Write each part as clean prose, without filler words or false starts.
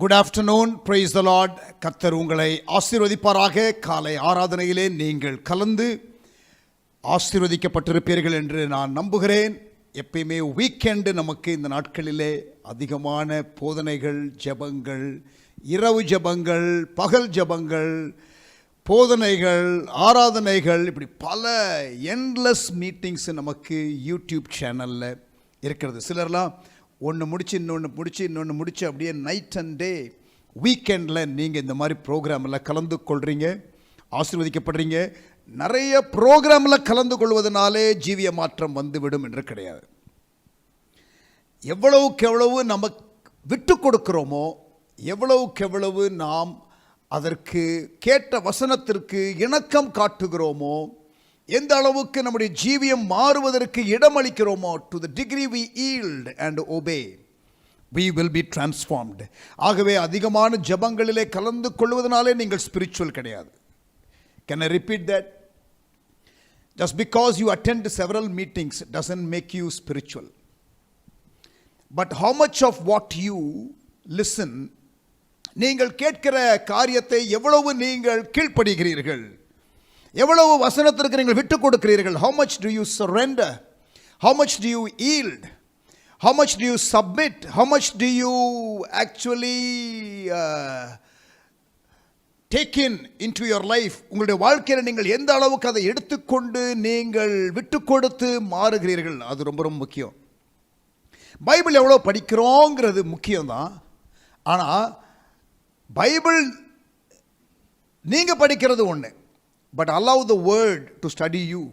Good afternoon, praise the Lord. கர்த்தர் உங்களை ஆசீர்வதிப்பாராக. காலை ஆராதனையிலே நீங்கள் கலந்து ஆசீர்வதிக்கப்பட்டிருப்பீர்கள் என்று நான் நம்புகிறேன். எப்பயுமே வீக்கெண்டு நமக்கு இந்த நாட்களிலே அதிகமான போதனைகள், ஜெபங்கள், இரவு ஜெபங்கள், பகல் ஜெபங்கள், போதனைகள், ஆராதனைகள், இப்படி பல எண்ட்லெஸ் மீட்டிங்ஸ் நமக்கு யூடியூப் சேனலில் இருக்கிறது. சிலர்லாம் ஒன்று முடிச்சு இன்னொன்று முடிச்சு அப்படியே நைட் அண்ட் டே வீக்கெண்டில் நீங்கள் இந்த மாதிரி ப்ரோக்ராமில் கலந்து கொள்கிறீங்க, ஆசீர்வதிக்கப்படுறீங்க. நிறைய ப்ரோக்ராமில் கலந்து கொள்வதனாலே ஜீவிய மாற்றம் வந்துவிடும் என்று கிடையாது. எவ்வளவுக்கு எவ்வளவு நம்ம விட்டு கொடுக்கிறோமோ, எவ்வளவுக்கு எவ்வளவு நாம் அதற்கு கேட்ட வசனத்திற்கு இணக்கம் காட்டுகிறோமோ, எந்த அளவுக்கு நம்முடைய ஜீவியம் மாறுவதற்கு இடமளிக்கிறோமோ, to the degree we yield and obey, we will be transformed. ஆகவே அதிகமான ஜெபங்களிலே கலந்து கொள்வதனாலே நீங்கள் ஸ்பிரிச்சுவல் கிடையாது. Can I repeat that? Just because you attend several meetings doesn't make you spiritual. But how much of what you listen, நீங்கள் கேட்கிற காரியத்தை எவ்வளவு நீங்கள் கீழ்ப்படுகிறீர்கள், எவ்வளவு வசனத்திற்கு நீங்கள் விட்டு கொடுக்கிறீர்கள், how much do you surrender, how much do you yield, how much do you submit, how much do you actually take into your life, உங்களுடைய வாழ்க்கையில் நீங்கள் எந்த அளவுக்கு அதை எடுத்துக்கொண்டு நீங்கள் விட்டு கொடுத்து மாறுகிறீர்கள், அது ரொம்ப ரொம்ப முக்கியம். பைபிள் எவ்வளோ படிக்கிறோங்கிறது முக்கியம்தான். ஆனால் பைபிள் நீங்கள் படிக்கிறது ஒன்று, but allow the word to study you.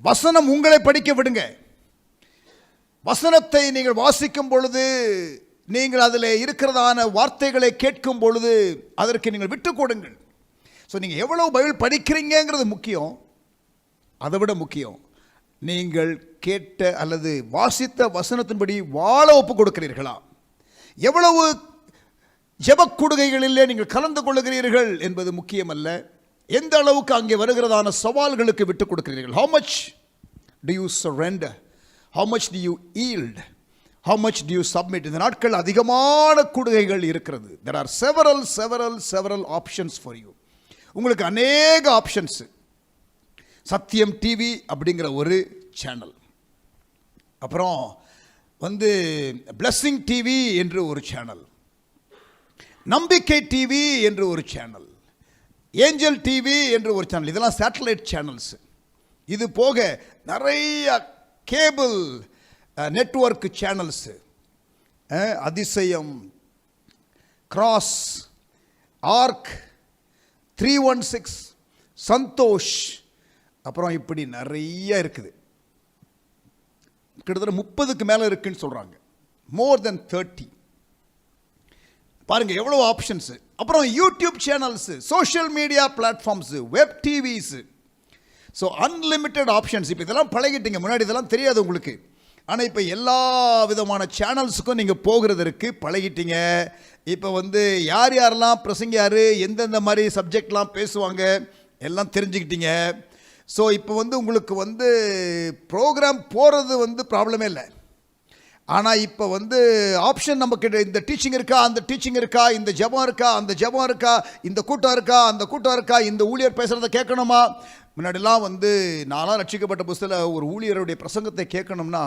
வசனம் உங்களை படிக்க விடுங்க. வசனத்தை நீங்கள் வாசிக்கும் பொழுது, நீங்கள் அதில் இருக்கிறதான வார்த்தைகளை கேட்கும் பொழுது அதற்கு நீங்கள் விட்டு கொடுங்கள். ஸோ நீங்கள் எவ்வளவு பைபிள் படிக்கிறீங்கிறது முக்கியம். அதை விட முக்கியம், நீங்கள் கேட்ட அல்லது வாசித்த வசனத்தின்படி வாழ ஒப்பு கொடுக்கிறீர்களா, எவ்வளவு ஜெபக்கூடுகைகளிலே நீங்கள் கலந்து கொள்ளுகிறீர்கள் என்பது முக்கியமல்ல, எந்த அளவுக்கு அங்கே வருகிறதான சவால்களுக்கு விட்டு கொடுக்கிறீர்கள். how much do you surrender, how much do you yield, how much do you submit. இந்த நாட்கள் அதிகமான கூடுகைகள் இருக்கிறது. there are several options for you. உங்களுக்கு அநேக ஆப்ஷன்ஸ். சத்தியம் டிவி அப்படிங்கிற ஒரு சேனல், அப்புறம் பிளெஸிங் டிவி என்று ஒரு சேனல், நம்பிக்கை டிவி என்று ஒரு சேனல், ஏஞ்சல் டிவி என்று ஒரு சேனல். இதெல்லாம் சேட்டலைட் சேனல்ஸ். இது போக நிறைய கேபிள் நெட்வொர்க் சேனல்ஸ், அதிசயம், கிராஸ், ஆர்க், 316, சந்தோஷ், அப்புறம் இப்படி நிறைய இருக்குது. கிட்டத்தட்ட 30க்கு மேலே இருக்குன்னு சொல்கிறாங்க. more than 30. பாருங்கள் எவ்வளோ ஆப்ஷன்ஸு. அப்புறம் YouTube channels, social media platforms, web TVs. So unlimited options. இப்போ இதெல்லாம் பழகிட்டீங்க. முன்னாடி இதெல்லாம் தெரியாது உங்களுக்கு. ஆனால் இப்போ எல்லா விதமான சேனல்ஸுக்கும் நீங்கள் போகிறதற்கு பழகிட்டீங்க. இப்போ யார் யாரெல்லாம் பிரசங்கியார், எந்தெந்த மாதிரி சப்ஜெக்ட்லாம் பேசுவாங்க எல்லாம் தெரிஞ்சுக்கிட்டீங்க. ஸோ இப்போ உங்களுக்கு ப்ரோக்ராம் போகிறது ப்ராப்ளமே இல்லை. ஆனால் இப்போ ஆப்ஷன் நமக்கு இந்த டீச்சிங் இருக்கா, அந்த டீச்சிங் இருக்கா, இந்த ஜெபம் இருக்கா, அந்த ஜெபம் இருக்கா, இந்த கூட்டம் இருக்கா, அந்த கூட்டம் இருக்கா, இந்த ஊழியர் பேசுகிறத கேட்கணுமா. முன்னாடிலாம் நான்லாம் ரட்சிக்கப்பட்ட புதுசில் ஒரு ஊழியருடைய பிரசங்கத்தை கேட்கணும்னா,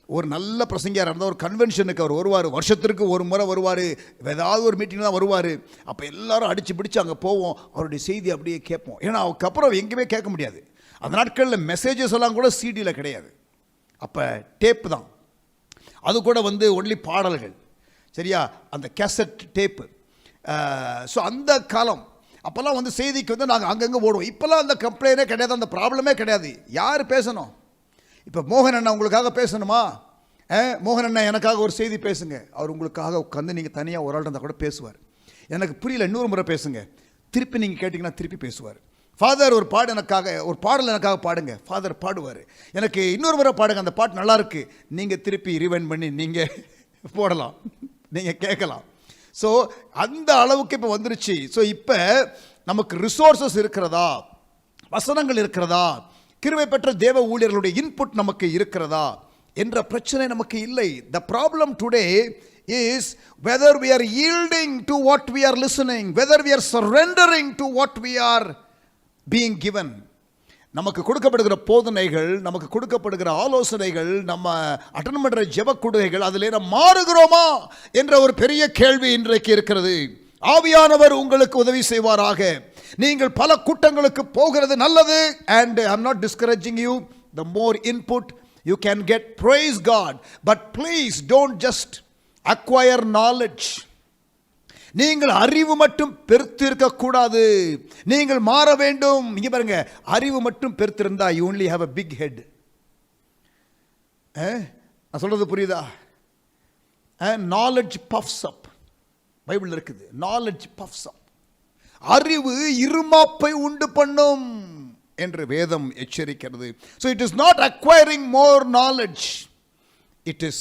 ஒரு நல்ல பிரசங்கியார் இருந்தால் ஒரு கன்வென்ஷனுக்கு அவர் வருவார், வருஷத்திற்கு ஒரு முறை வருவார், ஏதாவது ஒரு மீட்டிங் தான் வருவார். அப்போ எல்லாரும் அடித்து பிடிச்சி அங்கே போவோம், அவருடைய செய்தி அப்படியே கேட்போம். ஏன்னா அதுக்கப்புறம் எங்கேயுமே கேட்க முடியாது. அந்த நாட்களில் மெசேஜஸ் எல்லாம் கூட சிடியில் கிடையாது, அப்போ டேப்பு தான். அது கூட ஒன்லி பாடல்கள், சரியா, அந்த கேசட் டேப்பு. ஸோ அந்த காலம் அப்போல்லாம் செய்திக்கு நாங்கள் அங்கங்கே ஓடுவோம். இப்போல்லாம் அந்த கம்ப்ளைண்டே கிடையாது, அந்த ப்ராப்ளமே கிடையாது. யார் பேசணும்? இப்போ மோகன் அண்ணா உங்களுக்காக பேசணுமா? மோகன் அண்ணா எனக்காக ஒரு செய்தி பேசுங்க. அவர் உங்களுக்காக உட்காந்து நீங்கள் தனியாக ஒரு ஆள் இருந்தால் கூட பேசுவார். எனக்கு புரியல, இன்னொரு முறை பேசுங்க, திருப்பி நீங்கள் கேட்டிங்கன்னா திருப்பி பேசுவார். ஃபாதர் ஒரு பாடல் எனக்காக பாடுங்க, ஃபாதர் பாடுவார். எனக்கு இன்னொரு முறை பாடுங்க, அந்த பாட்டு நல்லா இருக்கு, நீங்கள் திருப்பி ரிவைண்ட் பண்ணி நீங்கள் போடலாம், நீங்கள் கேட்கலாம். ஸோ அந்த அளவுக்கு இப்போ வந்துருச்சு. ஸோ இப்போ நமக்கு ரிசோர்ஸஸ் இருக்கிறதா, வசனங்கள் இருக்கிறதா, கிருபை பெற்ற தேவ ஊழியர்களுடைய இன்புட் நமக்கு இருக்கிறதா என்ற பிரச்சனை நமக்கு இல்லை. The problem today is whether we are yielding to what we are listening, whether we are surrendering to what we are being given. நமக்கு கொடுக்கப்படுகிற போதனைகள், நமக்கு கொடுக்கப்படுகிற ஆலோசனைகள், நம்ம அட்டெண்ட் பண்ற ஜெப கொடுகைகள், அதிலே நாம் மாறுகிறோமா என்ற ஒரு பெரிய கேள்வி இன்றைக்கு இருக்கிறது. ஆவியானவர் உங்களுக்கு உதவி செய்வாராக. நீங்கள் பல கூட்டங்களுக்கு போகிறது நல்லது. And I am not discouraging you. The more input you can get, praise God. But please don't just acquire knowledge. நீங்கள் அறிவு மட்டும் பெருத்திருக்க கூடாது. நீங்கள் மாற வேண்டும். இங்க பாருங்க, அறிவு மட்டும் பெருத்திருந்தா you only have a big head. நான் சொல்றது புரியுதா? knowledge puffs up. பைபிள் இருக்குது, knowledge puffs up. அறிவு இருமாப்பை உண்டு பண்ணும் என்று வேதம் எச்சரிக்கிறது. So it is not acquiring more knowledge. It is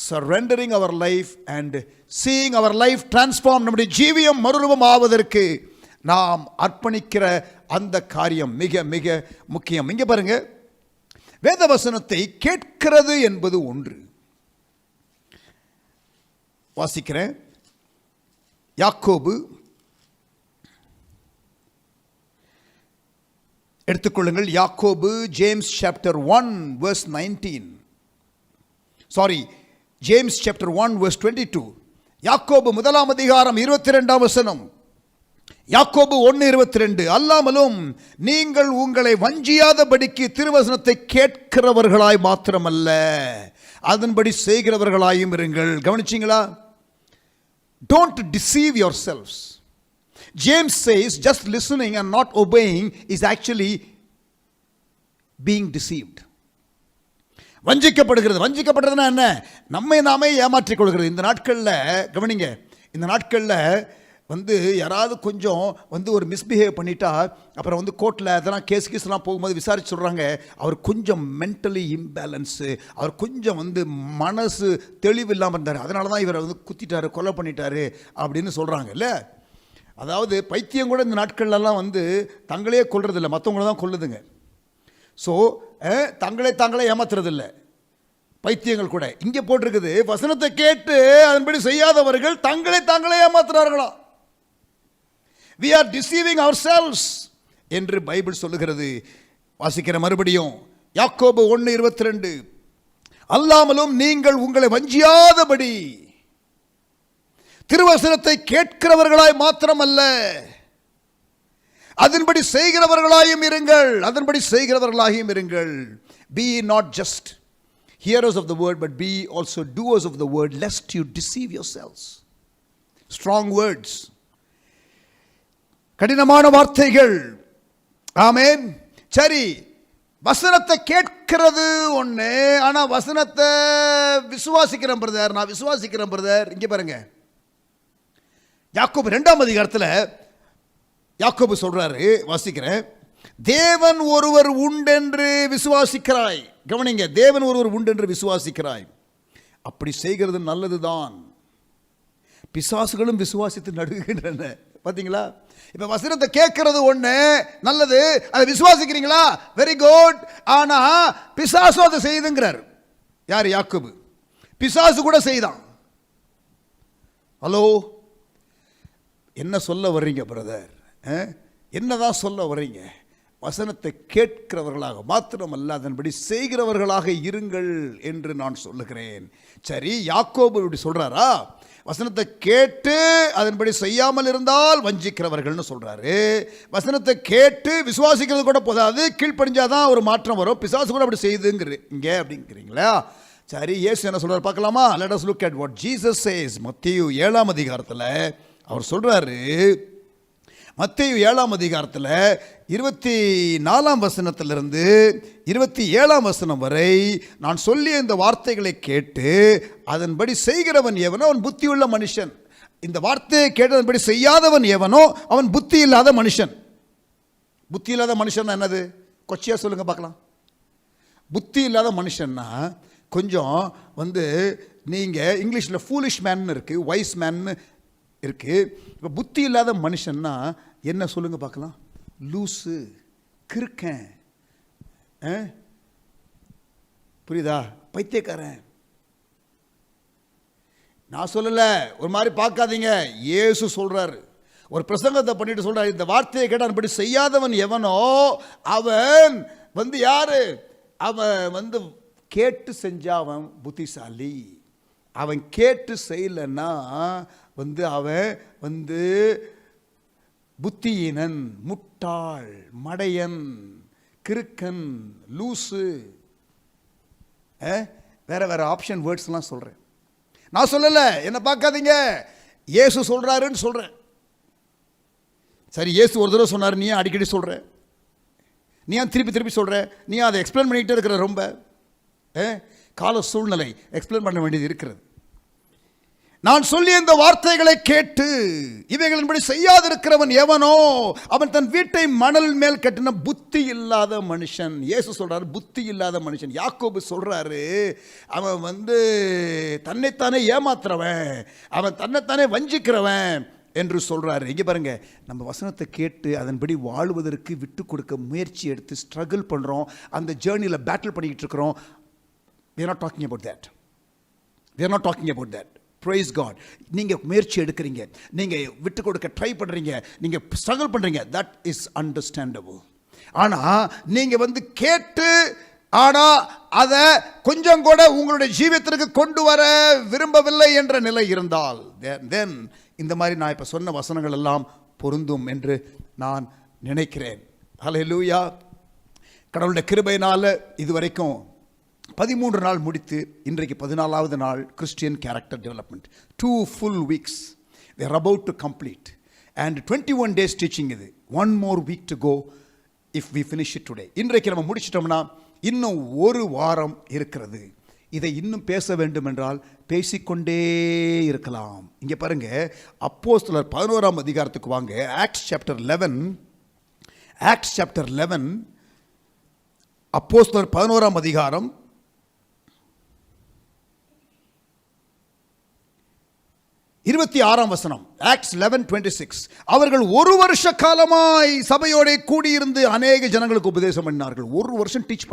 surrendering our life and seeing our life transform. நம்முடைய ஜீவியம் மறுரூபம் ஆவதற்கு நாம் அர்ப்பணிக்கிற அந்த காரியம் மிக மிக முக்கியம். இங்க பாருங்க, வேத வசனத்தை கேட்கிறது என்பது ஒன்று. வாசிக்கிறேன். யாக்கோபு, எடுத்துக்கொள்ளுங்கள், யாக்கோபு, James chapter 1 verse 19. Sorry, James chapter 1 verse 22. யாக்கோபு முதலாம் அதிகாரம் 22ஆம் வசனம். யாக்கோபு 1:22. அல்லாமலும் நீங்கள் உங்களை வஞ்சியாதபடிக்கு திருவசனத்தை கேட்கிறவர்களாய் மாத்திரமல்ல, அதன்படி செய்கிறவர்களாயும் இருங்கள். கவனிச்சீங்களா? Don't deceive yourselves. James says just listening and not obeying is actually being deceived. வஞ்சிக்கப்படுகிறது. வஞ்சிக்கப்படுறதுனா என்ன? நம்மை நாமே ஏமாற்றிக் கொள்கிறது. இந்த நாட்களில் கவனிங்க, இந்த நாட்களில் யாராவது கொஞ்சம் ஒரு மிஸ்பிஹேவ் பண்ணிட்டா, அப்புறம் கோர்ட்டில் அதெல்லாம் கேஸ்லாம் போகும்போது விசாரிச்சு சொல்கிறாங்க, அவர் கொஞ்சம் மென்டலி இம்பேலன்ஸு, அவர் கொஞ்சம் மனசு தெளிவு இல்லாமல் இருந்தார், அதனால தான் இவரை குத்திட்டாரு, கொலை பண்ணிட்டாரு அப்படின்னு சொல்கிறாங்க. இல்லை, அதாவது பைத்தியம் கூட இந்த நாட்கள்லாம் தங்களே கொல்றதில்லை, மற்றவங்கள தான் கொல்லுதுங்க. ஸோ தாங்களே ஏமாத்துறதில்லை பைத்தியங்கள் கூட. இங்கே போட்டிருக்குது, வசனத்தை கேட்டு அதன்படி செய்யாதவர்கள் தாங்களே ஏமாத்துறார்களா. We are deceiving ourselves என்று பைபிள் சொல்லுகிறது. வாசிக்கிற மறுபடியும், யாக்கோபு 1:22. அல்லாமலும் நீங்கள் உங்களை வஞ்சியாதபடி திருவசனத்தை கேட்கிறவர்களாய் மாத்திரமல்ல, அதன்படி செய்கிறவர்களாயும் இருங்கள். அதன்படி செய்கிறவர்களாயும் இருங்கள். Be not just hearers of the word, but be also doers of the word, lest you deceive yourselves. Strong words. கடினமான வார்த்தைகள். ஆமென். சரி, வசனத்தை கேட்கிறது ஒன்று, ஆனால் வசனத்தை விசுவாசிக்கிறேன் பிரதர், நான் விசுவாசிக்கிறேன் பிரதர். இங்கே பாருங்க, யாக்கோபு 2ஆம் அதிகாரத்தில் யாக்கோபு சொல்றாரு, வாசிக்கிறேன். தேவன் ஒருவர் உண்டென்று விசுவாசிக்கிறாய். கவனிங்க, தேவன் ஒருவர் உண்டென்று விசுவாசிக்கிறாய். அப்படி செய்கிறது நல்லதுதான். பிசாசுகளும் விசுவாசித்து நடுகின்றன. பார்த்தீங்களா? இப்போ வசனத்தை கேட்கறது ஒன்று நல்லது, அதை விசுவாசிக்கிறீங்களா? Very good. ஆனால் பிசாசு அதை செய்யுதுங்கிறார். யார்? யாக்கோபு. பிசாசு கூட செய்தான். ஹலோ, என்ன சொல்ல வர்றீங்க பிரதர்? என்னதான் சொல்ல வர்றீங்க? வசனத்தை கேட்கிறவர்களாக மாத்திரமல்ல, அதன்படி செய்கிறவர்களாக இருங்கள் என்று நான் சொல்லுகிறேன். சரி, யாக்கோபு இப்படி சொல்றாரா? வசனத்தை கேட்டு அதன்படி செய்யாமல் இருந்தால் வஞ்சிக்கிறவர்கள்னு சொல்றாரு. வசனத்தை கேட்டு விசுவாசிக்கிறது கூட போதாது, கீழ்ப்படிஞ்சாதான் ஒரு மாற்றம் வரும். பிசாசு கூட அப்படி செய்யுதுங்கிற இங்கே அப்படிங்கிறீங்களா? சரி, இயேசு என்ன சொல்றாரு பார்க்கலாமா? Let us look at what Jesus says. மத்தேயு 7ஆம் அதிகாரத்தில் அவர் சொல்றாரு. மத்தேயு 7ஆம் அதிகாரத்தில் 24ஆம் வசனத்திலிருந்து 27ஆம் வசனம் வரை நான் சொல்லிய இந்த வார்த்தைகளை கேட்டு அதன்படி செய்கிறவன் எவனோ அவன் புத்தியுள்ள மனுஷன். இந்த வார்த்தையை கேட்டதன்படி செய்யாதவன் எவனோ அவன் புத்தி இல்லாத மனுஷன். புத்தி இல்லாத மனுஷன் என்னது? கொச்சியா சொல்லுங்க பார்க்கலாம். புத்தி இல்லாத மனுஷன்னா கொஞ்சம் நீங்கள் இங்கிலீஷில் ஃபூலிஷ் மேன் இருக்குது, வைஸ் மேன் இருக்குது. இப்போ புத்தி இல்லாத மனுஷன்னா என்ன சொல்லுங்க பார்க்கலாம்? லூசு, கிறுக்கன், புரியுதா? பைத்தியக்காரன். நான் சொல்லலை, ஒரு மாதிரி பார்க்காதீங்க. இயேசு சொல்கிறாரு, ஒரு பிரசங்கத்தை பண்ணிட்டு சொல்கிறார், இந்த வார்த்தையை கேட்டால் அப்படி செய்யாதவன் எவனோ அவன் யாரு? அவன் கேட்டு செஞ்சா அவன் புத்திசாலி. அவன் கேட்டு செய்யலைன்னா அவன் புத்தியீனன், முட்டாள், மடையன், கிறுக்கன், லூசு. வேற வேற ஆப்ஷன் வேர்ட்ஸ்லாம் சொல்கிறேன். நான் சொல்லலை, என்ன பார்க்காதீங்க, இயேசு சொல்கிறாருன்னு சொல்கிறேன். சரி, இயேசு ஒரு தடவை சொன்னார், நீ அடிக்கடி சொல்கிற, நீ ஏன் திருப்பி திருப்பி சொல்கிற, நீ அதை எக்ஸ்பிளைன் பண்ணிக்கிட்டே இருக்கிற. ரொம்ப கால சூழ்நிலை எக்ஸ்பிளைன் பண்ண வேண்டியது இருக்கிறது. நான் சொல்லிய இந்த வார்த்தைகளை கேட்டு இவைகளின்படி செய்யாதிருக்கிறவன் எவனோ அவன் தன் வீட்டை மணல் மேல் கட்டின புத்தி இல்லாத மனுஷன். இயேசு சொல்றாரு, புத்தி இல்லாத மனுஷன். யாக்கோபு சொல்றாரு, அவன் தன்னைத்தானே ஏமாத்துறவன், அவன் தன்னைத்தானே வஞ்சிக்கிறவன் என்று சொல்றாரு. இங்க பாருங்க, நம்ம வசனத்தை கேட்டு அதன்படி வாழ்வதற்கு விட்டு கொடுக்க முயற்சி எடுத்து ஸ்ட்ரகிள் பண்றோம், அந்த ஜேர்னியில் பேட்டில் பண்ணிக்கிட்டு இருக்கிறோம். we are not talking about that. we are not talking about that. Praise God. நீங்கள் முயற்சி எடுக்கிறீங்க, நீங்கள் விட்டு கொடுக்க ட்ரை பண்ணுறீங்க, நீங்கள் ஸ்ட்ரகிள் பண்ணுறீங்க, தட் இஸ் அண்டர்ஸ்டாண்டபிள். ஆனால் நீங்கள் கேட்டு ஆனால் அதை கொஞ்சம் கூட உங்களுடைய ஜீவியத்திற்கு கொண்டு வர விரும்பவில்லை என்ற நிலை இருந்தால், தென் இந்த மாதிரி நான் இப்போ சொன்ன வசனங்கள் எல்லாம் பொருந்தும் என்று நான் நினைக்கிறேன். ஹல்லேலூயா. கடவுளுடைய கிருபையினால் இதுவரைக்கும் 13 நாள் முடித்து இன்றைக்கு 14வது நாள் Christian character development. 2 full weeks they are about to complete and 21 days teaching இது. 1 more week to go if we finish it today. இன்றைக்கு நம்ம முடிச்சிட்டோம்னா இன்னும் ஒரு வாரம் இருக்கிறது. இதை இன்னும் பேச வேண்டும் என்றால் பேசிக்கொண்டே இருக்கலாம். இங்கே பாருங்க, அப்போஸ்தலர் 11ஆம் அதிகாரத்துக்கு வாங்க. ஆக்ட்ஸ் சாப்டர் 11 அப்போஸ்தலர் 11ஆம் அதிகாரம் 26ஆம் வசனம். ஆக்ட்ஸ் 11:26. அவர்கள் ஒரு வருஷ காலமாய் சபையோட கூடியிருந்து அநேக ஜனங்களுக்கு உபதேசம் பண்ணார்கள். ஒரு வருஷம் டீச்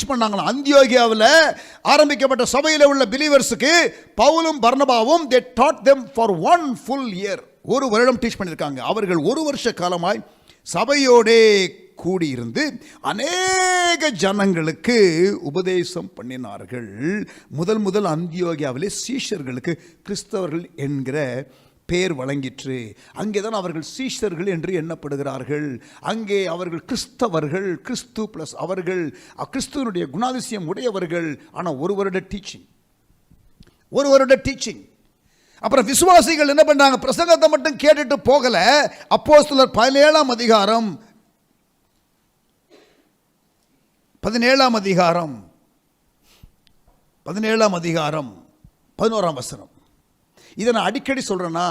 பண்ணாங்களாம். அந்தியோகியாவில் ஆரம்பிக்கப்பட்ட சபையில் உள்ள பிலீவர்ஸுக்கு பவுலும் பர்னபாவும் they taught them for 1 full year. ஒரு வருடம் டீச் பண்ணியிருக்காங்க. அவர்கள் ஒரு வருஷ காலமாய் சபையோடே கூடியிருந்து அநேக ஜனங்களுக்கு உபதேசம் பண்ணினார்கள். முதல் அந்தியோகியாவிலே சீஷர்களுக்கு கிறிஸ்தவர்கள் என்கிற பெயர் வழங்கிற்று. அங்கேதான் அவர்கள் சீஷர்கள் என்று எண்ணப்படுகிறார்கள். அங்கே அவர்கள் கிறிஸ்தவர்கள், கிறிஸ்து பிளஸ் அவர்கள், கிறிஸ்துவனுடைய குணாதிசயம் உடையவர்கள். ஆனால் ஒரு வருட டீச்சிங். அப்புறம் விசுவாசிகள் என்ன பண்ணாங்க? பிரசங்கத்தை மட்டும் கேட்டுட்டு போகல. அப்போஸ்தலர் 17ஆம் அதிகாரம் 11ஆம் வசனம். இதை நான் அடிக்கடி சொல்கிறேன்னா,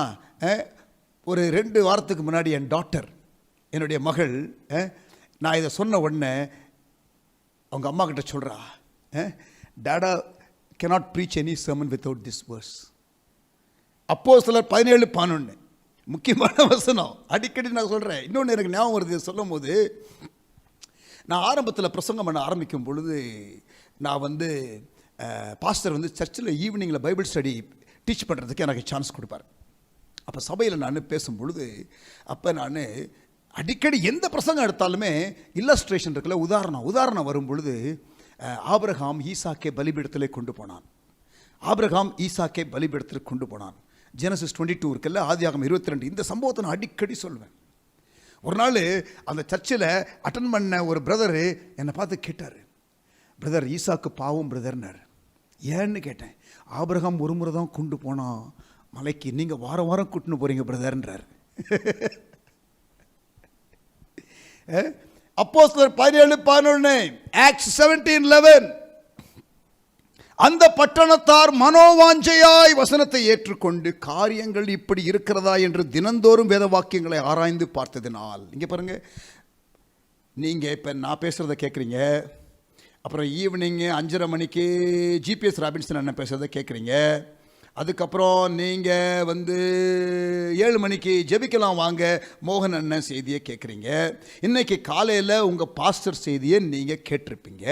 ஒரு 2 வாரத்துக்கு முன்னாடி என் டாட்டர், என்னுடைய மகள், நான் இதை சொன்ன உடனே அவங்க அம்மா கிட்ட சொல்கிறா, Tata cannot preach any sermon without this verse. அப்போஸ்தலர் 17:11 முக்கியமான வசனம். அடிக்கடி நான் சொல்கிறேன். இன்னொன்று எனக்கு ஞாபகம் வருது சொல்லும் போது, நான் ஆரம்பத்தில் பிரசங்கம் பண்ண ஆரம்பிக்கும் பொழுது நான் பாஸ்டர் சர்ச்சில் ஈவினிங்கில் பைபிள் ஸ்டடி டீச் பண்ணுறதுக்கு எனக்கு சான்ஸ் கொடுப்பார். அப்போ சபையில் நான் பேசும் பொழுது, அப்போ நான் அடிக்கடி எந்த பிரசங்கம் எடுத்தாலுமே இல்லஸ்ட்ரேஷன் இருக்குல்ல, உதாரணம் வரும் பொழுது, ஆபிரகாம் ஈசாக்கை பலிபீடத்திலே கொண்டு போனான். ஜெனசிஸ் 22 இருக்குல்ல, ஆதியாகமம் 22, இந்த சம்பவத்தை நான் அடிக்கடி சொல்வேன். ஒரு நாள் அந்த சர்ச்சில் அட்டன் பண்ண ஒரு பிரதரு என்னை பார்த்து கேட்டார், பிரதர் ஈசாக்கு பாவம் பிரதர்னார். ஏன்னு கேட்டேன். ஆபிரகாம் ஒரு முறை தான் கொண்டு போனான் மலைக்கு, நீங்கள் வாரம் கூட்டின்னு போகிறீங்க பிரதர்ன்றார். அப்போஸ்தலர் 17:11, ஆக்ட்ஸ் 17:11. அந்த பட்டணத்தார் மனோவாஞ்சையாய் வசனத்தை ஏற்றுக்கொண்டு காரியங்கள் இப்படி இருக்கிறதா என்று தினந்தோறும் வேத வாக்கியங்களை ஆராய்ந்து பார்த்ததினால். இங்கே பாருங்க, நீங்கள் இப்போ நான் பேசுகிறத கேட்குறீங்க, அப்புறம் ஈவினிங்கு 5:30 மணிக்கு ஜிபிஎஸ் ராபின்சன் அண்ணன் பேசுகிறத கேட்குறீங்க, அதுக்கப்புறம் நீங்கள் 7 மணிக்கு ஜெபிக்கலாம் வாங்க மோகன் அண்ணன் செய்தியை கேட்குறீங்க, இன்றைக்கி காலையில் உங்கள் பாஸ்டர் செய்தியை நீங்கள் கேட்டிருப்பீங்க.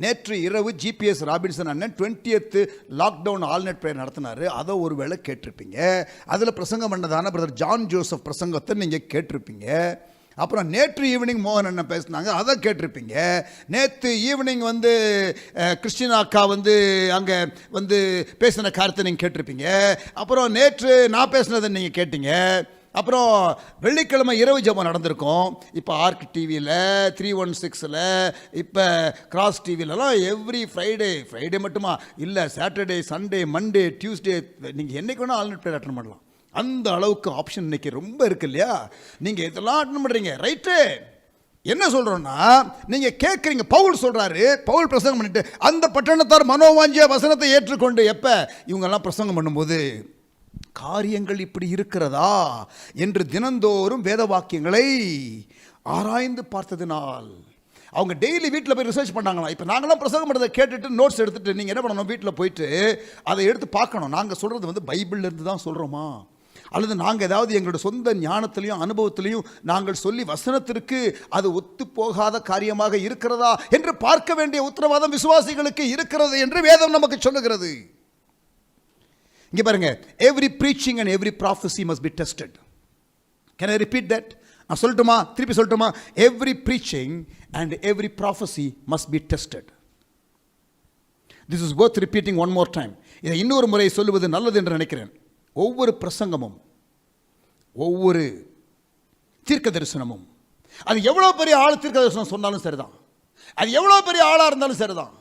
நேற்று இரவு ஜிபிஎஸ் ராபின்சன் அண்ணன் 20th லாக்டவுன் ஆல்நெட் ப்ரேயர் நடத்தினார். அதை ஒரு வேளை கேட்டிருப்பீங்க. அதில் பிரசங்கம் பண்ணதான பிரதர் ஜான் ஜோசப் பிரசங்கத்தை நீங்கள் கேட்டிருப்பீங்க. அப்புறம் நேற்று ஈவினிங் மோகன் அண்ணன் பேசினாங்க, அதை கேட்டிருப்பீங்க. நேற்று ஈவினிங் வந்து கிறிஸ்டினா அக்கா வந்து அங்கே வந்து பேசின காரியத்தை நீங்கள் கேட்டிருப்பீங்க. அப்புறம் நேற்று நான் பேசினதை நீங்கள் கேட்டீங்க. அப்புறம் வெள்ளிக்கிழமை இரவு ஜெபம் நடந்திருக்கும். இப்போ ஆர்க் டிவியில் 316ல் இப்போ கிராஸ் டிவிலலாம் எவ்ரி ஃப்ரைடே மட்டுமா இல்லை, சாட்டர்டே சண்டே மண்டே டியூஸ்டே நீங்கள் என்றைக்கு வேணால் ஆல்நெட் ப்ரேயர் அட்டெண்ட் பண்ணலாம். அந்த அளவுக்கு ஆப்ஷன் இன்னைக்கு ரொம்ப இருக்கு இல்லையா? நீங்கள் இதெல்லாம் அட்டெண்ட் பண்ணுறீங்க, ரைட்டு. என்ன சொல்கிறோன்னா, நீங்கள் கேட்குறீங்க. பவுல் சொல்கிறாரு, பவுல் பிரசங்கம் பண்ணிட்டு அந்த பட்டணத்தார் மனோவாஞ்சிய வசனத்தை ஏற்றுக்கொண்டு எப்போ இவங்கெல்லாம் பிரசங்கம் பண்ணும்போது காரியங்கள் இப்படி இருக்கிறதா என்று தினந்தோறும் வேத வாக்கியங்களை ஆராய்ந்து பார்த்ததினால் அவங்க டெய்லி வீட்டில் போய் ரிசர்ச் பண்ணாங்களா. இப்போ நாங்களாம் பிரசங்கம் பண்ணுறதை கேட்டுட்டு நோட்ஸ் எடுத்துகிட்டு நீங்கள் என்ன பண்ணணும், வீட்டில் போயிட்டு அதை எடுத்து பார்க்கணும். நாங்கள் சொல்கிறது வந்து பைபிள்லேருந்து தான் சொல்கிறோமா, அல்லது நாங்கள் ஏதாவது எங்களோட சொந்த ஞானத்திலையும் அனுபவத்திலையும் நாங்கள் சொல்லி வசனத்திற்கு அது ஒத்து போகாத காரியமாக இருக்கிறதா என்று பார்க்க வேண்டிய உத்தரவாதம் விசுவாசிகளுக்கு இருக்கிறது என்று வேதம் நமக்கு சொல்லுகிறது. இங்கே பாருங்க, every preaching and every prophecy must be tested. Can I repeat that? நான் சொல்லட்டுமா, திருப்பி சொல்லட்டுமா? Every preaching and every prophecy must be tested. This is worth repeating one more time. இதை இன்னொரு முறை சொல்லுவது நல்லது என்று நினைக்கிறேன். ஒவ்வொரு பிரசங்கமும் ஒவ்வொரு தீர்க்க தரிசனமும், அது எவ்வளோ பெரிய ஆள் தீர்க்க தரிசனம் சொன்னாலும் சரிதான், அது எவ்வளோ பெரிய ஆளாக இருந்தாலும் சரிதான்.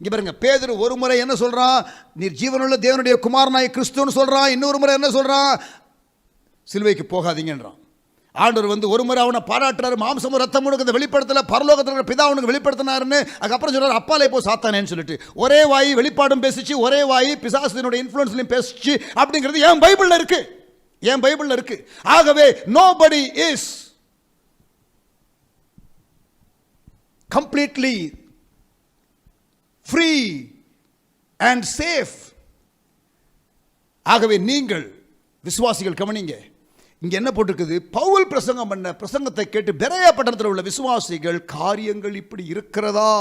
இங்கே பாருங்க, பேதுரு ஒரு முறை என்ன சொல்கிறான், நீர் ஜீவனுள்ள தேவனுடைய குமாரனாய் கிறிஸ்துன்னு சொல்கிறான். இன்னொரு முறை என்ன சொல்கிறான், சிலுவைக்கு போகாதீங்கன்றான். ஆண்டவர் வந்து ஒரு முறை அவனை பாராட்டுறாரு, மாம்சமும் ரத்தமும் உனக்கு இந்த வெளிப்படுத்தல, பரலோகத்தில் இருக்கிற பிதா உனக்கு வெளிப்படுத்தினாருன்னு. அதுக்கப்புறம் சொல்கிறார், அப்பாலே போ சாத்தானேன்னு சொல்லிட்டு. ஒரே வாய் வெளிப்பாடும் பேசிச்சு, ஒரே வாய் பிசாசினுடைய இன்ஃப்ளூயன்ஸ்லையும் பேசிச்சு. அப்படிங்கிறது என் பைபிளில் இருக்கு, என் பைபிளில் இருக்கு. ஆகவே nobody is completely free and safe. ஆகவே நீங்கள் விசுவாசிகள் கவனிங்க, இங்க என்ன போட்டிருக்குது, பவுல் பிரசங்கம் பண்ண பிரசங்கத்தை கேட்டு பெரேயா பட்டணத்தில் உள்ள விசுவாசிகள் காரியங்கள் இப்படி இருக்கிறதா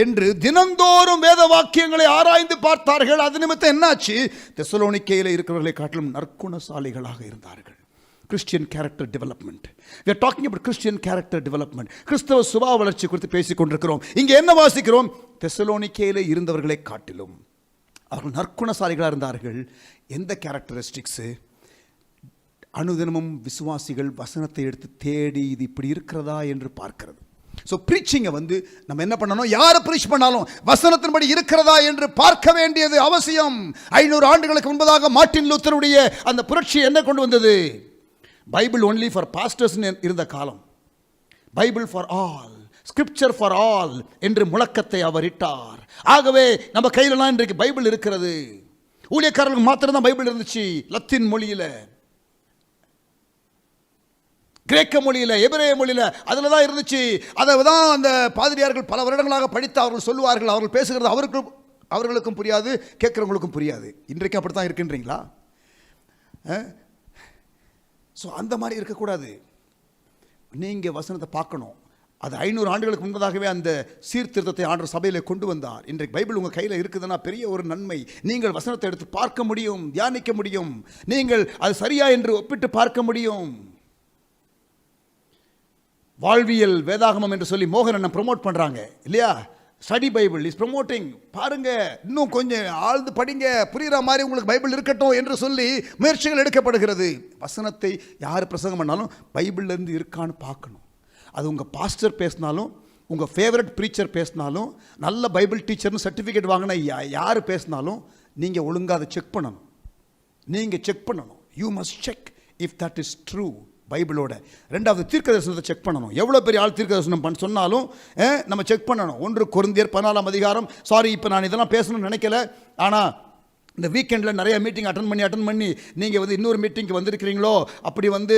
என்று தினந்தோறும் வேத வாக்கியங்களை ஆராய்ந்து பார்த்தார்கள். அது நிமித்தம் என்னாச்சு, தெசலோனிக்கேயில இருக்கிறவர்களை காட்டிலும் நற்குணசாலிகளாக இருந்தார்கள். Christian character development. we are talking about Christian character development. கிறிஸ்தவ சுபாவ வளர்ச்சி குறித்து பேசிக் கொண்டிருக்கிறோம். இங்கே என்ன வாசிக்கிறோம், தெசலோனிக்கேயில இருந்தவர்களை காட்டிலும் அவர்கள் நற்குணசாலிகளாக இருந்தார்கள். எந்த கேரக்டரிஸ்டிக்ஸு? அனுதினமும் விசுவாசிகள் வசனத்தை எடுத்து தேடி இது இப்படி இருக்கிறதா என்று பார்க்கிறது. ஸோ ப்ரீச்சிங்கை வந்து நம்ம என்ன பண்ணணும், யாரை ப்ரீச் பண்ணாலும் வசனத்தின்படி இருக்கிறதா என்று பார்க்க வேண்டியது அவசியம். 500 ஆண்டுகளுக்கு முன்பதாக மார்ட்டின் லூத்தருடைய அந்த புரட்சி என்ன கொண்டு வந்தது, பைபிள் ஒன்லி ஃபார் பாஸ்டர்ஸ் இருந்த காலம், Bible for all, scripture for all என்று முழக்கத்தை அவர் இட்டார். ஆகவே நம்ம கையிலலாம் இன்றைக்கு பைபிள் இருக்கிறது. ஊழியக்காரர்களுக்கு மாத்திரம்தான் பைபிள் இருந்துச்சு, லத்தீன் மொழியில், கிரேக்க மொழியில், எபிரேய மொழியில், அதில் தான் இருந்துச்சு. அதை தான் அந்த பாதிரியார்கள் பல வருடங்களாக படித்து அவர்கள் சொல்லுவார்கள். அவர்கள் பேசுகிறது அவர்களுக்கும் புரியாது, கேட்குறவங்களுக்கும் புரியாது. இன்றைக்கு அப்படி தான் இருக்கின்றீங்களா? ஸோ அந்த மாதிரி இருக்கக்கூடாது. நீங்கள் வசனத்தை பார்க்கணும். அது 500 ஆண்டுகளுக்கு முன்பதாகவே அந்த சீர்திருத்தத்தை ஆண்டவர் சபையில் கொண்டு வந்தார். இன்றைக்கு பைபிள் உங்கள் கையில் இருக்குதுன்னா பெரிய ஒரு நன்மை. நீங்கள் வசனத்தை எடுத்து பார்க்க முடியும், தியானிக்க முடியும், நீங்கள் அது சரியா என்று ஒப்பிட்டு பார்க்க முடியும். வாழ்வியல் வேதாகமம் என்று சொல்லி மோகன் அண்ணன் ப்ரொமோட் பண்ணுறாங்க இல்லையா? Study Bible is promoting. பாருங்க, இன்னும் கொஞ்சம் ஆழ்ந்து படிங்க, புரிகிற மாதிரி உங்களுக்கு பைபிள் இருக்கட்டும் என்று சொல்லி முயற்சிகள் எடுக்கப்படுகிறது. வசனத்தை யார் பிரசங்கம் பண்ணாலும் பைபிள்லேருந்து இருக்கான்னு பார்க்கணும். அது உங்கள் பாஸ்டர் பேசினாலும், உங்கள் ஃபேவரட் ப்ரீச்சர் பேசினாலும், நல்ல பைபிள் டீச்சர்னு சர்டிஃபிகேட் வாங்கின யார் பேசினாலும் நீங்கள் ஒழுங்காக அதை செக் பண்ணணும். நீங்கள் செக் பண்ணணும். You must check if that is true. பைபிளோட ரெண்டாவது தீர்க்க தரிசனத்தை செக் பண்ணணும். எவ்வளோ பெரிய ஆள் தீர்க்க தரிசனம் சொன்னாலும் நம்ம செக் பண்ணணும். 1 கொரிந்தியர் 14ஆம் அதிகாரம். சாரி, இப்போ நான் இதெல்லாம் பேசணும்னு நினைக்கல. ஆனால் இந்த வீக்கெண்டில் நிறைய மீட்டிங் அட்டன் பண்ணி நீங்கள் வந்து இன்னொரு மீட்டிங்க்கு வந்திருக்கிறீங்களோ, அப்படி வந்து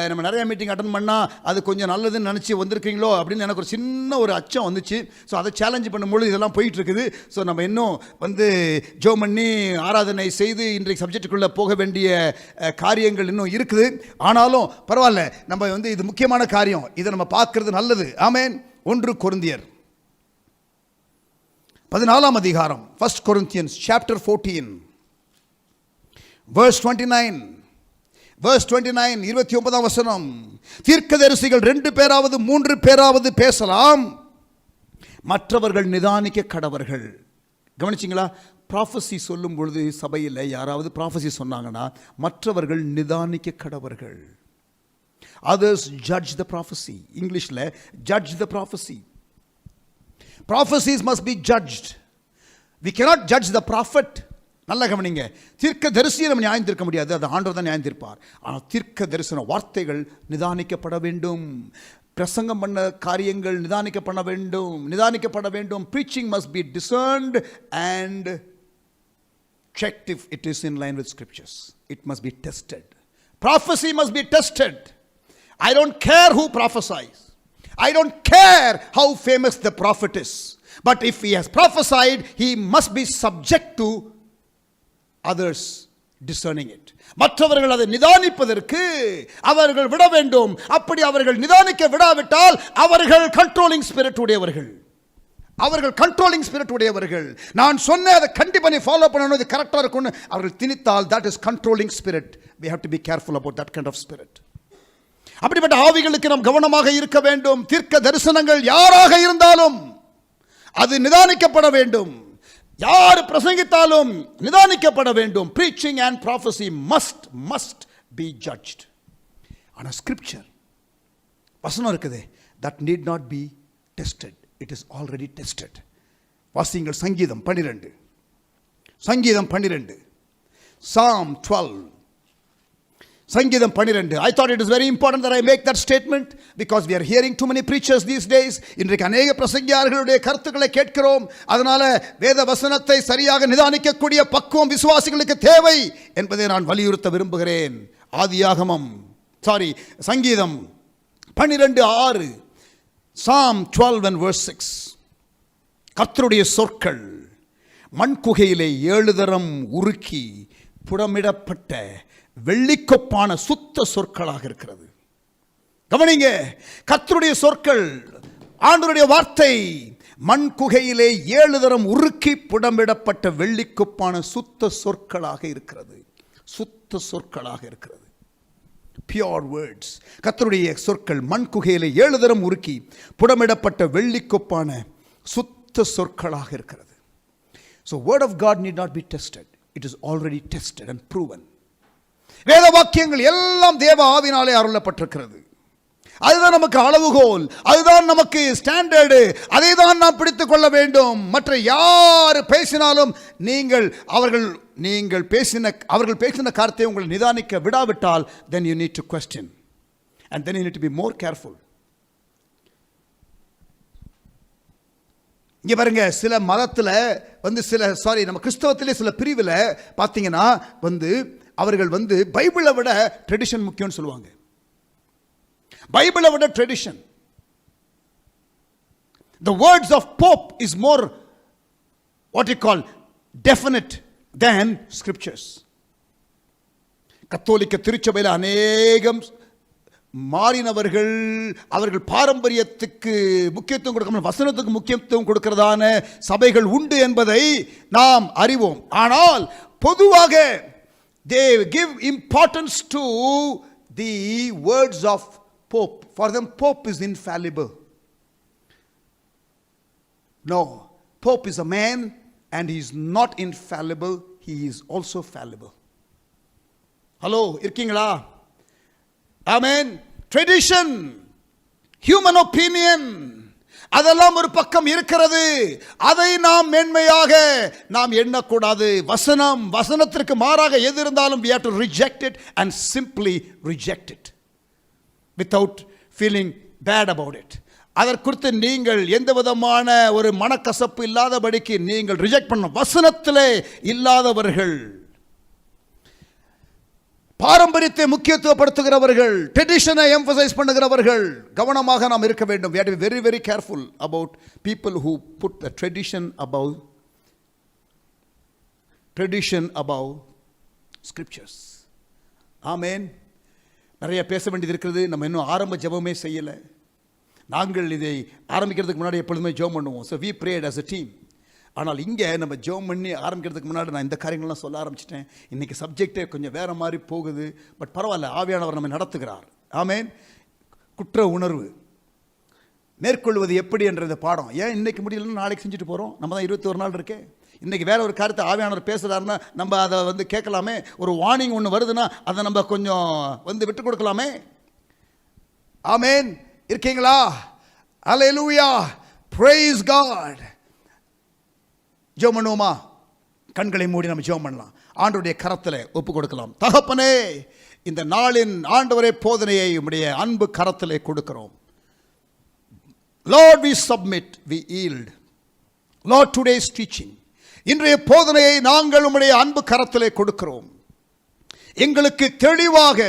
நம்ம நிறையா மீட்டிங் அட்டன் பண்ணால் அது கொஞ்சம் நல்லதுன்னு நினச்சி வந்திருக்கிறீங்களோ அப்படின்னு எனக்கு ஒரு சின்ன ஒரு அச்சம் வந்துச்சு. ஸோ அதை சேலஞ்சு பண்ணும்போது இதெல்லாம் போயிட்டுருக்குது. ஸோ நம்ம இன்னும் வந்து ஜோ பண்ணி ஆராதனை செய்து இன்றைக்கு சப்ஜெக்டுக்குள்ளே போக வேண்டிய காரியங்கள் இன்னும் இருக்குது. ஆனாலும் பரவாயில்ல, நம்ம வந்து இது முக்கியமான காரியம், இதை நம்ம பார்க்கறது நல்லது. ஆமேன். 1 கொரிந்தியர் 14ஆம் அதிகாரம் 1 Corinthians chapter 14 verse 29. verse 29 29ஆம் வசனம். தீர்க்கதரிசிகள் 2 பேராவது 3 பேராவது பேசலாம், மற்றவர்கள் நிதானிக்க கடவர்கள். கவனிச்சிங்களா? ப்ராஃபஸி சொல்லும் பொழுது சபையில் யாராவது ப்ராஃபஸி சொன்னாங்கன்னா மற்றவர்கள் நிதானிக்க கடவர்கள். Others judge the prophecy. இங்கிலீஷில் judge the prophecy. Prophecies must be judged. We cannot judge the prophet. நல்ல கவனிங்க, தீர்க்க தரிசியை நம்ம நியாயம் தீர்க்க முடியாது, அது ஆண்டவர் தான் நியாயம் தீர்ப்பார். ஆனால் தீர்க்க தரிசன வார்த்தைகள் நிதானிக்கப்பட வேண்டும். பிரசங்கம் பண்ண காரியங்கள் நிதானிக்கப்பட வேண்டும். Preaching must be discerned and checked if it is in line with scriptures. It must be tested. Prophecy must be tested. I don't care who prophesies. I don't care how famous the prophet is. But if he has prophesied, he must be subject to others discerning it. மற்றவர்கள் அதை நிதானிப்பதற்கு அவர்கள் விட வேண்டும். அப்படி அவர்கள் நிதானிக்க விடாவிட்டால் அவர்கள் controlling spirit உடையவர்கள். நான் சொன்ன அதை கண்டிப்பா நீ ஃபாலோ பண்ணணும், இது கரெக்டா இருக்கும்னு அவர்கள் திணித்தால் that is controlling spirit. We have to be careful about that kind of spirit. அப்படிப்பட்ட ஆவிகளுக்கு நாம் கவனமாக இருக்க வேண்டும். தீர்க்க தரிசனங்கள் யாராக இருந்தாலும் அது நிதானிக்கப்பட வேண்டும். யார் பிரசங்கித்தாலும் நிதானிக்கப்பட வேண்டும். Preaching and prophecy must be judged. ஆனா ஸ்கிரிப்சர் வசனம் இருக்குது, that need not be tested. It is already tested. வாசியுங்கள் சங்கீதம் 12. Psalm 12. சங்கீதம் 12. I thought it is very important that I make that statement because we are hearing too many preachers these days. இன்றைக்கு அநேக பிரசங்கியார்களுடைய கருத்துக்களை கேட்கிறோம். அதனால வேத வசனத்தை சரியாக நிதானிக்கக்கூடிய பக்குவம் விசுவாசிகளுக்கு தேவை என்பதை நான் வலியுறுத்த விரும்புகிறேன். சங்கீதம் 12:6. Psalm 12 and verse 6. கர்த்தருடைய சொற்கள் மண்குகையிலே 7 தரம் உருக்கி புடமிடப்பட்ட வெள்ளிக்கொப்பான சுத்த சொற்களாக இருக்கிறது. கவனிங்க, கர்த்தருடைய சொற்கள், ஆண்டவருடைய வார்த்தை மண்குகையிலே 7 தரம் உருக்கி புடமிடப்பட்ட வெள்ளிக்கொப்பான சுத்த சொற்களாக இருக்கிறது. Pure words. கர்த்தருடைய சொற்கள் மண்குகையிலே 7 தரம் உருக்கி புடமிடப்பட்ட வெள்ளிக்கொப்பான சுத்த சொற்களாக இருக்கிறது. So word of God need not be tested. It is already tested and proven. வேத வாக்கியங்கள் எல்லாம் தேவ ஆவினாலே அருளப்பட்டிருக்கிறது. அதுதான் நமக்கு அளவுகோல், அதுதான் நமக்கு ஸ்டாண்டர்டு, அதை தான் நாம் பிடித்துக் கொள்ள வேண்டும். மற்ற யார் பேசினாலும் அவர்கள் பேசின காரியத்தை உங்களை நிதானிக்க விடாவிட்டால் then you need to question and then you need to be more careful. இங்க பாருங்க, சில மதத்துல நம்ம கிறிஸ்தவத்திலே சில பிரிவில் பார்த்தீங்கன்னா அவர்கள் பைபிளை விட ட்ரெடிஷன் முக்கியம்னு சொல்லுவாங்க. பைபிளை விட tradition. The words of Pope is more what you call definite than scriptures. கத்தோலிக்க திருச்சபையில் அநேகம் மாறினவர்கள் அவர்கள் பாரம்பரியத்துக்கு முக்கியத்துவம் கொடுக்காமல் வசனத்துக்கு முக்கியத்துவம் கொடுக்கிறதான சபைகள் உண்டு என்பதை நாம் அறிவோம். ஆனால் பொதுவாக they give importance to the words of Pope. For them Pope is infallible. No, Pope is a man and he is not infallible, he is also fallible. Hello, இருக்கீங்களா? Amen. Tradition, human opinion, அதெல்லாம் ஒரு பக்கம் இருக்கிறது. அதை நாம் மேன்மையாக நாம் எண்ணக்கூடாது. வசனத்திற்கு மாறாக எது இருந்தாலும் we have to reject it and simply reject it without feeling bad about it. அதற்குறித்து நீங்கள் எந்த விதமான ஒரு மனக்கசப்பு இல்லாதபடிக்கு நீங்கள் ரிஜெக்ட் பண்ண. வசனத்திலே இல்லாதவர்கள், பாரம்பரியத்தை முக்கியத்துவப்படுத்துகிறவர்கள், ட்ரெடிஷனை எம்பசைஸ் பண்ணுகிறவர்கள், கவனமாக நாம் இருக்க வேண்டும். We have to be very very careful about people who put the tradition above scriptures. ஆமென். நிறைய பேச வேண்டியது இருக்கிறது. நம்ம இன்னும் ஆரம்ப ஜெபமே செய்யலை. நாங்கள் இதை ஆரம்பிக்கிறதுக்கு முன்னாடி எப்பொழுதுமே ஜெபம் பண்ணுவோம். So we prayed as a team. ஆனால் இங்கே நம்ம ஜெபம் பண்ணி ஆரம்பிக்கிறதுக்கு முன்னாடி நான் இந்த காரியங்கள்லாம் சொல்ல ஆரம்பிச்சிட்டேன். இன்றைக்கி சப்ஜெக்டே கொஞ்சம் வேறு மாதிரி போகுது. பட் பரவாயில்ல, ஆவியானவர் நம்ம நடத்துகிறார். ஆமேன். குற்ற உணர்வு மேற்கொள்வது எப்படி என்ற இந்த பாடம் ஏன் இன்றைக்கி முடியலன்னு நாளைக்கு செஞ்சுட்டு போகிறோம். நம்ம தான் 21 நாள் இருக்கே. இன்றைக்கி வேறு ஒரு காரியத்தை ஆவியானவர் பேசுகிறாருன்னா நம்ம அதை கேட்கலாமே. ஒரு வார்னிங் ஒன்று வருதுன்னா அதை நம்ம கொஞ்சம் விட்டு கொடுக்கலாமே. ஆமேன். இருக்கீங்களா? அல்லேலூயா, பிரைஸ் காட். ஜெபம் பண்ணுவோமா? கண்களை மூடி நம்ம ஜெபம் பண்ணலாம். ஆண்டவருடைய கரத்தில் ஒப்பு கொடுக்கலாம். தகப்பனே, இந்த நாளின் ஆண்டவரே போதனையை உம்முடைய அன்பு கரத்திலே கொடுக்கிறோம். Lord, we submit, we yield. Lord, today's teaching, இன்றைய போதனையை நாங்கள் உம்முடைய அன்பு கரத்திலே கொடுக்கிறோம். எங்களுக்கு தெளிவாக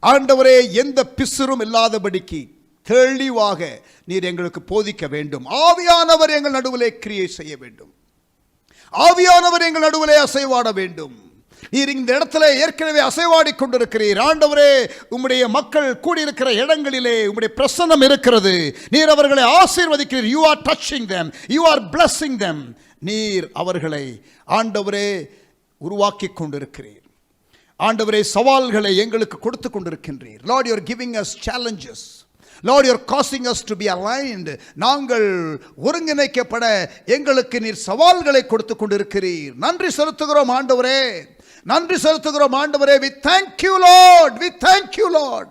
ஆண்டவரே எந்த பிசுறும் இல்லாதபடிக்கு தெளிவாக நீர் எங்களுக்கு போதிக்க வேண்டும். ஆவியானவர் எங்கள் நடுவிலே கிரியை செய்ய வேண்டும். ஆவியானவர் எங்கள் நடுவிலே அசைவாட வேண்டும். நீர் இந்த இடத்துல ஏற்கனவே அசைவாடி கொண்டிருக்கிறீர். ஆண்டவரே, உம்முடைய மக்கள் கூடியிருக்கிற இடங்களிலே உம்முடைய பிரசன்னம் இருக்கிறது. நீர் அவர்களை ஆசீர்வதிக்கிறீர். You are touching them, you are blessing them. நீர் அவர்களை ஆண்டவரே உருவாக்கி கொண்டிருக்கிறீர். ஆண்டவரே, சவால்களை எங்களுக்கு கொடுத்து கொண்டிருக்கின்றீர். Lord, you are giving us challenges. Lord, you are causing us to be aligned. நாங்கள் ஒருங்கிணைக்கப்பட எங்களுக்கு நீர் சவால்களை கொடுத்து கொண்டிருக்கிறீர். நன்றி செலுத்துகிறோம் ஆண்டவரே, நன்றி செலுத்துகிறோம் ஆண்டவரே. we thank you Lord, we thank you Lord.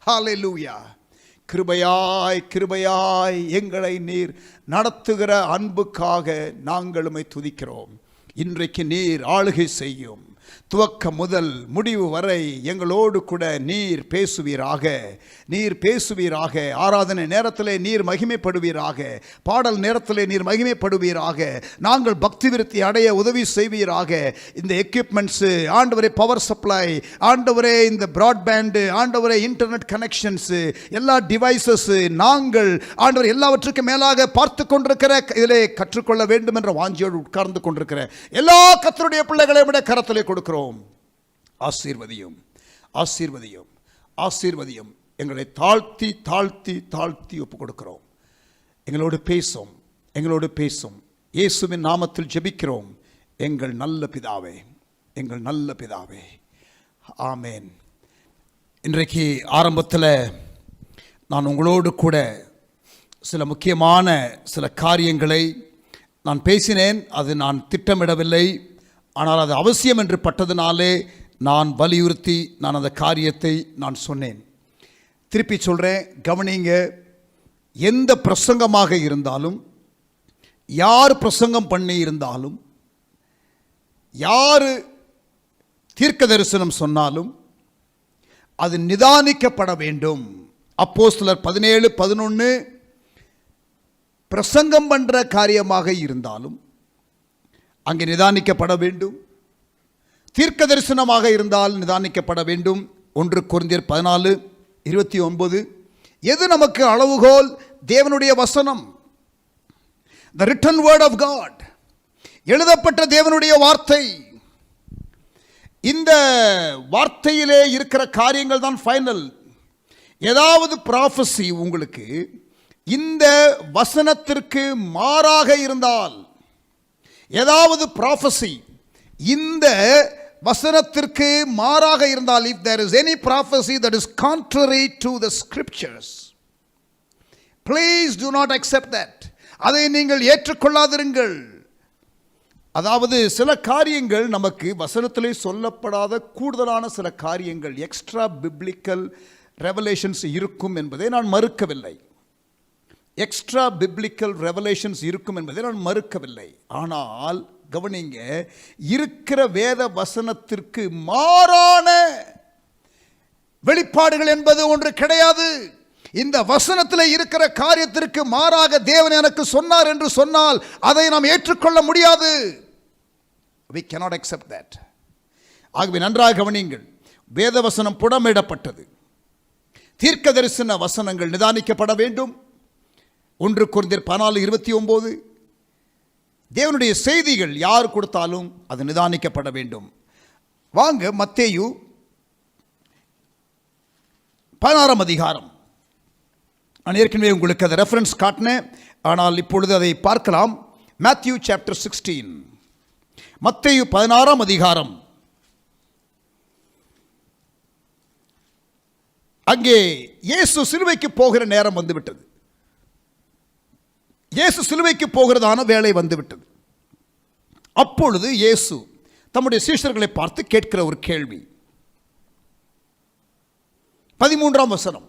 hallelujah. கிருபையாய் எங்களை நீர் நடத்துகிற அன்புக்காக நாங்கள் உம்மை துதிக்கிறோம். இன்றைக்கு நீர் ஆளுகை செய்யும். துவக்கம் முதல் முடிவு வரை எங்களோடு கூட நீர் பேசுவீராக. ஆராதனை நேரத்திலே நீர் மகிமைப்படுவீராக. பாடல் நேரத்திலே நீர் மகிமைப்படுவீராக. நாங்கள் பக்தி விருத்தி அடைய உதவி செய்வீராக. இந்த எக்யூப்மெண்ட்ஸு ஆண்டவரே, பவர் சப்ளை ஆண்டவரே, இந்த பிராட்பேண்டு ஆண்டவரே, இன்டர்நெட் கனெக்ஷன்ஸு, எல்லா டிவைசஸ்ஸு நாங்கள் ஆண்டவர் எல்லாவற்றுக்கும் மேலாக பார்த்து கொண்டிருக்கிற இதிலே கற்றுக்கொள்ள வேண்டும் என்ற வாஞ்சியோடு உட்கார்ந்து கொண்டிருக்கிற எல்லா கர்த்தருடைய பிள்ளைகளை விட கரத்திலே கொடுக்கிறோம். ஆசீர்வதியும். எங்களை தாழ்த்தி ஒப்பு கொடுக்கிறோம். எங்களோடு பேசும். இயேசுவின் நாமத்தில் ஜெபிக்கிறோம் எங்கள் நல்ல பிதாவே. ஆமேன். இன்றைக்கு ஆரம்பத்தில் நான் உங்களோடு கூட சில முக்கியமான சில காரியங்களை நான் பேசினேன். அது நான் திட்டமிடவில்லை, ஆனால் அது அவசியம் என்று பட்டதினாலே நான் வலியுறுத்தி அந்த காரியத்தை நான் சொன்னேன். திருப்பி சொல்கிறேன், கவனிங்க. எந்த பிரசங்கமாக இருந்தாலும், யார் பிரசங்கம் பண்ணி இருந்தாலும், யார் தீர்க்க தரிசனம் சொன்னாலும் அது நிதானிக்கப்பட வேண்டும். அப்போஸ்தலர் 17:11 பிரசங்கம் பண்ணுற காரியமாக இருந்தாலும் அங்கே நிதானிக்கப்பட வேண்டும். தீர்க்க தரிசனமாக இருந்தால் நிதானிக்கப்பட வேண்டும். 1 கொரிந்தியர் 14:29 எது நமக்கு அளவுகோல்? தேவனுடைய வசனம், the written word of God, எழுதப்பட்ட தேவனுடைய வார்த்தை. இந்த வார்த்தையிலே இருக்கிற காரியங்கள் தான் ஃபைனல். ஏதாவது ப்ராஃபஸி உங்களுக்கு இந்த வசனத்திற்கு மாறாக இருந்தால், ஏதாவது ப்ராஃபஸி இந்த வசனத்திற்கு மாறாக இருந்தால், if there is any prophecy that is contrary to the scriptures, please do not accept that. அதை நீங்கள் ஏற்றுக்கொள்ளாதிருங்கள். அதாவது சில காரியங்கள் நமக்கு வசனத்திலே சொல்லப்படாத கூடுதலான சில காரியங்கள், எக்ஸ்ட்ரா பிப்ளிக்கல் ரெவலேஷன்ஸ் இருக்கும் என்பதை நான் மறுக்கவில்லை. எக்ஸ்ட்ரா பிப்ளிக்கல் ரெவலேஷன்ஸ் இருக்கும் என்பதை நான் மறுக்கவில்லை. ஆனால் கவனிங்க, இருக்கிற வேத வசனத்திற்கு மாறான வெளிப்பாடுகள் என்பது ஒன்று கிடையாது. இந்த வசனத்தில் இருக்கிற காரியத்திற்கு மாறாக தேவன் எனக்கு சொன்னார் என்று சொன்னால் அதை நாம் ஏற்றுக்கொள்ள முடியாது. We cannot accept that. ஆகவே நன்றாக கவனியுங்கள். வேத வசனம் புடமிடப்பட்டது. தீர்க்க தரிசன வசனங்கள் நிதானிக்கப்பட வேண்டும். 1 கொரிந்தியர் 14:29 தேவனுடைய செய்திகள் யார் கொடுத்தாலும் அது நிதானிக்கப்பட வேண்டும். வாங்க மத்தேயு 16 அதிகாரம். நான் ஏற்கனவே உங்களுக்கு அதை ரெஃபரன்ஸ் காட்டினேன். ஆனால் இப்பொழுது அதை பார்க்கலாம். மேத்யூ சாப்டர் 16, மத்தேயு 16ஆம் அதிகாரம். அங்கே இயேசு சிலுவைக்கு போகிற நேரம் வந்துவிட்டது. இயேசு சிலுவைக்கு போகிறதான வேலை வந்துவிட்டது. அப்பொழுது இயேசு தம்முடைய சீஷர்களை பார்த்து கேட்கிற ஒரு கேள்வி. 13ஆம் வசனம்.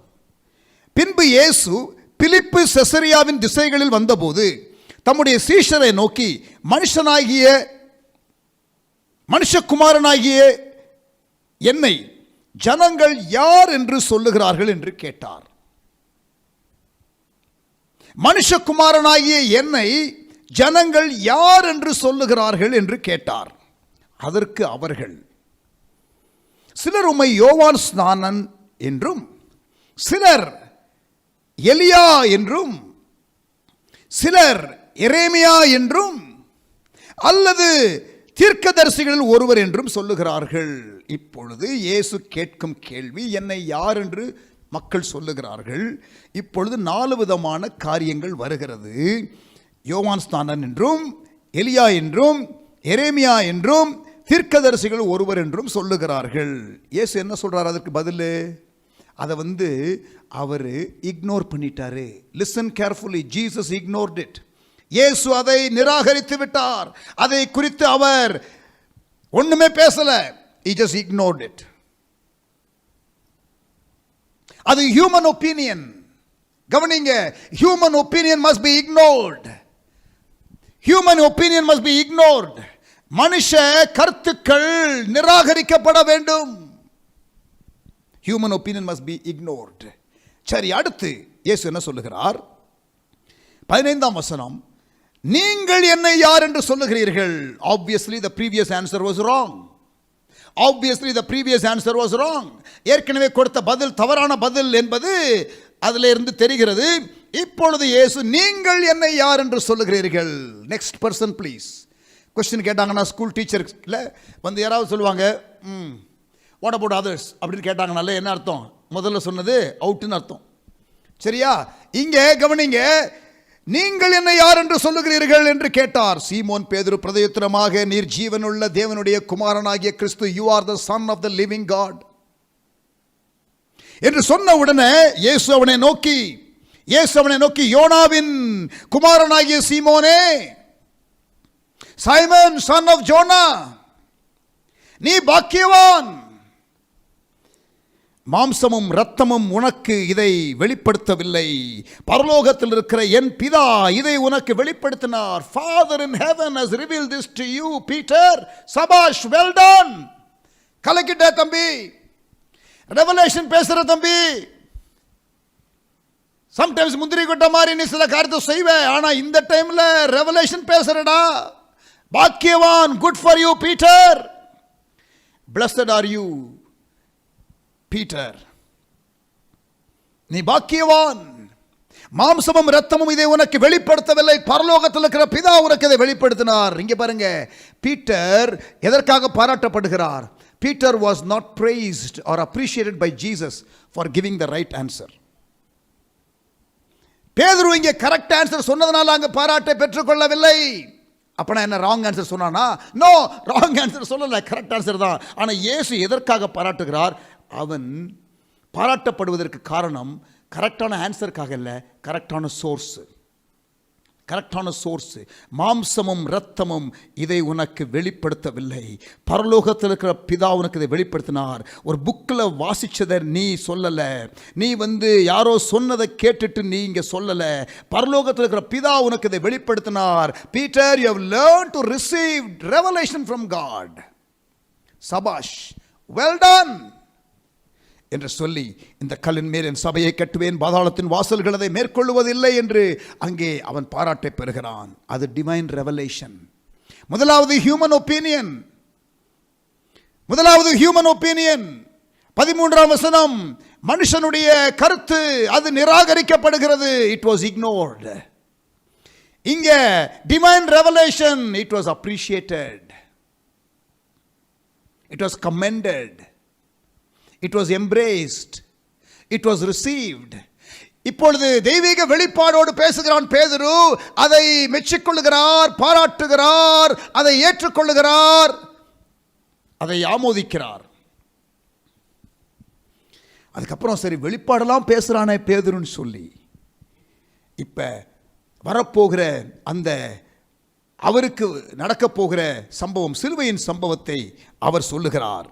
பின்பு இயேசு பிலிப்பு செசரியாவின் திசைகளில் வந்தபோது தம்முடைய சீஷரை நோக்கி, மனுஷகுமாரனாகிய என்னை ஜனங்கள் யார் என்று சொல்லுகிறார்கள் என்று கேட்டார். மனுஷகுமாரனாகிய என்னை ஜனங்கள் யார் என்று சொல்லுகிறார்கள் என்று கேட்டார். அதற்கு அவர்கள், சிலர் உம்மை யோவான் ஸ்நானன் என்றும், சிலர் எலியா என்றும், சிலர் எரேமியா என்றும், அல்லது தீர்க்கதரிசிகளில் ஒருவர் என்றும் சொல்லுகிறார்கள். இப்பொழுது இயேசு கேட்கும் கேள்வி, என்னை யார் என்று மக்கள் சொல்லுகிறார்கள். இப்பொழுது 4 விதமான காரியங்கள் வருகிறது. யோவான் ஸ்நானன் என்றும், எலியா என்றும், எரேமியா என்றும், தீர்க்கதரிசிகள் ஒருவர் என்றும் சொல்லுகிறார்கள். இயேசு என்ன சொல்றார் அதற்கு பதில்? அதை அவர் இக்னோர் பண்ணிட்டாரு. Listen carefully, Jesus ignored it. இயேசு அதை நிராகரித்து விட்டார். அதை குறித்து அவர் ஒண்ணுமே பேசல. he just ignored it. அது ஹியூமன் ஒப்பீனியன். கவனிங்க, human opinion must be ignored. Human opinion must be ignored. மனுஷ கருத்துக்கள் நிராகரிக்கப்பட வேண்டும். Human opinion must be ignored. சரி, அடுத்து இயேசு என்ன சொல்லுகிறார்? 15ஆம் வசனம். நீங்கள் என்னை யார் என்று சொல்லுகிறீர்கள்? Obviously the previous answer was wrong. Obviously the previous answer was wrong. ஏற்கனவே கொடுத்த பதில் தவறான பதில் என்பது அதில் இருந்து தெரிகிறது. இப்பொழுது இயேசு, நீங்கள் என்னை யார் என்று சொல்லுகிறீர்கள்? Next person please. கொஸ்டின் கேட்டாங்கன்னா ஸ்கூல் டீச்சர்ல யாராவது சொல்லுவாங்க, வாட் அபவுட் அதர்ஸ் அப்படின்னு கேட்டாங்கனால என்ன அர்த்தம்? முதல்ல சொன்னது அவுட்னு அர்த்தம். சரியா? இங்கே கவனிங்க, நீங்கள் என்னை யார் என்று சொல்லுகிறீர்கள் என்று கேட்டார். சீமோன் பேதுரு பிரதியுத்தரமாக, நீர் ஜீவனுள்ள தேவனுடைய குமாரனாகிய கிறிஸ்து, you are the son of the living God என்று சொன்ன உடனே இயேசு அவனை நோக்கி, யோனாவின் குமாரனாகிய சீமோனே, சைமன் சன் ஆஃப் ஜோனா, நீ பாக்கியவான். மாம்சமும் இரத்தமும் உனக்கு இதை வெளிப்படுத்தவில்லை, பரலோகத்தில் இருக்கிற என் பிதா இதை உனக்கு வெளிப்படுத்தினார். Father in heaven has revealed this to you, Peter. சபாஷ், well done. கலக்கிட்ட தம்பி, ரெவலேஷன் பேசுற தம்பி. சம்டைம்ஸ் முந்திரி கொட்ட மாதிரி நீ சில காரியத்தை செய்வேன், ஆனா இந்த டைம்ல ரெவலேஷன் பேசுறடா. பாக்கியவான், good for you Peter. Blessed are you Peter, நீ பாக்கியவான். மாம்சமும் இரத்தமும் இதை உனக்கு வெளிப்படுத்தவில்லை, பரலோகத்தில் இருக்கிற பிதா உனக்கு இதை வெளிப்படுத்தினார். இங்க பாருங்க, பீட்டர் எதற்காக பாராட்டப்படுகிறார்? Peter was not praised or appreciated by Jesus for giving the right answer. பேதுரு இங்கே கரெக்ட் ஆன்சர் சொன்னதனால அங்க பாராட்டை பெற்றுக்கொள்ளவில்லை. அப்பனா என்ன, ராங் ஆன்சர் சொன்னானா? நோ, ராங் ஆன்சர் சொல்லல, கரெக்ட் ஆன்சர் தான். ஆனா இயேசு எதற்காக பாராட்டுகிறார்? அவன் பாராட்டப்படுவதற்கு காரணம் கரெக்டான ஆன்சருக்காக இல்ல, கரெக்டான சோர்ஸ். மாம்சமும் இரத்தமும் இதை உனக்கு வெளிப்படுத்தவில்லை, பரலோகத்தில் இருக்கிற பிதா உனக்கு இதை வெளிப்படுத்தினார். ஒரு புக்கில் வாசிச்சதை நீ சொல்லல, நீ யாரோ சொன்னதை கேட்டுட்டு நீ இங்க சொல்லல, பரலோகத்தில் இருக்கிற பிதா உனக்கு இதை வெளிப்படுத்தினார். Peter, you have learned to receive revelation from God. சபாஷ், well done என்று சொல்லி, இந்த கல்லின் மேல் என் சபையை கட்டுவேன், பாதாளத்தின் வாசல்கள் அதை மேற்கொள்வதில்லை என்று அங்கே அவன் பாராட்டை பெறுகிறான். அது டிவைன் ரெவலேஷன். முதலாவது ஹியூமன் ஒப்பீனியன். 13ஆம் வசனம், மனுஷனுடைய கருத்து அது நிராகரிக்கப்படுகிறது. It was ignored. இங்க divine revelation, it was appreciated, it was commented, it was embraced, it was received. இப்பொழுது தெய்வீக வெளிப்பாடோடு பேசுகிறான் பேதுரு. அதை மெச்சிக்கொள்ளுகிறார், பாராட்டுகிறார், அதை ஏற்றுக்கொள்ளுகிறார், அதை ஆமோதிக்கிறார். அதுக்கப்புறம் சரி வெளிப்பாடெல்லாம் பேசுகிறானே பேதுருன்னு சொல்லி இப்போ வரப்போகிற அந்த அவருக்கு நடக்கப் போகிற சம்பவம், சிலுவையின் சம்பவத்தை அவர் சொல்லுகிறார்.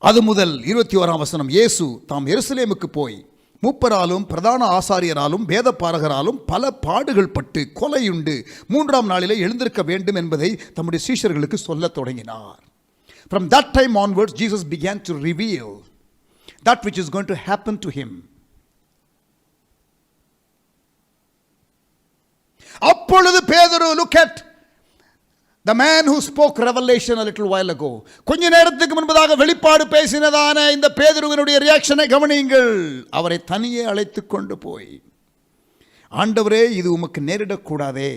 அது முதல் 21ஆம் வசனம். இயேசு தாம் எருசலேமுக்கு போய் மூப்பராலும் பிரதான ஆசாரியராலும் வேத பாரகராலும் பல பாடுகள் பட்டு கொலையுண்டு 3ஆம் நாளிலே எழுந்திருக்க வேண்டும் என்பதை தம்முடைய சீஷர்களுக்கு சொல்லத் தொடங்கினார். From that time onwards, Jesus began to reveal that which is going to happen to him. அப்பொழுது பேதுரு, look at the man who spoke revelation a little while ago. கொஞ்ச நேரத்துக்கு முன்பதாக வெளிப்பாடு பேசினதான இந்த பேதுருவினுடைய ரியாக்ஷனை கவனியுங்கள். அவரை தனியே அழைத்து கொண்டு போய், ஆண்டவரே இது உமக்கு நேரிடக்கூடாதே,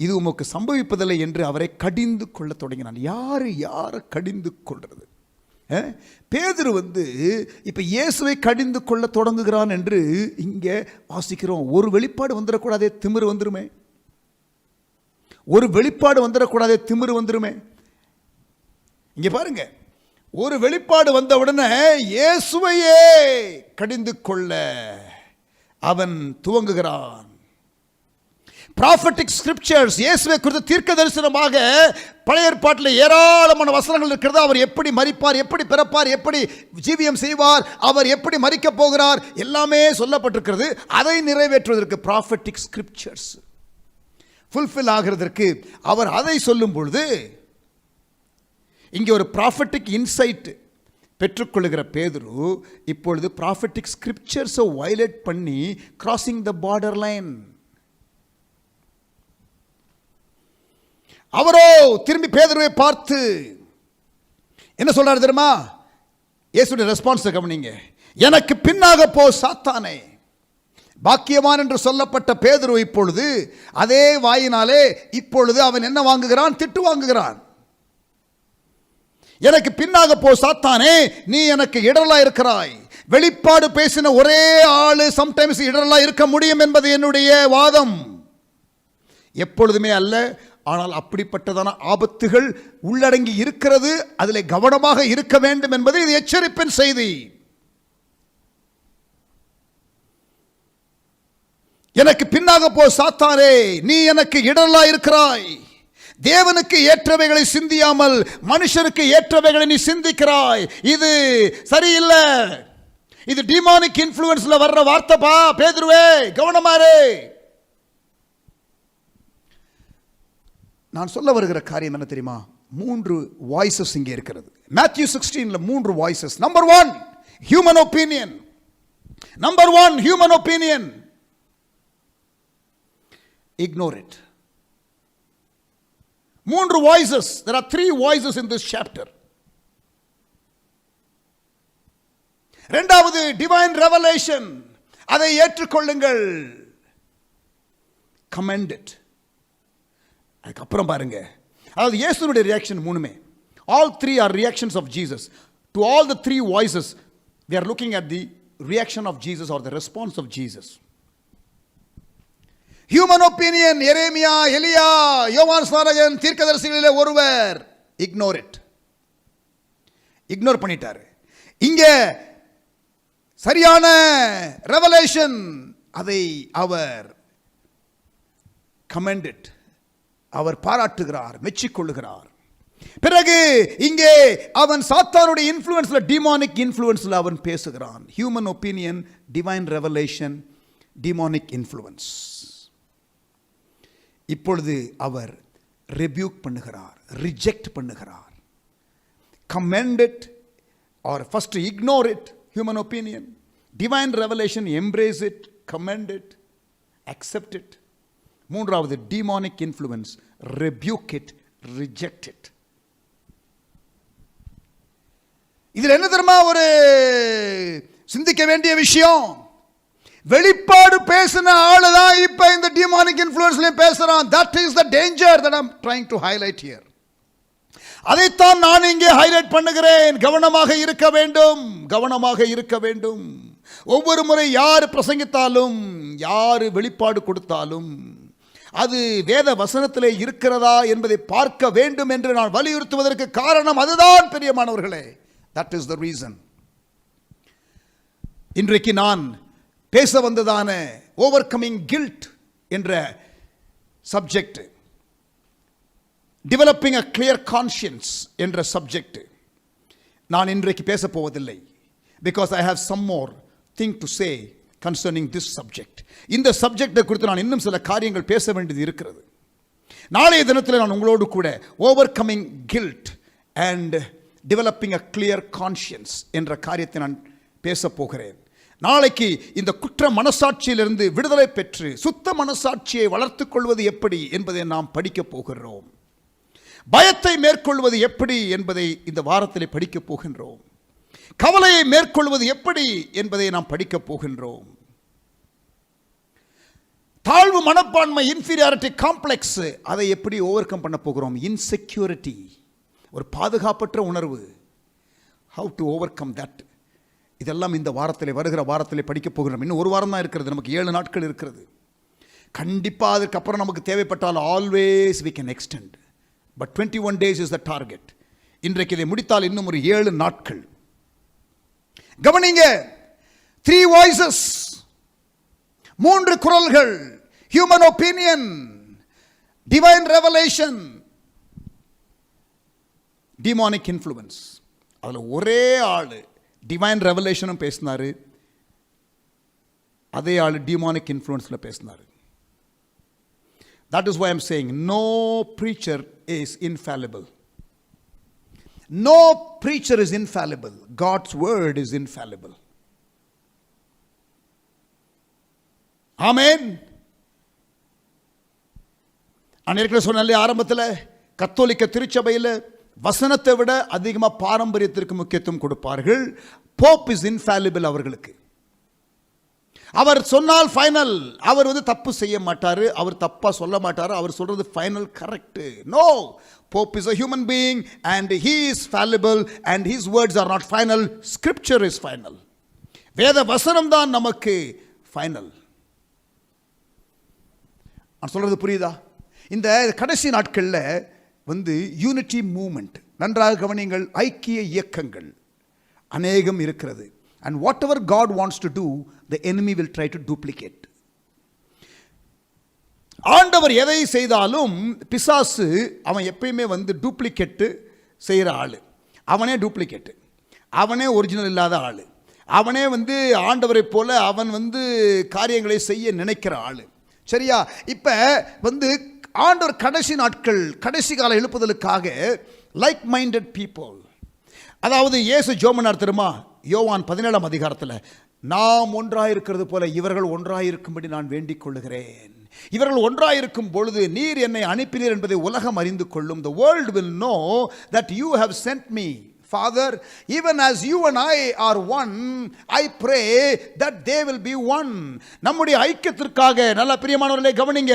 இது உமக்கு சம்பவிப்பதில்லை என்று அவரை கடிந்து கொள்ள தொடங்கினான். யாரை கடிந்து கொள்றது? பேதுரு இப்போ இயேசுவை கடிந்து கொள்ள தொடங்குகிறான் என்று இங்கே வாசிக்கிறோம். ஒரு வெளிப்பாடு வந்துடக்கூடாதே, திமிரு வந்துருமே. ஒரு வெளிப்பாடு வந்துடக்கூடாதே, திமிரு வந்துருமே. இங்கே பாருங்க, ஒரு வெளிப்பாடு வந்த உடனே இயேசுவையே கடிந்து கொள்ள அவன் துவங்குகிறான். Prophetic scriptures, இயேசுவை குறித்து தீர்க்க தரிசனமாக பழைய ஏற்பாட்டில் ஏராளமான வசனங்கள் இருக்கிறது. அவர் எப்படி மரிப்பார், எப்படி பிறப்பார், எப்படி ஜீவியம் செய்வார், அவர் எப்படி மரிக்கப் போகிறார், எல்லாமே சொல்லப்பட்டிருக்கிறது. அதை நிறைவேற்றுவதற்கு prophetic scriptures ஃபுல்ஃபில் ஆகிறதற்கு அவர் அதை சொல்லும் பொழுது இங்கே ஒரு prophetic இன்சைட் பெற்றுக்கொள்ளுகிற பேதுரு இப்பொழுது prophetic scriptures வயலேட் பண்ணி crossing the border line. அவரோ திரும்பி பேதுருவை பார்த்து என்ன சொல்றாரு தெரியுமா? இயேசுடைய ரெஸ்பான்ஸை கவனிங்க. எனக்கு பின்னாக போ சாத்தானே. பாக்கியவான் என்று சொல்லப்பட்ட பேதுரு இப்பொழுது அதே வாயினாலே இப்பொழுது அவன் என்ன வாங்குகிறான்? திட்டு வாங்குகிறான். எனக்கு பின்னாக போ சாத்தானே, நீ எனக்கு இடரலா இருக்கிறாய். வெளிப்பாடு பேசின ஒரே ஆளு சம்டைம்ஸ் இடரலா இருக்க முடியும் என்பது என்னுடைய வாதம். எப்பொழுதுமே அல்ல, ஆனால் அப்படிப்பட்டதான ஆபத்துகள் உள்ளடங்கி இருக்கிறது. அதில் கவனமாக இருக்க வேண்டும் என்பது இது எச்சரிப்பின் செய்தி. எனக்கு பின்னாக போ சாத்தானே, நீ எனக்கு இடரலா இருக்கிறாய். தேவனுக்கு ஏற்றவைகளை சிந்தியாமல் மனுஷருக்கு ஏற்றவைகளை நீ சிந்திக்கிறாய். இது சரியில்லை. இது டிமானிக் இன்ஃப்ளூயன்ஸ்ல வர்ற வார்த்தைப்பா பேதுருவே, கவனமாரு. நான் சொல்ல வருகிற காரியம் என்ன தெரியுமா? 3 வாய்ஸஸ் இங்கே இருக்கிறது. மேத்யூ 16ல 3 voices. Number 1 human opinion. Number 1 human opinion. Ignore it. 3 voices. There are 3 voices in this chapter. இரண்டாவது divine revelation. அதை ஏற்றுக்கொள்ளுங்கள். Commend it. அதுக்கப்புறம் பாருங்க, அதாவது இயேசுனுடைய reaction 3மே. All 3 are reactions of Jesus. To all the 3 voices, we are looking at the reaction of Jesus or the response of Jesus. Human opinion, எரேமியா, எலியா, யோவான் ஸ்நானகன், தீர்க்கதரிசிகளிலே ஒருவர். Ignore it. இக்னோர் பண்ணிட்டாரு. இங்கே சரியான ரெவலேஷன், அதை அவர் commend it, அவர் பாராட்டுகிறார், மெச்சிக்கொள்ளுகிறார். பிறகு இங்கே அவன் சாத்தானுடைய இன்ஃப்ளூயன்ஸ்ல, டிமானிக் இன்ஃப்ளூயன்ஸ்ல அவன் பேசுகிறான். Human opinion, divine revelation, demonic influence. இப்பொழுது அவர் ரெபியூக் பண்ணுகிறார், ரிஜெக்ட் பண்ணுகிறார். commend it or first ignore it, human opinion. Divine revelation, embrace it, commend it, accept it. மூன்றாவது demonic influence, rebuke it, reject it. இதில் என்ன தெரியுமா ஒரு சிந்திக்க வேண்டிய விஷயம்? வெளிப்பாடு பேசின ஆளுதான் இப்ப இந்த demonic influenceல பேசுறான். That is the danger that I'm trying to highlight here. அதைத்தான் நான் இங்கே ஹைலைட் பண்ணுகிறேன். கவனமாக இருக்க வேண்டும், கவனமாக இருக்க வேண்டும். ஒவ்வொரு முறை யார் பிரசங்கித்தாலும், யார் வெளிப்பாடு கொடுத்தாலும் அது வேத வசனத்திலே இருக்கிறதா என்பதை பார்க்க வேண்டும் என்று நான் வலியுறுத்துவதற்கு காரணம் அதுதான் பிரியமானவர்களே. That is the reason. இன்றைக்கு நான் பேச வந்ததான ஓவர் கமிங் கில்ட் என்ற subject, developing a clear conscience என்ற சப்ஜெக்ட் நான் இன்றைக்கு பேச போவதில்லை. Because I have some more thing to say concerning this subject. இந்த சப்ஜெக்டை குறித்து நான் இன்னும் சில காரியங்கள் பேச வேண்டியது இருக்கிறது. நாளைய தினத்தில் நான் உங்களோடு கூட overcoming guilt and developing a clear conscience என்ற காரியத்தை நான் பேச போகிறேன். நாளைக்கு இந்த குற்ற மனசாட்சியிலிருந்து விடுதலை பெற்று சுத்த மனசாட்சியை வளர்த்துக் கொள்வது எப்படி என்பதை நாம் படிக்கப் போகிறோம். பயத்தை மேற்கொள்வது எப்படி என்பதை இந்த வாரத்தில் படிக்கப் போகின்றோம். கவலையை மேற்கொள்வது எப்படி என்பதை நாம் படிக்கப் போகின்றோம். தாழ்வு மனப்பான்மை, இன்ஃபீரியாரிட்டி காம்ப்ளெக்ஸ், அதை எப்படி ஓவர் கம் பண்ண போகிறோம். இன்செக்யூரிட்டி, ஒரு பாதுகாப்பற்ற உணர்வு, how to over come that. இதெல்லாம் இந்த வாரத்தில், வருகிற வாரத்தில் படிக்கப் போகிறோம். இன்னும் ஒரு வாரம் தான் இருக்கிறது, நமக்கு 7 நாட்கள் இருக்கிறது. கண்டிப்பாக அதற்கப்புறம் நமக்கு தேவைப்பட்டால் always we can extend, but 21 days is the target. இன்றைக்கு இதை முடித்தால் இன்னும் ஒரு 7 நாட்கள். கவனிங்க, 3 voices, 3 குரல்கள், human opinion, divine revelation, demonic influence. அதுல ஒரே ஆளு டிவைன் ரெவலேஷனும் பேசினாரு, அதே ஆளு டிமானிக் இன்ஃப்ளூயன்ஸ்ல பேசினாரு. That is why I am saying no preacher is infallible. No preacher is infallible. God's word is infallible. Amen. நான் ஏற்கனவே சொன்னேன் ஆரம்பத்தில், கத்தோலிக்க திருச்சபையில் வசனத்தை விட அதிகமாக பாரம்பரியத்திற்கு முக்கியத்துவம் கொடுப்பார்கள். போப் இஸ் இன்ஃபாலிபிள் அவர்களுக்கு. அவர் சொன்னால் ஃபைனல். அவர் தப்பு செய்ய மாட்டார், அவர் தப்பாக சொல்ல மாட்டார், அவர் சொல்றது final correct. No, Pope is a human being and he is fallible and his words are not final. Scripture is final. வேத வசனம் தான் நமக்கு ஃபைனல். நான் சொல்றது புரியுதா? இந்த கடைசி நாட்களில் யூனிட்டி மூவ்மெண்ட், நன்றாக கவனிங்கள், ஐக்கிய இயக்கங்கள் அநேகம் இருக்கிறது. And whatever God wants to do, the enemy will try to duplicate. ஆண்டவர் எதை செய்தாலும் பிசாசு அவன் எப்பயுமே டூப்ளிகேட் செய்கிற ஆள். அவனே டூப்ளிகேட், அவனே ஒரிஜினல் இல்லாத ஆள், அவனே ஆண்டவரை போல அவன் காரியங்களை செய்ய நினைக்கிற ஆள். சரியா? இப்போ ஆண்டவர் கடைசி நாட்கள், கடைசி கால எழுப்புதலுக்காக லைக் மைண்டட் பீப்புள், அதாவது இயேசு ஜோமனார் தெரியுமா? யோவான் 17ஆம் அதிகாரத்தில், நாம் ஒன்றாயிருக்கிறது போல இவர்கள் ஒன்றாயிருக்கும்படி நான் வேண்டிக் கொள்ளுகிறேன். இவர்கள் ஒன்றாயிருக்கும் பொழுது நீர் என்னை அனுப்பினீர் என்பதை உலகம் அறிந்து கொள்ளும். The world will know that you have sent me. Father, even as you and I are one, I pray that they will be one. நம்முடைய ஐக்கியத்திற்காக, நல்ல பிரியமானவர்களே கவனிங்க,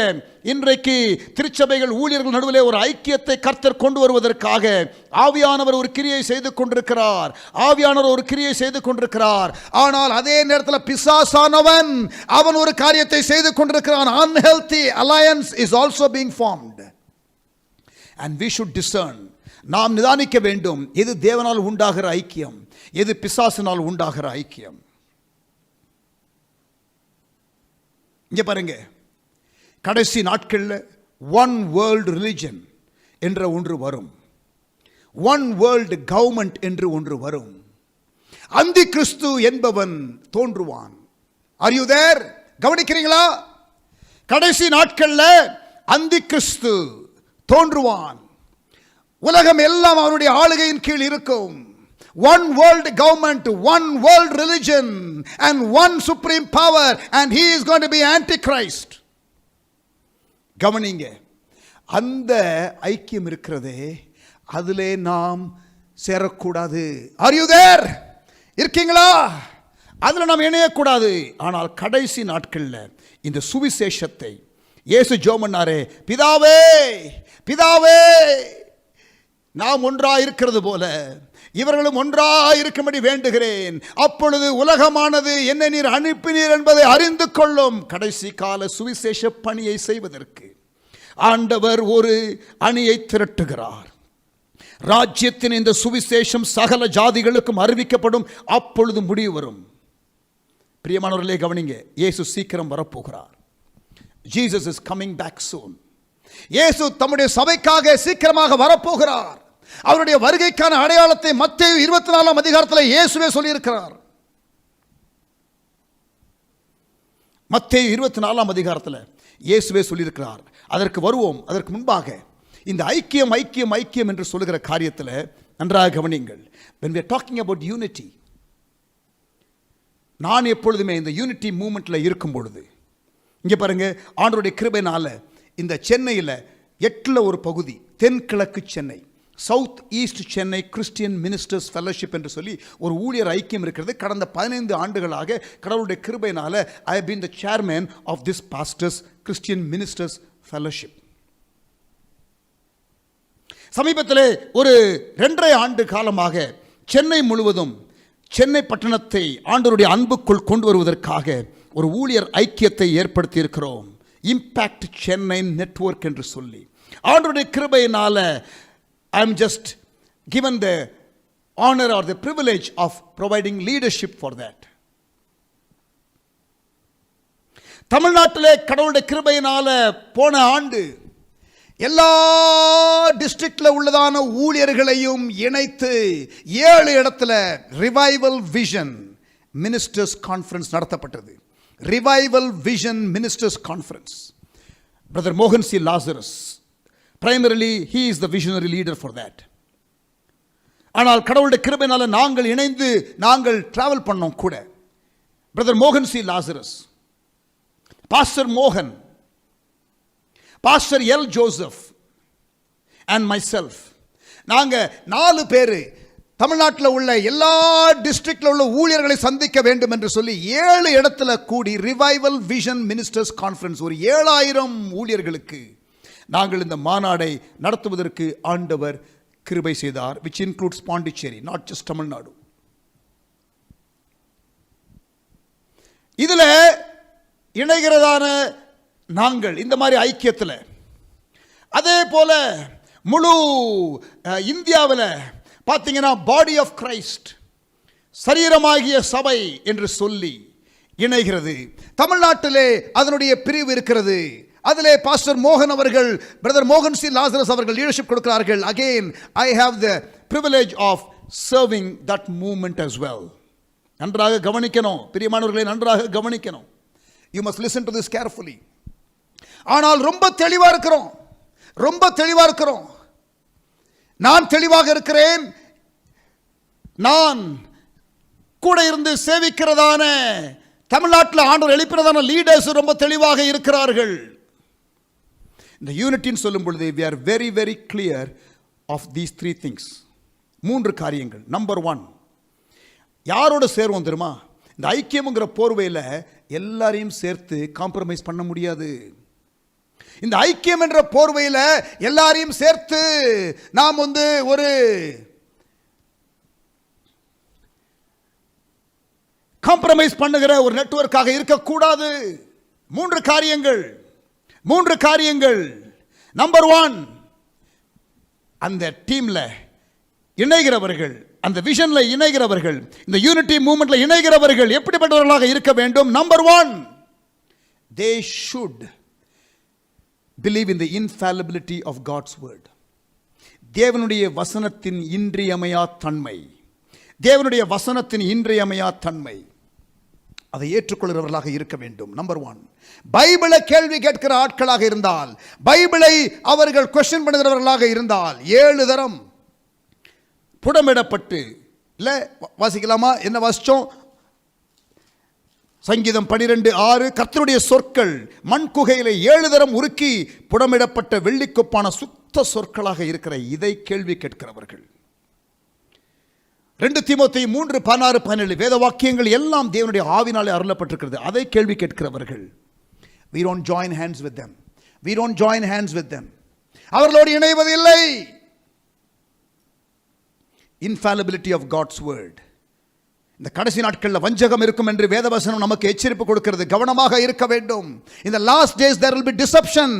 இன்றைக்கு திருச்சபைகள் ஊழியர்கள் நடுவிலே ஒரு ஐக்கியத்தை கர்த்தர் கொண்டு வருவதற்காக ஆவியானவர் ஒரு கிரியை செய்து கொண்டிருக்கிறார். ஆவியானவர் ஒரு கிரியை செய்து கொண்டிருக்கிறார். ஆனால் அதே நேரத்தில் பிசாசானவன் அவன் ஒரு காரியத்தை செய்து கொண்டிருக்கிறான். Unhealthy alliance is also being formed and we should discern. நாம் நிதானிக்க வேண்டும், எது தேவனால் உண்டாகிற ஐக்கியம், எது பிசாசினால் உண்டாகிற ஐக்கியம். இங்க பாருங்க, கடைசி நாட்களில் ஒன் வேர்ல்டு ரிலிஜன் என்ற ஒன்று வரும், ஒன் வேர்ல்டு கவர்மெண்ட் என்று ஒன்று வரும். அந்தி கிறிஸ்து என்பவன் தோன்றுவான். Are you there? கவனிக்கிறீங்களா? கடைசி நாட்களில் அந்தி கிறிஸ்து தோன்றுவான். உலகம் எல்லாம் அவனுடைய ஆளுகையின் கீழ் இருக்கும். One world government, one world religion and one supreme power, and he is going to be antichrist. கவனிங்க, அந்த ஐக்கியம் இருக்கிறதே, அதிலே நாம் சேரக்கூடாது. Are you there? இருக்கீங்களா? அதில் நாம் இணையக்கூடாது. ஆனால் கடைசி நாட்களில் இந்த சுவிசேஷத்தை இயேசு ஜெபம்னாரே, பிதாவே பிதாவே, நாம் ஒன்றாக இருக்கிறது போல இவர்களும் ஒன்றாயிருக்கும்படி வேண்டுகிறேன், அப்பொழுது உலகமானது என்னை நீர் அனுப்பினீர் என்பதை அறிந்து கொள்ளும். கடைசி கால சுவிசேஷ பணியை செய்வதற்கு ஆண்டவர் ஒரு அணியை திரட்டுகிறார். ராஜ்யத்தின் இந்த சுவிசேஷம் சகல ஜாதிகளுக்கும் அறிவிக்கப்படும், அப்பொழுது முடிவு வரும். பிரியமானவர்களே கவனிங்க, இயேசு சீக்கிரம் வரப்போகிறார். Jesus is coming back soon. இயேசு தம்முடைய சபைக்காக சீக்கிரமாக வரப்போகிறார். அவருடைய வருகைக்கான அடையாளத்தை மத்தேயு 24 அதிகாரத்தில் இயேசுவே சொல்லியிருக்கிறார். மத்தேயு 24 அதிகாரத்தில் இயேசுவே சொல்லியிருக்கிறார். அதற்கு வருவோம். அதற்கு முன்பாக இந்த ஐக்கியம் ஐக்கியம் ஐக்கியம் என்று சொல்லுகிற காரியத்தில் நன்றாக கவனிங்கள். when we are talking about unity, நான் எப்பொழுதுமே இந்த யூனிட்டி மூமெண்ட்டில் இருக்கும் பொழுது, இங்கே பாருங்க, ஆண்டவருடைய கிருபையினால இந்த சென்னையில் 8 ஒரு பகுதி, தென்கிழக்கு Chennai, south east Chennai Christian ministers fellowship என்று சொல்லி ஒரு ஊழியர் ஐக்கியம் இருக்கிறது. கடந்த 15 ஆண்டுகளாக கடவுளுடைய கிருபையினால I have been the chairman of this pastors Christian ministers fellowship. சமீபத்தில் ஒரு 2.5 ஆண்டு காலமாக சென்னை முழுவதும் சென்னை பட்டணத்தை ஆண்டவருடைய அன்புக்குள் கொண்டு வருவதற்காக ஒரு ஊழியர் ஐக்கியத்தை ஏற்படுத்தி இருக்கிறோம். இம்பாக்ட் சென்னை நெட்வொர்க் என்று சொல்லி ஆண்டவருடைய கிருபையினால I am just given the honor or the privilege of providing leadership for that. தமிழ்நாட்டிலே கடவுளுடைய கிருபையினால போன ஆண்டு எல்லா டிஸ்ட்ரிக்ட்ல உள்ளதான ஊழியர்களையும் இணைத்து 7 இடத்துல ரிவைவல் விஷன் மினிஸ்டர்ஸ் கான்ஃபரன்ஸ் நடத்தப்பட்டது. Revival vision ministers conference. Brother மோகன் C Lazarus primarily he is the visionary leader for that. ஆனால் கடவுளுடைய கிருபையினால நாங்கள் இணைந்து நாங்கள் டிராவல் பண்ணோம் கூட. பிரதர் மோகன் சி லாசரஸ், பாஸ்டர் மோகன், pastor L Joseph and myself, நாங்க 4 பேர் தமிழ்நாட்டில் உள்ள எல்லா டிஸ்ட்ரிக்ட்ல உள்ள ஊழியர்களை சந்திக்க வேண்டும் என்று சொல்லி 7 இடத்துல கூடி ரிவைவல் விஷன் மினிஸ்டர்ஸ் கான்ஃபரன்ஸ், ஒரு 7000 ஊழியர்களுக்கு நாங்கள் இந்த மாநாடை நடத்துவதற்கு ஆண்டவர் கிருபை செய்தார். which includes Pondicherry, not just Tamil Nadu. இதில் இணைகிறதான நாங்கள் இந்த மாதிரி ஐக்கியத்தில், அதே போல முழு இந்தியாவில் பார்த்தீங்கன்னா பாடி ஆஃப் கிரைஸ்ட், சரீரமாகிய சபை என்று சொல்லி இணைகிறது. தமிழ்நாட்டிலே அதனுடைய பிரிவு இருக்கிறது. அதிலே பாஸ்டர் மோகன் அவர்கள், பிரதர் மோகன் சி லாசரஸ் அவர்கள் லீடர்ஷிப் கொடுக்கிறார்கள். Again I have the privilege of serving that movement as well. நன்றாக கவனிக்கணும் பிரியமானவர்களை, நன்றாக கவனிக்கணும். You must listen to this carefully. ஆனால் ரொம்ப தெளிவா இருக்கிறோம், ரொம்ப தெளிவா இருக்கிறோம். நான் தெளிவாக இருக்கிறேன். நான் கூட இருந்து சேவிக்கிறதான தமிழ்நாட்டில் ஆண்டவர் எழுப்பினதான லீடர்ஸ் ரொம்ப தெளிவாக இருக்கிறார்கள். இந்த யூனிட்டின்னு சொல்லும் பொழுது we are very very clear of these 3 things. 3 காரியங்கள். நம்பர் 1, யாரோட சேருவோம் தெரியுமா? இந்த ஐக்கியம்ங்கிற போர்வையில் எல்லாரையும் சேர்த்து காம்ப்ரமைஸ் பண்ண முடியாது. இந்த ஐக்கியம் என்ற போர்வையில் எல்லாரையும் சேர்த்து நாம் ஒரு காம்ப்ரமைஸ் பண்ணுகிற ஒரு நெட்வொர்க்காக இருக்கக்கூடாது. 3 காரியங்கள். நம்பர் 1, அந்த டீம்ல இணைகிறவர்கள், அந்த விஷன்ல இணைகிறவர்கள், இந்த யூனிட்டி மூவ்மெண்ட்ல இணைகிறவர்கள் எப்படிப்பட்டவர்களாக இருக்க வேண்டும்? Number 1, they should believe in the infallibility of God's word. தேவனுடைய வசனத்தின் இன்றியமையா தன்மை, தேவனுடைய வசனத்தின் இன்றியமையா தன்மை, அதை ஏற்றுக்கொள்கிறவர்களாக இருக்க வேண்டும். நம்பர் 1, பைபிளை கேள்வி கேட்கிற ஆட்களாக இருந்தால், பைபிளை அவர்கள் கொஸ்டின் பண்ணுகிறவர்களாக இருந்தால், 7 தரம் புடமிடப்பட்டு, இல்லை வாசிக்கலாமா? என்ன வாசிச்சோம்? சங்கீதம் 12:6, கர்த்தருடைய சொற்கள் மண் குகையிலே 7 தரம் உருக்கி புடமிடப்பட்ட வெள்ளிக்கொப்பான சுத்த சொற்களாக இருக்கிற இதை கேள்வி கேட்கிறவர்கள். 2 தீமோத்தேயு 3:16-17 வேத வாக்கியங்கள் எல்லாம் தேவனுடைய ஆவினாலே அருளப்பட்டிருக்கிறது. அதை கேள்வி கேட்கிறவர்கள். we don't join hands with them, we don't join hands with them. அவர்களோடு இணைவதில்லை. infallibility of God's word. இந்த கடைசி நாட்களில் வஞ்சகம் இருக்கும் என்று வேதவசனம் நமக்கு எச்சரிப்பு கொடுக்கிறது. கவனமாக இருக்க வேண்டும். In the last days there will be deception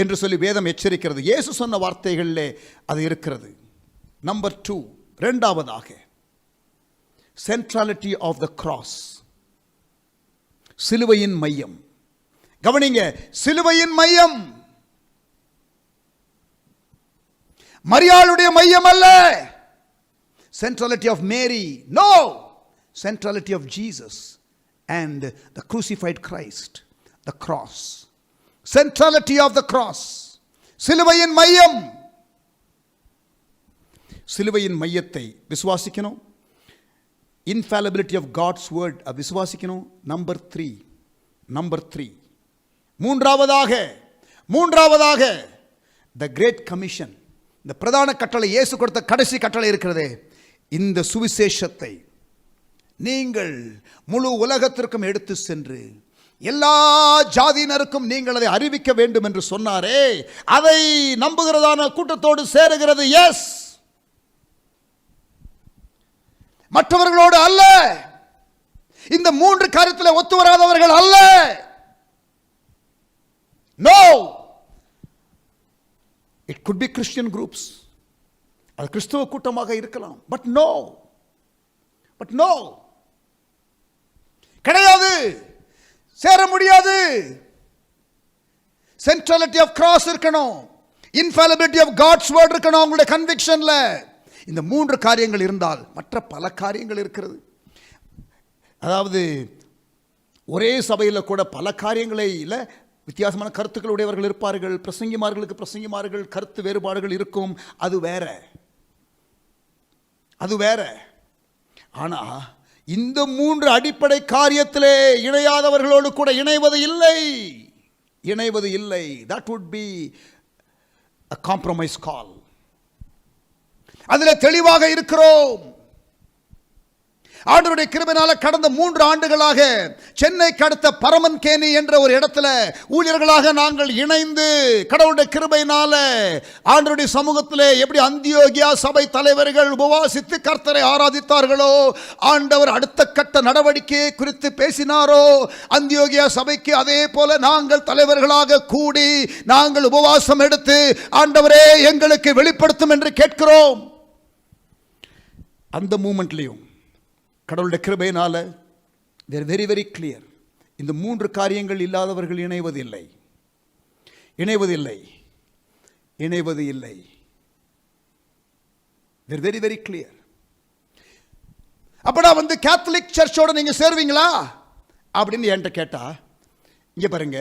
என்று சொல்லி வேதம் எச்சரிக்கிறது. இயேசு சொன்ன வார்த்தைகளிலே அது இருக்கிறது. நம்பர் 2, இரண்டாவதாக சென்ட்ராலிட்டி ஆஃப் த கிராஸ், சிலுவையின் மையம். கவனிங்க, சிலுவையின் மையம் மரியாளுடைய மையம் அல்ல. Centrality of Mary, no. Centrality of Jesus and the crucified Christ, the cross. Centrality of the cross, சிலுவையின் மையம். சிலுவையின் மையத்தை விசுவாசிக்கணும். Infallibility of God's word விசுவாசிக்கணும். நம்பர் 3, மூன்றாவதாக the great commission, இந்த பிரதான கட்டளை, இயேசு கொடுத்த கடைசி கட்டளை இருக்கிறதே, இந்த சுவிசேஷத்தை நீங்கள் முழு உலகத்திற்கும் எடுத்து சென்று எல்லா ஜாதியினருக்கும் நீங்கள் அதை அறிவிக்க வேண்டும் என்று சொன்னாரே, அதை நம்புகிறதான கூட்டத்தோடு சேருகிறது. எஸ், மற்றவர்களோடு அல்ல. இந்த 3 காரியத்தில் ஒத்து வராதவர்கள் அல்ல. No, it could be Christian groups, அது கிறிஸ்துவ கூட்டமாக இருக்கலாம். பட் நோ, கிடையாது, சேர முடியாது. சென்ட்ரலிட்டி ஆஃப் கிராஸ் இருக்கணும். இன்ஃபாலிபிலிட்டி ஆஃப் காட்ஸ் வேர்ட் இருக்கணும் உங்களுடைய கன்விக்ஷன்ல. இந்த 3 காரியங்கள் இருந்தால் மற்ற பல காரியங்கள் இருக்கிறது. அதாவது ஒரே சபையில் கூட பல காரியங்களை இல்லை, வித்தியாசமான கருத்துக்கள் உடையவர்கள் இருப்பார்கள். பிரசங்கிமார்களுக்கு கருத்து வேறுபாடுகள் இருக்கும். அது வேற. ஆனா இந்த 3 அடிப்படை காரியத்திலே இணையாதவர்களோடு கூட இணைவது இல்லை. that would be a compromise call. அதில் தெளிவாக இருக்கிறோம். ஆண்டவருடைய கிருபையினால கடந்த 3 ஆண்டுகளாக சென்னைக்கு அடுத்த பரமன்கேணி என்ற ஒரு இடத்துல ஊழியர்களாக நாங்கள் இணைந்து கடவுளுடைய கிருபையினால ஆண்டவருடைய சமூகத்திலே எப்படி அந்தியோகியா சபை தலைவர்கள் உபவாசித்து கர்த்தரை ஆராதித்தார்களோ, ஆண்டவர் அடுத்த கட்ட நடவடிக்கையை குறித்து பேசினாரோ, அந்தியோகியா சபைக்கு அதே போல நாங்கள் தலைவர்களாக கூடி நாங்கள் உபவாசம் எடுத்து ஆண்டவரே எங்களுக்கு வெளிப்படுத்தும் என்று கேட்கிறோம். அந்த மூமெண்ட்லையும் கடவுளுடைய கிருபையினால வெரி வெரி கிளியர், இந்த 3 காரியங்கள் இல்லாதவர்கள் இணைவதில்லை. Very very clear. அப்படா கேத்தலிக் சர்ச்சோட நீங்க சேருவீங்களா அப்படின்னு என்கிட்ட கேட்டா, இங்க பாருங்க,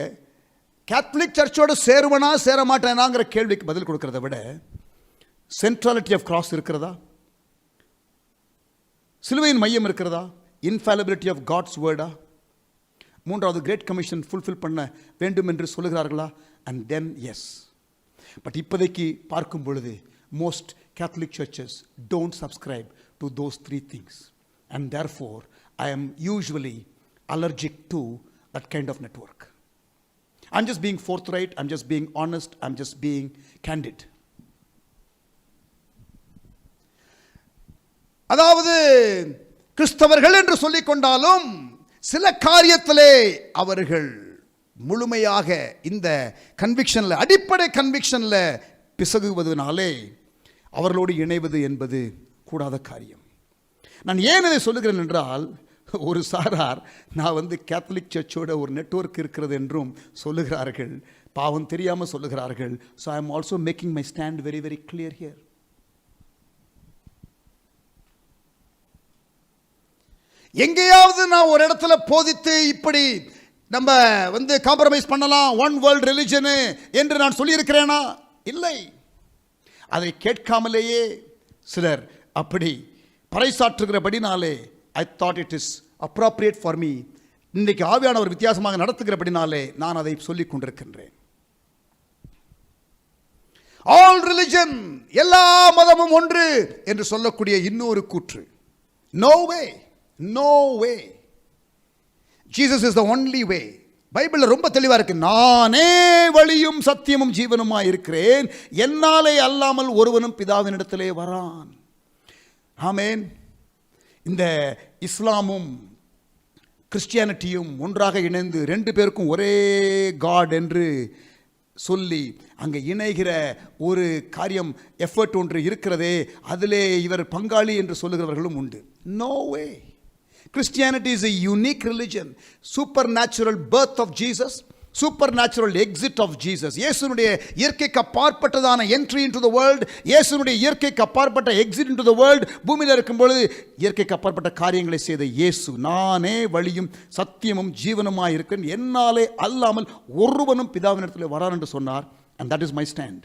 கேத்தலிக் சர்ச்சோட சேருவனா சேர மாட்டேனாங்கிற கேள்விக்கு பதில் கொடுக்கறத விட சென்ட்ராலிட்டி ஆஃப் கிராஸ் இருக்கிறதா, சிலுவையின் மையம் இருக்கிறதா, இன்ஃபாலிபிலிட்டி ஆஃப் காட்ஸ் வேர்டா, 3வது கிரேட் கமிஷன் ஃபுல்ஃபில் பண்ண வேண்டும் என்று சொல்லுகிறார்களா, அண்ட் தென் எஸ். பட் இப்போதைக்கு பார்க்கும் பொழுது most Catholic churches don't subscribe to those 3 things, and therefore I am usually allergic to that kind of network. I'm just being forthright, I'm just being honest, I'm just being candid. அதாவது கிறிஸ்தவர்கள் என்று சொல்லிக் கொண்டாலும் சில காரியத்திலே அவர்கள் முழுமையாக இந்த கன்விக்ஷன்ல, அடிப்படை கன்விக்ஷன்ல பிசகுவதனாலே அவர்களோடு இணைவது என்பது கூடாத காரியம். நான் ஏன் இதை சொல்லுகிறேன் என்றால், ஒரு சாரார் நான் கேத்தலிக் சர்ச்சோட ஒரு நெட்வொர்க் இருக்கிறது என்றும் சொல்லுகிறார்கள். பாவம் தெரியாமல் சொல்லுகிறார்கள். So I am also making my stand very very clear here. எங்கேயாவது நான் ஒரு இடத்துல போதித்து இப்படி நம்ம காம்ப்ரமைஸ் பண்ணலாம், ஒன் வேர்ல்ட் ரிலிஜன் என்று நான் சொல்லியிருக்கிறேனா? இல்லை. அதை கேட்காமலேயே சிலர் அப்படி பறைசாற்றுகிறபடினாலே I thought it is appropriate for me. இன்றைக்கு ஆவியானவர் வித்தியாசமாக நடத்துகிறபடினாலே நான் அதை சொல்லிக் கொண்டிருக்கின்றேன். ஆல் ரிலிஜன், எல்லா மதமும் ஒன்று என்று சொல்லக்கூடிய இன்னொரு கூற்று, no way, no way. Jesus is the only way. பைபிள்ல ரொம்ப தெளிவா இருக்கு, நானே வழியும் சத்தியமும் ஜீவனுமாய் இருக்கிறேன், என்னாலே அல்லாமல் ஒருவனும் பிதாவினிடத்திலே வரான். ஆமென். இந்த இஸ்லாமும் கிறிஸ்டியானிட்டியும் ஒன்றாக இணைந்து 2 பேருக்கும் ஒரே காட் என்று சொல்லி அங்கே இணைகிற ஒரு காரியம் எஃபர்ட் ஒன்று இருக்கிறதே, அதிலே இவர் பங்காளி என்று சொல்லுகிறவர்களும் உண்டு. No way. Christianity is a unique religion. Supernatural birth of Jesus, supernatural exit of Jesus. இயேசுனுடைய இயற்கைக்கு அப்பாற்பட்டதான entry into the world, இயேசுனுடைய இயற்கைக்கு அப்பாற்பட்ட exit into the world. பூமியில் இருக்கும் பொழுது இயற்கைக்கு அப்பாற்பட்ட காரியங்களை செய்த இயேசு, நானே வழியும் சத்தியமும் ஜீவனுமாய் இருக்கிறேன், என்னாலே அல்லாமல் ஒருவனும் பிதாவினிடத்தில் வரார் என்று சொன்னார். And that is my stand.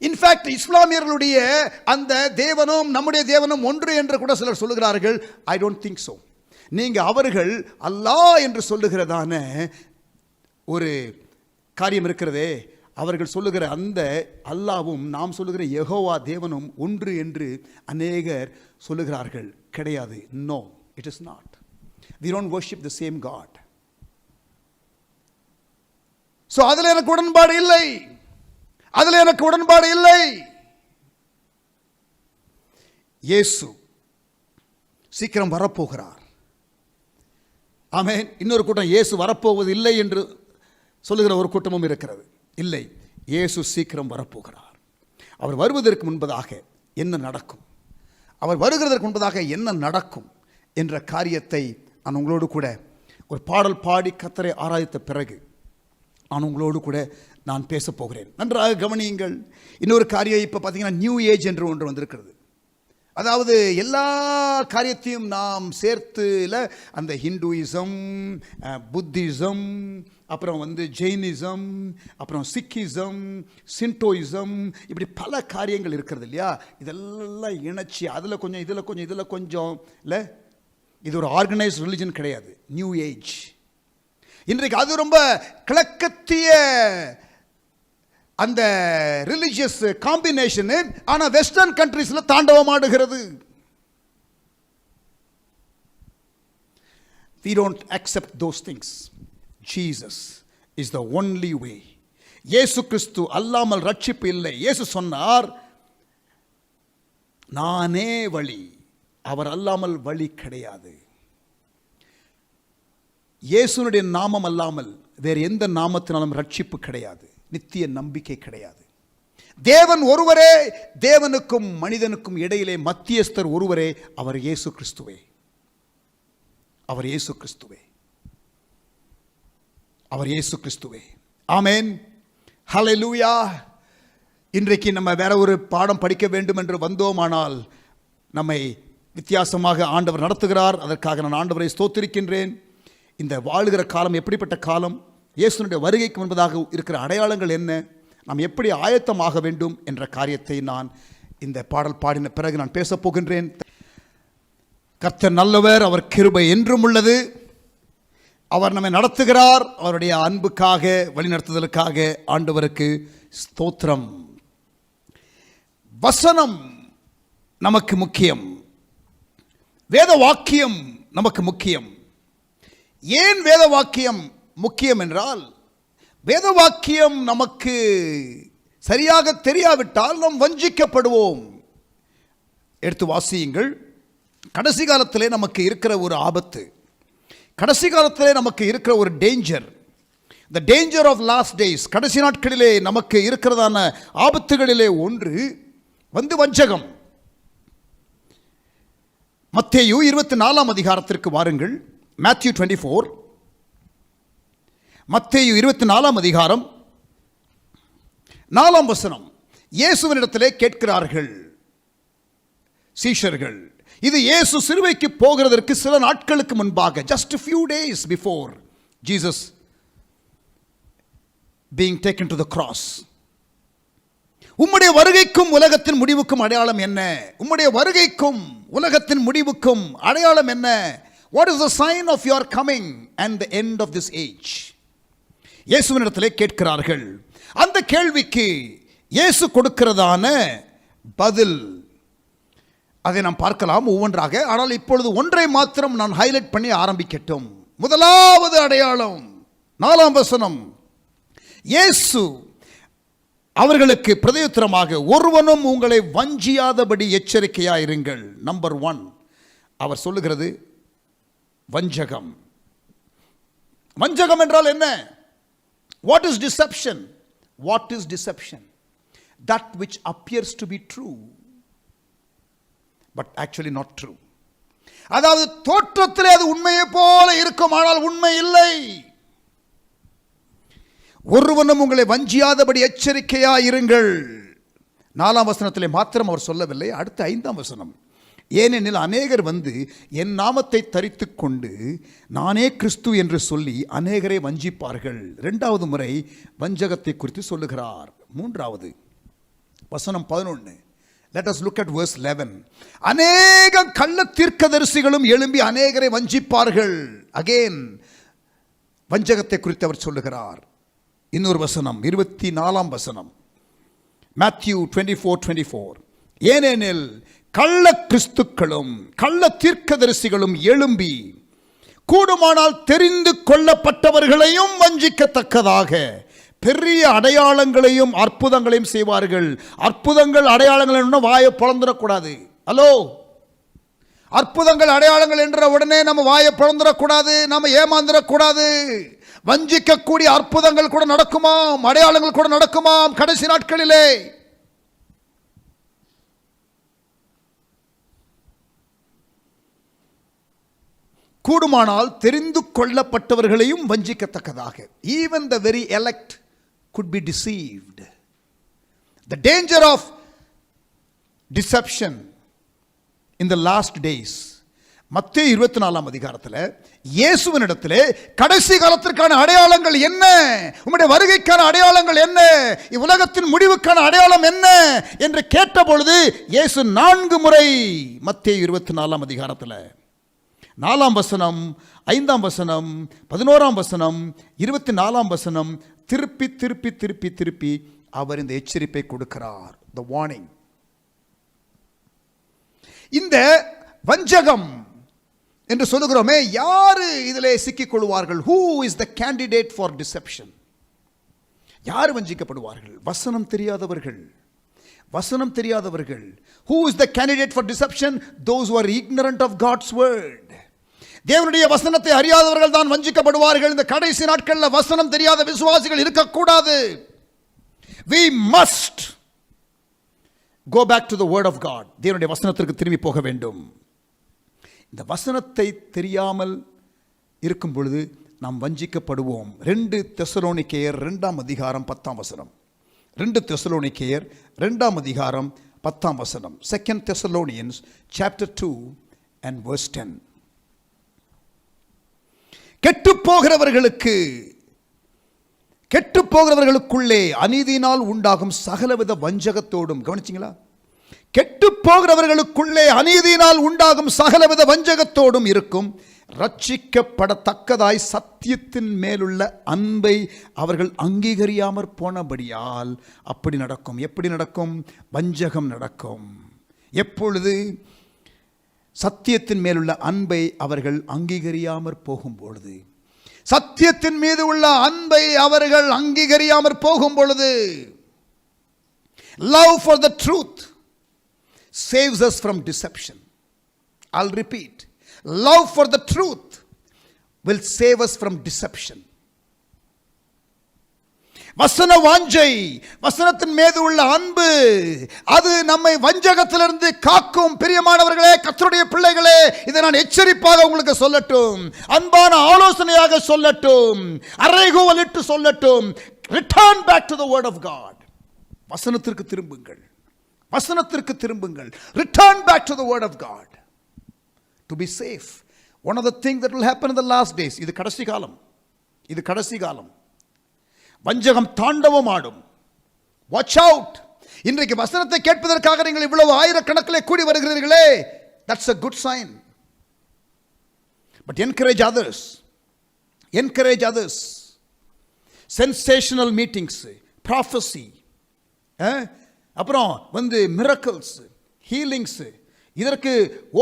In fact இஸ்லாமியர்களுடைய அந்த தேவனும் நம்முடைய தேவனும் ஒன்று என்று கூட சிலர் சொல்லுகிறார்கள். I don't think so. நீங்கள் அவர்கள் அல்லாஹ் என்று சொல்லுகிறதான ஒரு காரியம் இருக்கிறதே, அவர்கள் சொல்லுகிற அந்த அல்லாவும் நாம் சொல்லுகிற யெகோவா தேவனும் ஒன்று என்று அநேகர் சொல்லுகிறார்கள். கிடையாது. No, it is not. We don't worship the same God. So அதில் எனக்கு உடன்பாடு இல்லை, அதில் எனக்கு உடன்பாடு இல்லை. இயேசு சீக்கிரம் வரப்போகிறார். ஆமென். இன்னொரு கூட்டம் இயேசு வரப்போவது இல்லை என்று சொல்லுகிற ஒரு கூட்டமும் இருக்கிறது. இல்லை, இயேசு சீக்கிரம் வரப்போகிறார். அவர் வருவதற்கு முன்பதாக என்ன நடக்கும், அவர் வருகிறதற்கு முன்பதாக என்ன நடக்கும் என்ற காரியத்தை நான் உங்களோடு கூட ஒரு பாடல் பாடி கர்த்தரை ஆராதித்த பிறகு நான் உங்களோடு கூட நான் பேச போகிறேன். நன்றாக கவனியுங்கள். இன்னொரு காரியம் இப்போ பார்த்தீங்கன்னா நியூ ஏஜ் என்று ஒன்று வந்திருக்கிறது. அதாவது எல்லா காரியத்தையும் நாம் சேர்த்துல அந்த ஹிந்துயிசம், புத்திசம், அப்புறம் ஜெயினிசம், அப்புறம் சிக்கிசம், சின்டோயிசம், இப்படி பல காரியங்கள் இருக்கிறது இல்லையா? இதெல்லாம் இணைச்சி அதில் கொஞ்சம் இதில் கொஞ்சம் இதில் கொஞ்சம் இல்லை, இது ஒரு ஆர்கனைஸ்ட் ரிலிஜன் கிடையாது. நியூ ஏஜ் இன்றைக்கு அது ரொம்ப கிழக்கத்திய அந்த ரிலிஜியஸ் காம்பினேஷன். ஆனால் வெஸ்டர்ன் கண்ட்ரீஸில் தாண்டவமாடுகிறது. We don't accept those things. Jesus is the only way. இயேசு கிறிஸ்து அல்லாமல் ரட்சிப்பு இல்லை. இயேசு சொன்னார், நானே வழி, அவர் அல்லாமல் வழி கிடையாது. இயேசுனுடைய நாமம் அல்லாமல் வேறு எந்த நாமத்தினாலும் ரட்சிப்பு கிடையாது, நித்திய நம்பிக்கை கிடையாது. தேவன் ஒருவரே, தேவனுக்கும் மனிதனுக்கும் இடையிலே மத்தியஸ்தர் ஒருவரே, அவர் இயேசு கிறிஸ்துவே. அவர் இயேசு கிறிஸ்துவே. அவர் இயேசு கிறிஸ்துவே. ஆமென். ஹல்லேலூயா. இன்றைக்கு நம்ம வேற ஒரு பாடம் படிக்க வேண்டும் என்று வந்தோமானால் நம்மை வித்தியாசமாக ஆண்டவர் நடத்துகிறார். அதற்காக நான் ஆண்டவரை ஸ்தோத்திரிக்கின்றேன். இந்த வாழுகிற காலம் எப்படிப்பட்ட காலம், இயேசுனுடைய வருகைக்கு முன்பதாக இருக்கிற அடையாளங்கள் என்ன, நாம் எப்படி ஆயத்தமாக வேண்டும் என்ற காரியத்தை நான் இந்த பாடல் பாடின பிறகு நான் பேசப் போகின்றேன். கர்த்தர் நல்லவர், அவர் கிருபை என்றும் உள்ளது. அவர் நம்மை நடத்துகிறார். அவருடைய அன்புக்காக, வழிநடத்துதலுக்காக ஆண்டவருக்கு ஸ்தோத்திரம். வசனம் நமக்கு முக்கியம், வேத வாக்கியம் நமக்கு முக்கியம். ஏன் வேத வாக்கியம் முக்கியம் என்றால், வேத வாக்கியம் நமக்கு சரியாக தெரியாவிட்டால் நாம் வஞ்சிக்கப்படுவோம். எடுத்து வாசியுங்கள். கடைசி காலத்திலே நமக்கு இருக்கிற ஒரு ஆபத்து, கடைசி காலத்திலே நமக்கு இருக்கிற ஒரு danger, the danger of last days. கடைசி நாட்களிலே நமக்கு இருக்கிறதான ஆபத்துகளிலே ஒன்று வஞ்சகம். மத்தேயு 24 அதிகாரத்திற்கு வாருங்கள். Matthew 24, மத்தேயு 24 அதிகாரம் 4 வசனம். இயேசுவினிடத்திலே கேட்கிறார்கள் சீஷர்கள். இது இயேசு சிலுவைக்கு போகிறதற்கு சில நாட்களுக்கு முன்பாக, just a few days before Jesus being taken to the cross. உம்முடைய வருகைக்கும் உலகத்தின் முடிவுக்கும் அடையாளம் என்ன? உம்முடைய வருகைக்கும் உலகத்தின் முடிவுக்கும் அடையாளம் என்ன? What is the sign of your coming and the end of this age? இயேசுவினிடத்திலே கேட்கிறார்கள். அந்த கேள்விக்கு இயேசு கொடுக்கிறதான பதில், அதை நாம் பார்க்கலாம் ஒவ்வொன்றாக. ஆனால் இப்பொழுது ஒன்றை மாத்திரம் நான் ஹைலைட் பண்ணி ஆரம்பிக்கட்டும். முதலாவது அடையாளம் 4 வசனம். இயேசு அவர்களுக்கு பிரதியுத்தரமாக, ஒருவனும் உங்களை வஞ்சியாதபடி எச்சரிக்கையாயிருங்கள். நம்பர் 1 அவர் சொல்லுகிறது வஞ்சகம். வஞ்சகம் என்றால் என்ன? What is deception? What is deception? That which appears to be true but actually not true. அதாவது தோற்றத்திலே அது உண்மையை போல இருக்கும், ஆனால் உண்மை இல்லை. ஒருவனும் உங்களை வஞ்சியாதபடி எச்சரிக்கையாயிருங்கள். 4ஆம் வசனத்திலே மாத்திரம் அவர் சொல்லவில்லை, அடுத்த 5ஆம் வசனம், ஏனெனில் அநேகர் வந்து என் நாமத்தை தரித்து கொண்டு நானே கிறிஸ்து என்று சொல்லி அநேகரை வஞ்சிப்பார்கள். 2வது முறை வஞ்சகத்தை குறித்து சொல்லுகிறார். 3வது வசனம் 11. Let us look at verse 11. அநேக கள்ள தீர்க்கதரிசிகளும் எழும்பி அநேகரை வஞ்சிப்பார்கள். அகேன் வஞ்சகத்தை குறித்து அவர் சொல்லுகிறார். இன்னொரு வசனம் 24ஆம் வசனம், Matthew 24:24. ஏனெனில் கள்ள கிறிஸ்துக்களும் கள்ள தீர்க்கதரிசிகளும் எழும்பி கூடுமானால் தெரிந்து கொள்ளப்பட்டவர்களையும் வஞ்சிக்கத்தக்கதாக பெரிய அடையாளங்களையும் அற்புதங்களையும் செய்வார்கள். அற்புதங்கள் அடையாளங்கள் வாயை பொளந்துடக்கூடாது. ஹலோ, அற்புதங்கள் அடையாளங்கள் என்ற உடனே நம்ம வாயை பொளந்துடக்கூடாது, நம்ம ஏமாந்துடக்கூடாது. வஞ்சிக்கக்கூடிய அற்புதங்கள் கூட நடக்குமாம், அடையாளங்கள் கூட நடக்குமாம் கடைசி நாட்களிலே. கூடுமானால் தெரிந்து கொள்ளப்பட்டவர்களையும் வஞ்சிக்கத்தக்கதாக. Even the very elect could be deceived. The danger of deception in the last days. மத்தேயு 24ஆம் அதிகாரத்தில் இயேசுவினிடத்திலே கடைசி காலத்திற்கான அடையாளங்கள் என்ன, உம்முடைய வருகைக்கான அடையாளங்கள் என்ன, இவ்வுலகத்தின் முடிவுக்கான அடையாளம் என்ன என்று கேட்டபொழுது இயேசு 4 முறை மத்தேயு 24ஆம் அதிகாரத்தில் 4ஆம் வசனம், 5ஆம் வசனம், 11ஆம் வசனம், 24ஆம் வசனம் திருப்பி திருப்பி திருப்பி திருப்பி அவர் இந்த எச்சரிப்பை கொடுக்கிறார். the warning. இந்த வஞ்சகம் என்று சொல்லுகிறோமே, யாரு இதிலே சிக்கிக் கொள்வார்கள்? who is the candidate for deception? யார் வஞ்சிக்கப்படுவார்கள்? வசனம் தெரியாதவர்கள். வசனம் தெரியாதவர்கள். who is the candidate for deception? those who are ignorant of God's word. தேவனுடைய வசனத்தை அறியாதவர்கள் தான் வஞ்சிக்கப்படுவார்கள். இந்த கடைசி நாட்களில் வசனம் தெரியாத விசுவாசிகள் இருக்கக்கூடாது. we must go back to the word of God. தேவனுடைய வசனத்திற்கு திரும்பி போக வேண்டும். இந்த வசனத்தை தெரியாமல் இருக்கும் பொழுது நாம் வஞ்சிக்கப்படுவோம். 2 தெசலோனிக்கேயர் 2ஆம் அதிகாரம் 10ஆம் வசனம். 2 தெசலோனிக்கேயர் 2ஆம் அதிகாரம் 10ஆம் வசனம். 2 Thessalonians chapter 2 and verse 10. கெட்டுப்போகிறவர்களுக்குள்ளே அநீதியினால் உண்டாகும் சகலவித வஞ்சகத்தோடும், கவனிச்சிங்களா? கெட்டுப்போகிறவர்களுக்குள்ளே அநீதியினால் உண்டாகும் சகலவித வஞ்சகத்தோடும் இருக்கும் ரட்சிக்கப்படத்தக்கதாய் சத்தியத்தின் மேலுள்ள அன்பை அவர்கள் அங்கீகரியாமற் போனபடியால் அப்படி நடக்கும். எப்படி நடக்கும்? வஞ்சகம் நடக்கும். எப்பொழுது? சத்தியத்தின் மேலுள்ள அன்பை அவர்கள் அங்கீகரியாமற் போகும் பொழுது. சத்தியத்தின் மீது உள்ள அன்பை அவர்கள் அங்கீகரியாமற் போகும் பொழுது. Love for the truth saves us from deception. I'll repeat. Love for the truth will save us from deception. வசன வாஞ்சை, வசனத்தின் மீது உள்ள அன்பு, அது நம்மை வஞ்சகத்திலிருந்து காக்கும். பிரியமானவர்களே, கர்த்தருடைய பிள்ளைகளே, இதை நான் எச்சரிப்பாக உங்களுக்கு சொல்லட்டும், அன்பான ஆலோசனையாக சொல்லட்டும், அறைகூவலிட்டு சொல்லட்டும். Return back to the word of God. வசனத்திற்கு திரும்புங்கள், வசனத்திற்கு திரும்புங்கள். Return back to the word of God to be safe. One of the things that will happen in the last days, இது கடைசி காலம், இது கடைசி காலம். வஞ்சகம் தாண்டவம் ஆடும். Watch out. இன்றைக்கு வசனத்தை கேட்பதற்காக நீங்கள் இவ்வளவு ஆயிரக்கணக்கிலே கூடி வருகிறீர்களே, that's a good sign. But encourage others. Encourage others. Sensational meetings, prophecy, அப்புறம் miracles, healings, இதற்கு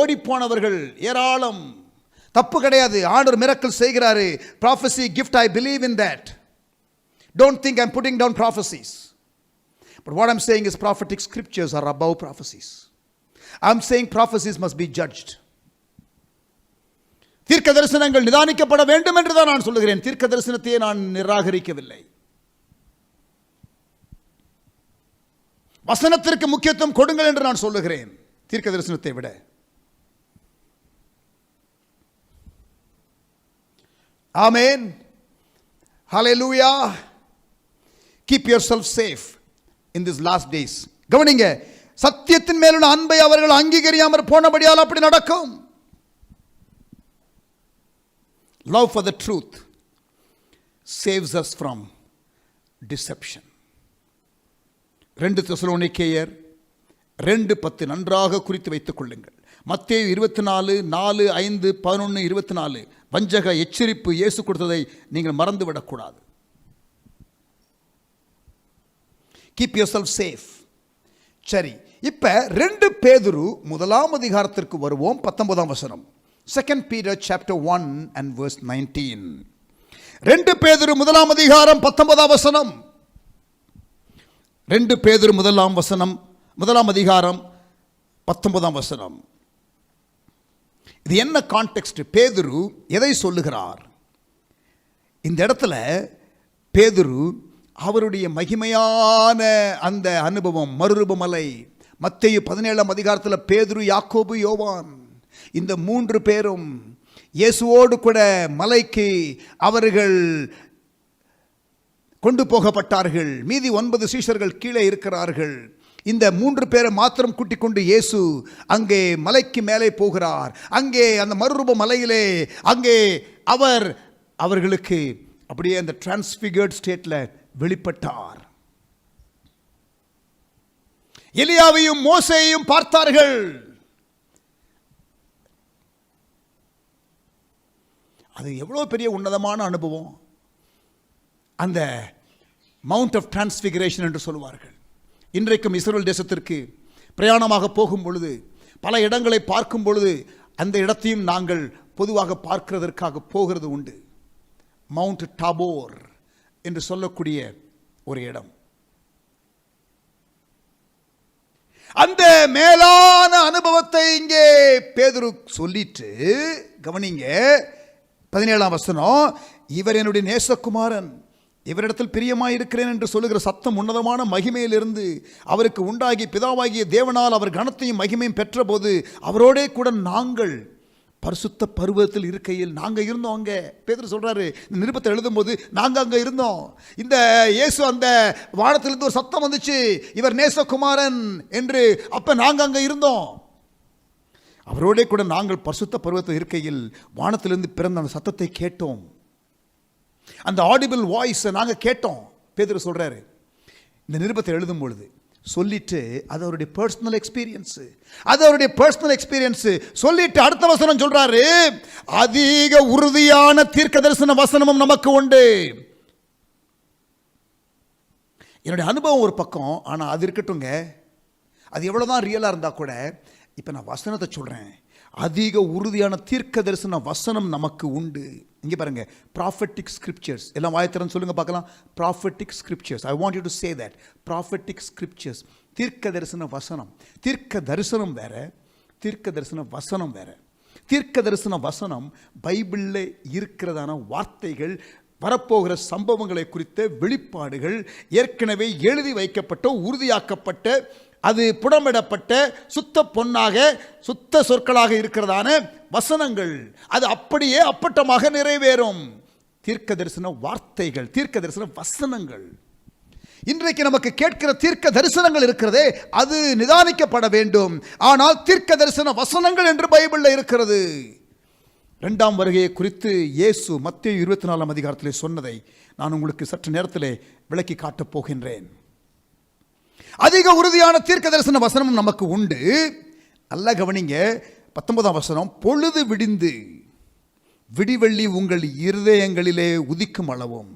ஓடி போனவர்கள் ஏராளம். தப்பு கிடையாது. ஆண்டவர் miracle செய்கிறாரு. Prophecy gift, I believe in that. Don't think I'm putting down prophecies. But what I'm saying is prophetic scriptures are above prophecies. I'm saying prophecies must be judged. தீர்க்க தரிசனங்கள் நிதானிக்கப்பட வேண்டும் என்று தான் நான் சொல்லுகிறேன். தீர்க்க தரிசனத்தையே நான் நிராகரிக்கவில்லை. வசனத்திற்கு முக்கியத்துவம் கொடுங்கள் என்று நான் சொல்லுகிறேன், தீர்க்க தரிசனத்தை விட. ஆமென், ஹல்லேலூயா. Keep yourself safe in these last days. கவனிங்க, சத்தியத்தின் மேலுள்ள அன்பை அவர்கள் அங்கீகரியாமற் போனபடியால் அப்படி நடக்கும். Love for the truth saves us from deception. 2 தெசலோனிக்கேயர் 2:10 நன்றாக குறித்து வைத்துக் கொள்ளுங்கள். மத்தேயு 24, 4, 5, 11, 24 வஞ்சக எச்சரிப்பு இயேசு கொடுத்ததை நீங்கள் மறந்துவிடக்கூடாது. Keep yourself safe. சரி, இப்ப 2 பேதுரு 1ஆம் அதிகாரத்திற்கு வருவோம். 19ஆம் வசனம். 2 Peter chapter 1 and verse 19. 2 பேதுரு 1ஆம் அதிகாரம் 19ஆம் வசனம். 2 பேதுரு 1ஆம் அதிகாரம் 19ஆம் வசனம். இது என்ன கான்டெக்ஸ்ட்? பேதுரு எதை சொல்லுகிறார்? இந்த இடத்துல பேதுரு அவருடைய மகிமையான அந்த அனுபவம், மறுரூபமலை, மத்தேயு 17ஆம் அதிகாரத்தில் பேதுரு, யாக்கோபு, யோவான், இந்த 3 பேரும் இயேசுவோடு கூட மலைக்கு அவர்கள் கொண்டு போகப்பட்டார்கள். மீதி 9 சீஷர்கள் கீழே இருக்கிறார்கள். இந்த 3 பேரை மாத்திரம் கூட்டிக் கொண்டு இயேசு அங்கே மலைக்கு மேலே போகிறார். அங்கே அந்த மறுரூப மலையிலே அங்கே அவர்களுக்கு அப்படியே அந்த டிரான்ஸ்பிகர்ட் ஸ்டேட்ல வெளிப்பட்டார். எலியாவையும் மோசேயையும் பார்த்தார்கள். அது எவ்வளவு பெரிய உன்னதமான அனுபவம். அந்த மவுண்ட் ஆஃப் டிரான்ஸ்பிகரேஷன் என்று சொல்லுவார்கள். இன்றைக்கும் இஸ்ரவேல் தேசத்திற்கு பிரயாணமாக போகும் பொழுது, பல இடங்களை பார்க்கும் பொழுது, அந்த இடத்தையும் நாங்கள் பொதுவாக பார்க்கிறதற்காக போகிறது உண்டு. மவுண்ட் டாபோர் என்று சொல்லக்கூடிய ஒரு இடம். அந்த மேலான அனுபவத்தை இங்கே பேதுரு சொல்லிட்டு, கவனிங்க 17ஆம் வசனம், இவர் என்னுடைய நேசகுமாரன், இவரிடத்தில் பிரியமாயிருக்கிறேன் என்று சொல்லுகிற சத்தம் உன்னதமான மகிமையிலிருந்து அவருக்கு உண்டாகி பிதாவாகிய தேவனால் அவர் கனத்தையும் மகிமையும் பெற்ற போது அவரோடே கூட நாங்கள் பரிசுத்த பருவத்தில் இருக்கையில் நாங்கள் இருந்தோம். அங்கே பேதுரு சொல்றாரு, இந்த நிருபத்தை எழுதும் போது நாங்கள் அங்கே இருந்தோம். இந்த இயேசு அந்த வானத்திலிருந்து ஒரு சத்தம் வந்துச்சு, இவர் நேசகுமாரன் என்று. அப்ப நாங்கள் அங்கே இருந்தோம். அவரோடே கூட நாங்கள் பரிசுத்த பருவத்தில் இருக்கையில் வானத்திலிருந்து பிறந்த அந்த சத்தத்தை கேட்டோம். அந்த ஆடிபிள் வாய்ஸ் நாங்கள் கேட்டோம். பேதுரு சொல்றாரு இந்த நிருபத்தை எழுதும் பொழுது. சொல்லிட்டு அது அவருடைய பர்சனல் எக்ஸ்பீரியன்ஸ் சொல்லிட்டு அடுத்த வசனம் சொல்றாரு, அதிக உறுதியான தீர்க்க தரிசன வசனமும் நமக்கு உண்டு. என்னுடைய அனுபவம் ஒரு பக்கம், ஆனால் அது இருக்கட்டுங்க, அது எவ்வளோதான் ரியலாக இருந்தால் கூட இப்போ நான் வசனத்தை சொல்கிறேன். அதிக உறுதியான தீர்க்க தரிசன வசனம் நமக்கு உண்டு. இங்கே பாருங்க, ப்ராஃபெட்டிக் ஸ்கிரிப்சர்ஸ். எல்லாம் வாயத்திறன்னு சொல்லுங்க பார்க்கலாம். Prophetic scriptures. I want you to say that. Prophetic scriptures. தீர்க்க தரிசன வசனம். தீர்க்க தரிசனம் வேற, தீர்க்க தரிசன வசனம் வேற. தீர்க்க தரிசன வசனம் பைபிளில் இருக்கிறதான வார்த்தைகள், வரப்போகிற சம்பவங்களை குறித்த வெளிப்பாடுகள், ஏற்கனவே எழுதி வைக்கப்பட்ட, உறுதியாக்கப்பட்ட, அது புடமிடப்பட்ட, சுத்த பொன்னாக, சுத்த சொற்களாக இருக்கிறதான வசனங்கள். அது அப்படியே அப்பட்டமாக நிறைவேறும். தீர்க்க தரிசன வார்த்தைகள், தீர்க்க தரிசன வசனங்கள். இன்றைக்கு நமக்கு கேட்கிற தீர்க்க தரிசனங்கள் இருக்கிறதே, அது நிதானிக்கப்பட வேண்டும். ஆனால் தீர்க்க தரிசன வசனங்கள் என்று பைபிளில் இருக்கிறது. 2ஆம் வருகையை குறித்து இயேசு மத்தேயு 24ஆம் அதிகாரத்திலே சொன்னதை நான் உங்களுக்கு சற்று நேரத்திலே விளக்கி காட்டப் போகின்றேன். அதிக உறுதியான தீர்க்க தரிசன வசனமும் நமக்கு உண்டு. நல்ல கவனிங்க, 19ஆம் வசனம், பொழுது விடிந்து விடிவெள்ளி உங்கள் இருதயங்களிலே உதிக்கும் அளவும்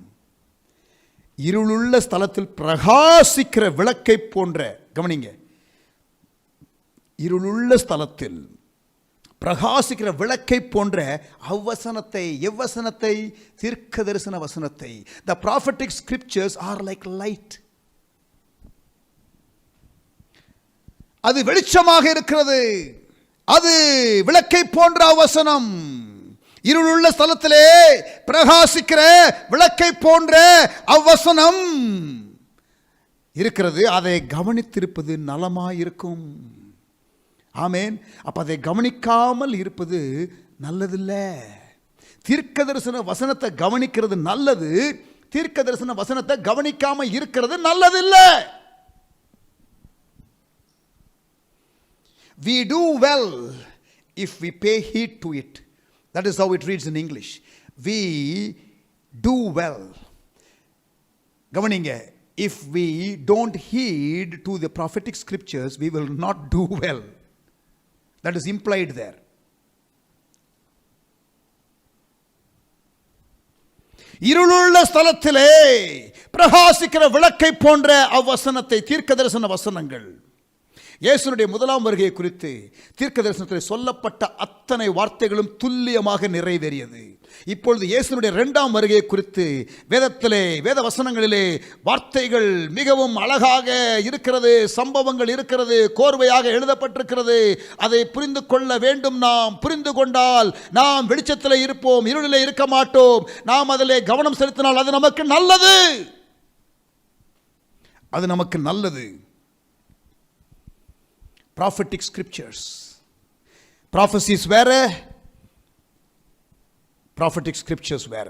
இருளுள்ள ஸ்தலத்தில் பிரகாசிக்கிற விளக்கை போன்ற, கவனிங்க, இருளுள்ள ஸ்தலத்தில் பிரகாசிக்கிற விளக்கை போன்ற அவ்வசனத்தை, எவ்வசனத்தை? தீர்க்க தரிசன வசனத்தை. The prophetic scriptures are like light. அது வெளிச்சமாக இருக்கிறது. அது விளக்கை போன்ற வசனம். இருளுள்ள ஸ்தலத்திலே பிரகாசிக்கிற விளக்கை போன்ற அவ்வசனம் இருக்கிறது. அதை கவனித்திருப்பது நலமாயிருக்கும். ஆமேன். அப்ப அதை கவனிக்காமல் இருப்பது நல்லதில்லை. தீர்க்க தரிசன வசனத்தை கவனிக்கிறது நல்லது, தீர்க்க தரிசன வசனத்தை கவனிக்காம இருக்கிறது நல்லதில்லை. We do well if we pay heed to it. That is how it reads in English. We do well. கவனிங்க, if we don't heed to the prophetic scriptures, we will not do well. That is implied there. இருளுள்ள ஸ்தலத்திலே பிரகாசிக்கிற விளக்கை போன்ற அவ்வசனத்தை, தீர்க்க தரிசன வசனங்கள், இயேசுனுடைய முதலாம் வருகை குறித்து தீர்க்க தரிசனத்தில் சொல்லப்பட்ட அத்தனை வார்த்தைகளும் துல்லியமாக நிறைவேறியது. இப்பொழுது இயேசுனுடைய இரண்டாம் வருகை குறித்து வேதத்திலே, வேத வசனங்களிலே வார்த்தைகள் மிகவும் அழகாக இருக்கிறது, சம்பவங்கள் இருக்கிறது, கோர்வையாக எழுதப்பட்டிருக்கிறது. அதை புரிந்து கொள்ள வேண்டும். நாம் புரிந்து கொண்டால் நாம் வெளிச்சத்தில் இருப்போம், இருளிலே இருக்க மாட்டோம். நாம் அதிலே கவனம் செலுத்தினால் அது நமக்கு நல்லது, அது நமக்கு நல்லது. Prophetic scriptures, prophecies வேற, prophetic scriptures வேற.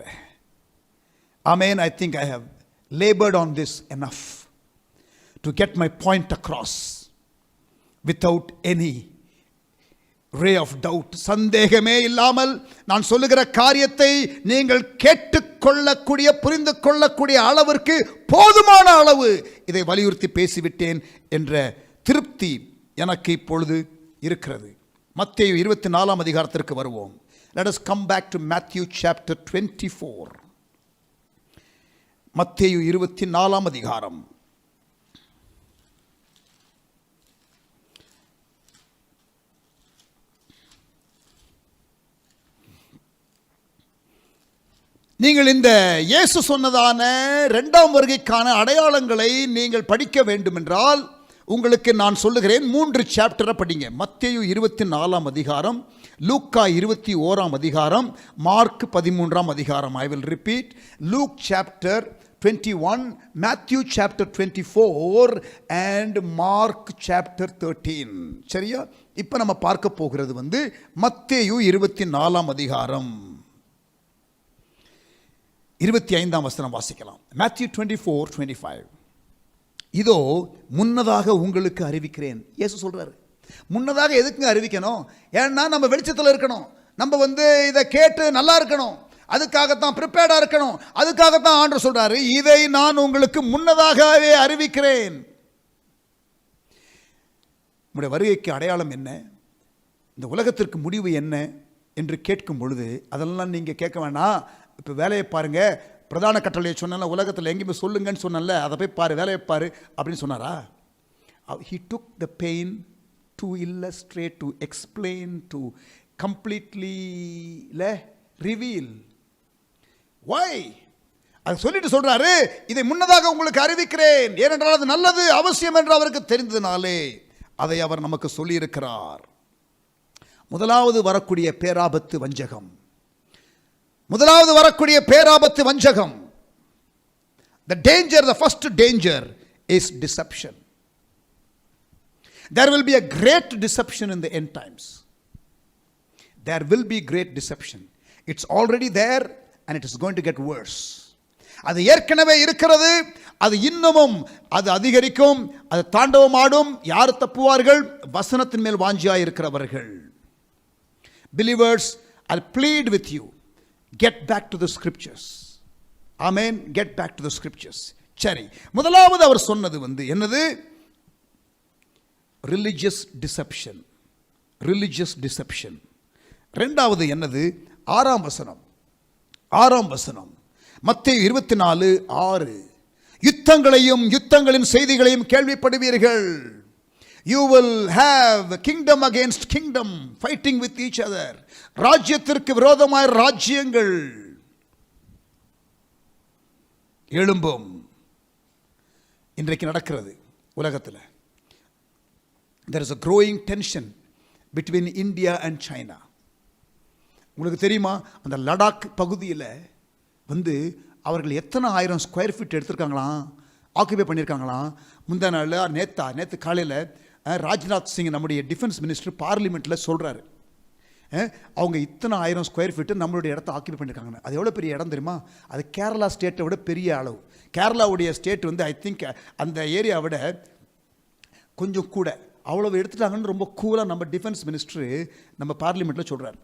Amen. I think I have labored on this enough to get my point across without any ray of doubt. சந்தேகமே இல்லாமல் நான் சொல்லுகிற காரியத்தை நீங்கள் கேட்டுக்கொள்ளக்கூடிய, புரிந்து கொள்ளக்கூடிய அளவிற்கு போதுமான அளவு இதை வலியுறுத்தி பேசிவிட்டேன் என்ற திருப்தி எனக்கு இப்பொழுது இருக்கிறது. மத்தேயு 24ஆம் அதிகாரத்திற்கு வருவோம். Let us come back to Matthew chapter 24. மத்தேயு 24ஆம் அதிகாரம். நீங்கள் இந்த இயேசு சொன்னதான இரண்டாம் வருகைக்கான அடையாளங்களை நீங்கள் படிக்க வேண்டும் என்றால் உங்களுக்கு நான் சொல்லுகிறேன், 3 சாப்டரை படிங்க. மத்தேயு 24ஆம் அதிகாரம், லூக்கா 21ஆம் அதிகாரம், மார்க் 13ஆம் அதிகாரம். I will repeat. Look chapter 21, Matthew chapter 24 and Mark chapter 13. சரியா? இப்போ நம்ம பார்க்க போகிறது மத்தேயு 24ஆம் அதிகாரம் 25ஆம் வசனம் வாசிக்கலாம். Matthew 24:25. இதோ முன்னதாக உங்களுக்கு அறிவிக்கிறேன். இயேசு சொல்றாரு, முன்னதாக எதுக்குங்க அறிவிக்கணும்? ஏன்னா நம்ம வெளிச்சத்தில் இருக்கணும், நம்ம இதை கேட்டு நல்லா இருக்கணும், அதுக்காகத்தான் ப்ரிப்பேர்டா இருக்கணும். அதுக்காகத்தான் ஆண்டவர் சொல்றாரு, இதை நான் உங்களுக்கு முன்னதாகவே அறிவிக்கிறேன். உங்களுடைய வருகைக்கு அடையாளம் என்ன, இந்த உலகத்திற்கு முடிவு என்ன என்று கேட்கும் பொழுது அதெல்லாம் நீங்க கேட்க வேண்டாம். இப்போ வேலையை பாருங்க, பிரதான கட்டளையை சொன்ன உலகத்தில் எங்கேயுமே சொல்லுங்கன்னு சொன்னல, அதை போய் பாரு, வேலையை பாரு அப்படின்னு சொன்னாரா? He took the pain to illustrate, to explain, to completely reveal. Why? அது சொல்லிட்டு சொல்றாரு, இதை முன்னதாக உங்களுக்கு அறிவிக்கிறேன், ஏனென்றால் அது நல்லது, அவசியம் என்று அவருக்கு தெரிந்ததினாலே அதை அவர் நமக்கு சொல்லியிருக்கிறார். முதலாவது வரக்கூடிய பேராபத்து வஞ்சகம். முதலாவது வரக்கூடிய பேராபத்து வஞ்சகம். The danger, the first danger is deception. There will be a great deception in the end times. There will be great deception. It's already there and it is going to get worse. அது ஏற்கனவே இருக்கிறது, அது இன்னமும் அது அதிகரிக்கும், அது தாண்டவமாடும். யார் தப்புவார்கள்? வசனத்தின் மேல் வாஞ்சியாய் இருக்கிறவர்கள். Believers, I'll plead with you, get back to the scriptures. Amen. Get back to the scriptures. சரி, முதலாவது அவர் சொன்னது என்னது? religious deception. religious deception. இரண்டாவது என்னது? ஆறாம் வசனம் மத்தேயு 24:6. யுத்தங்களையும் யுத்தங்களின் செய்திகளையும் கேள்விப்படுவீர்கள். You will have kingdom against kingdom fighting with each other. ராஜ்யத்திற்கு விரோதமாய் ராஜ்யங்கள் எழும்பும். இன்றைக்கு நடக்கிறது உலகத்தில். there is a growing tension between India and China. உங்களுக்கு தெரியுமா, அந்த லடாக் பகுதியில் வந்து அவர்கள் எத்தனை ஆயிரம் ஸ்கொயர் ஃபீட் எடுத்திருக்காங்களாம், ஆக்குபை பண்ணியிருக்காங்களாம். முந்தா நாள் நேற்று காலையில் ராஜ்நாத் சிங் நம்முடைய டிஃபென்ஸ் மினிஸ்டர் பார்லிமெண்ட்டில் சொல்கிறாரு, அவங்க இத்தனை ஆயிரம் ஸ்கொயர் ஃபீட்டு நம்மளுடைய இடத்த ஆக்குபை பண்ணியிருக்காங்க. அது எவ்வளோ பெரிய இடம் தெரியுமா? அது கேரளா ஸ்டேட்டை விட பெரிய அளவு. கேரளாவுடைய ஸ்டேட் வந்து ஐ திங்க் அந்த ஏரியா விட கொஞ்சம் கூட அவ்வளவு எடுத்துட்டாங்கன்னு ரொம்ப கூலாக நம்ம டிஃபென்ஸ் மினிஸ்டர் நம்ம பார்லிமெண்ட்டில் சொல்கிறார்.